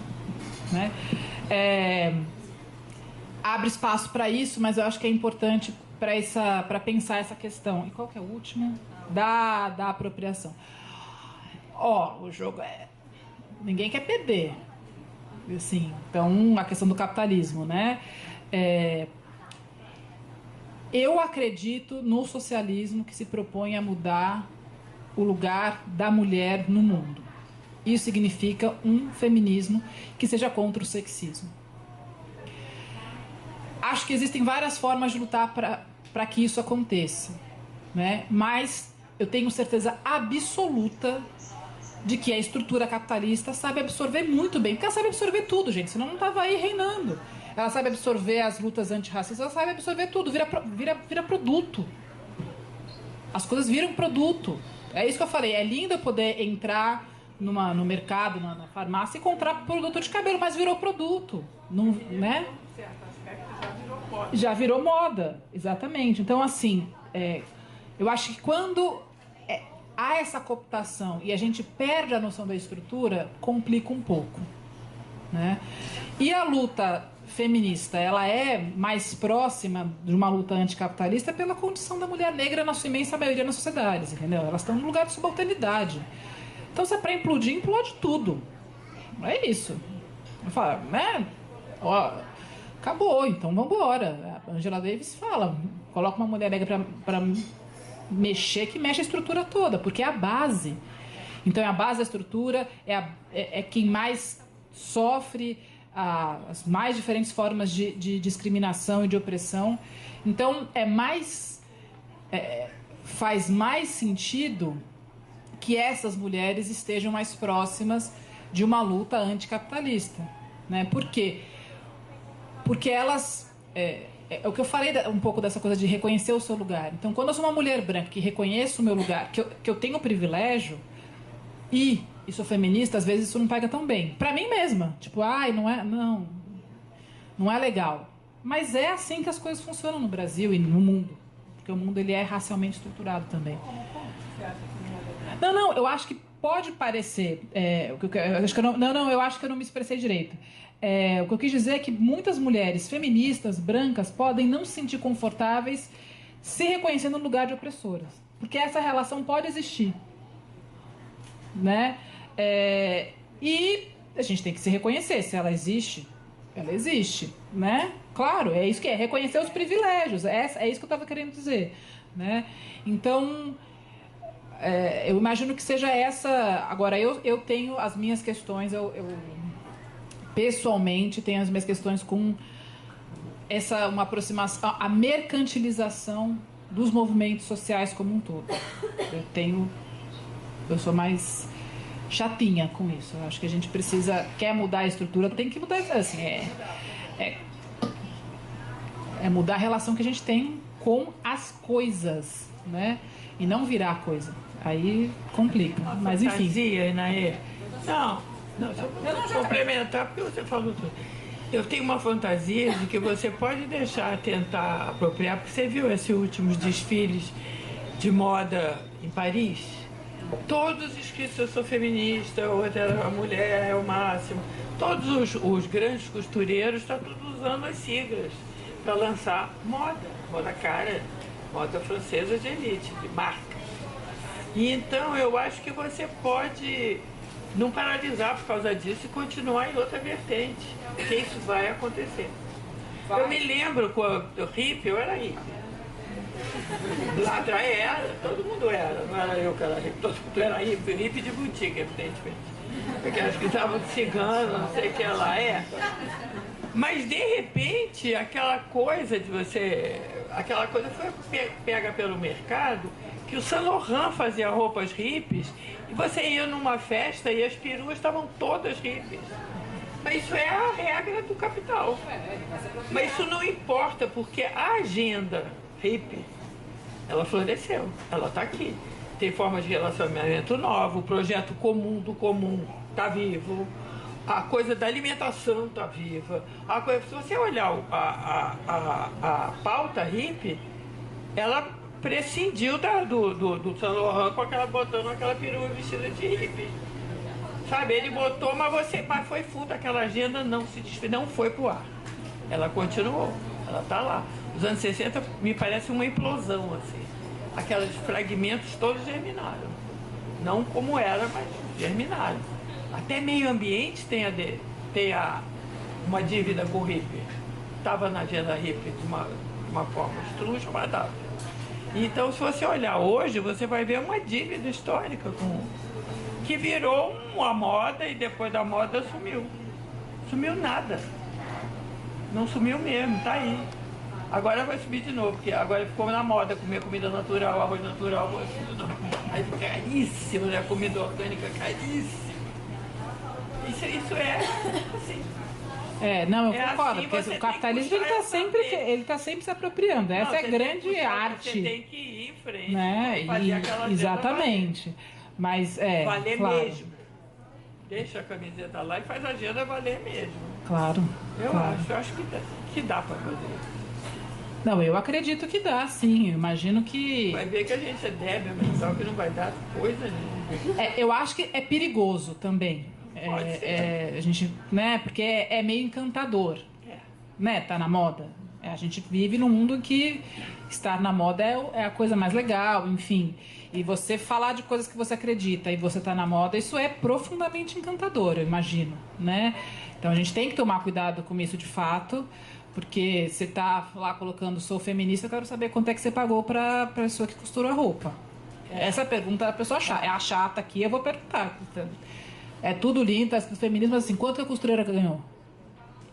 [SPEAKER 4] né? Abre espaço para isso, mas eu acho que é importante para pensar essa questão. E qual que é o último? Da apropriação. o jogo é... Ninguém quer perder. Assim, então, a questão do capitalismo, né? Eu acredito no socialismo que se propõe a mudar o lugar da mulher no mundo. Isso significa um feminismo que seja contra o sexismo. Acho que existem várias formas de lutar para que isso aconteça, né? Mas eu tenho certeza absoluta de que a estrutura capitalista sabe absorver muito bem, porque ela sabe absorver tudo, gente, senão não estava aí reinando. Ela sabe absorver as lutas antirracistas, ela sabe absorver tudo, vira produto. As coisas viram produto. É isso que eu falei, é lindo eu poder entrar no mercado, na farmácia e comprar produto de cabelo, mas virou produto, não, né? Já virou moda, exatamente. Então, assim, eu acho que quando há essa cooptação e a gente perde a noção da estrutura, complica um pouco, né? E a luta feminista, ela é mais próxima de uma luta anticapitalista pela condição da mulher negra na sua imensa maioria nas sociedades, entendeu? Elas estão no lugar de subalternidade. Então, se é para implodir, implode tudo. É isso. Eu falo, né? Ó, acabou, então vamos embora. A Angela Davis fala, coloca uma mulher negra para mexer, que mexe a estrutura toda, porque é a base. Então é a base da estrutura, é quem mais sofre as mais diferentes formas de discriminação e de opressão. Então faz mais sentido que essas mulheres estejam mais próximas de uma luta anticapitalista, né? Por quê? Porque elas... É o que eu falei um pouco dessa coisa de reconhecer o seu lugar. Então, quando eu sou uma mulher branca que reconheço o meu lugar, que eu tenho privilégio e sou feminista, às vezes isso não pega tão bem. Pra mim mesma. Tipo, não é legal. Mas é assim que as coisas funcionam no Brasil e no mundo. Porque o mundo ele é racialmente estruturado também. Não, eu acho que pode parecer... eu acho que eu não me expressei direito. O que eu quis dizer é que muitas mulheres feministas, brancas, podem não se sentir confortáveis se reconhecendo no lugar de opressoras. Porque essa relação pode existir, né? E a gente tem que se reconhecer. Se ela existe, ela existe, né? Claro, é isso que é. Reconhecer os privilégios. É isso que eu estava querendo dizer, né? Então... eu imagino que seja essa... Agora, eu tenho as minhas questões, eu pessoalmente tenho as minhas questões com uma aproximação, a mercantilização dos movimentos sociais como um todo. Eu sou mais chatinha com isso. Eu acho que a gente quer mudar a estrutura, tem que mudar, assim, mudar a relação que a gente tem com as coisas, né? E não virar a coisa. Aí complica. Mas enfim.
[SPEAKER 3] Fantasia, Inaê. Não, só para complementar, porque você falou tudo. Eu tenho uma fantasia de que você pode tentar apropriar, porque você viu esses últimos desfiles de moda em Paris? Todos escritos, eu sou feminista, outra a mulher é o máximo. Todos os grandes costureiros estão todos usando as siglas para lançar moda cara, moda francesa de elite, de marca. E então eu acho que você pode não paralisar por causa disso e continuar em outra vertente, porque isso vai acontecer. Eu me lembro quando eu hippie, eu era hippie. Lá atrás era, todo mundo era, não era eu que era hippie, todo mundo era hippie de boutique, evidentemente. Porque acho que estavam cigano, não sei o que lá é. Mas de repente, aquela coisa foi pega pelo mercado, que o Saint Laurent fazia roupas hippies, e você ia numa festa e as peruas estavam todas hippies. Mas isso é a regra do capital. Mas isso não importa, porque a agenda hippie, ela floresceu, ela está aqui. Tem forma de relacionamento nova, o projeto comum do comum está vivo, a coisa da alimentação está viva. Se você olhar a pauta hippie, ela prescindiu do Saint Laurent botando aquela perua vestida de hippie. Sabe, ele botou, mas foi fundo, aquela agenda não foi pro ar. Ela continuou, ela tá lá. Os anos 60 me parece uma implosão, assim. Aqueles fragmentos todos germinaram. Não como era, mas terminaram. Até meio ambiente tem uma dívida com o hippie. Estava na agenda hippie de uma forma estrúxula, mas estava. Então, se você olhar hoje, você vai ver uma dívida histórica que virou uma moda e depois da moda sumiu. Sumiu nada. Não sumiu mesmo, tá aí. Agora vai subir de novo, porque agora ficou na moda comer comida natural, arroz natural, aí caríssimo, né? Comida orgânica caríssima. Isso é assim.
[SPEAKER 4] Não, eu concordo,
[SPEAKER 3] assim,
[SPEAKER 4] porque o capitalismo ele tá sempre se apropriando. Essa é a grande arte.
[SPEAKER 3] Você tem que ir em frente,
[SPEAKER 4] né?
[SPEAKER 3] fazer aquela
[SPEAKER 4] Exatamente. Mas
[SPEAKER 3] valer
[SPEAKER 4] claro.
[SPEAKER 3] mesmo. Deixa a camiseta lá e faz a agenda valer mesmo.
[SPEAKER 4] Claro.
[SPEAKER 3] Eu
[SPEAKER 4] claro.
[SPEAKER 3] acho que dá para fazer.
[SPEAKER 4] Não, eu acredito que dá, sim. Eu imagino que.
[SPEAKER 3] Vai ver que a gente é débil mental, que não vai dar coisa nenhuma.
[SPEAKER 4] Eu acho que é perigoso também.
[SPEAKER 3] Pode ser.
[SPEAKER 4] A gente, né? Porque é meio encantador, né? Tá na moda. A gente vive num mundo em que estar na moda é a coisa mais legal, enfim. E você falar de coisas que você acredita e você tá na moda, isso é profundamente encantador, eu imagino, né? Então a gente tem que tomar cuidado com isso de fato, porque você tá lá colocando sou feminista, eu quero saber quanto é que você pagou pra pessoa que costurou a roupa. Essa pergunta a pessoa chata. É a chata aqui, eu vou perguntar. É tudo lindo, tá escrito feminismo, mas assim, quanto que a costureira ganhou?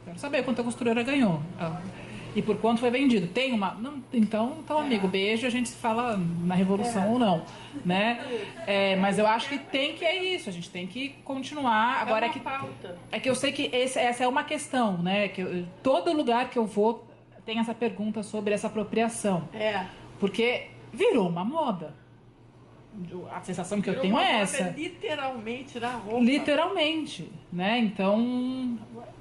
[SPEAKER 4] Quero saber quanto a costureira ganhou. E por quanto foi vendido. Tem uma... Não, então, amigo, beijo, a gente se fala na Revolução ou não. Né? Mas eu acho que é isso, a gente tem que continuar. Agora é que eu sei que essa é uma questão, né? Todo lugar que eu vou tem essa pergunta sobre essa apropriação. Porque virou uma moda. A sensação que eu tenho é essa.
[SPEAKER 3] Literalmente na roupa.
[SPEAKER 4] Literalmente, né? Então,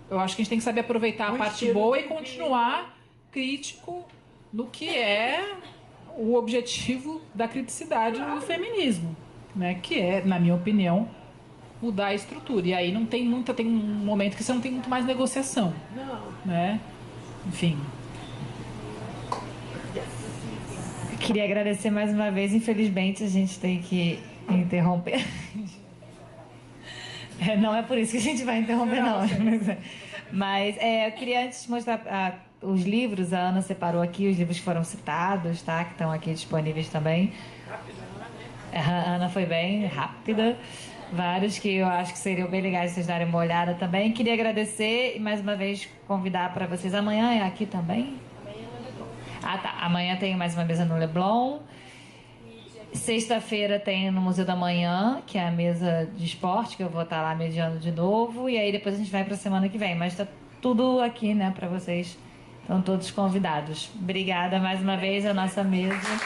[SPEAKER 4] eu acho que a gente tem que saber aproveitar a parte boa e continuar crítico no que é o objetivo da criticidade do feminismo, né? Que é, na minha opinião, mudar a estrutura. E aí tem um momento que você não tem muito mais negociação.
[SPEAKER 3] Não.
[SPEAKER 4] Né? Enfim.
[SPEAKER 2] Queria agradecer mais uma vez. Infelizmente, a gente tem que interromper. Não é por isso que a gente vai interromper, não. Mas eu queria antes mostrar os livros. A Ana separou aqui os livros que foram citados, tá? Que estão aqui disponíveis também. A Ana foi bem rápida. Vários que eu acho que seriam bem legais vocês darem uma olhada também. Queria agradecer e mais uma vez convidar para vocês. Amanhã é aqui também? Tá. Amanhã tem mais uma mesa no Leblon. Sexta-feira tem no Museu da Manhã, que é a mesa de esporte, que eu vou estar lá mediando de novo. E aí depois a gente vai para a semana que vem. Mas tá tudo aqui, né, para vocês. Estão todos convidados. Obrigada mais uma vez, a nossa mesa.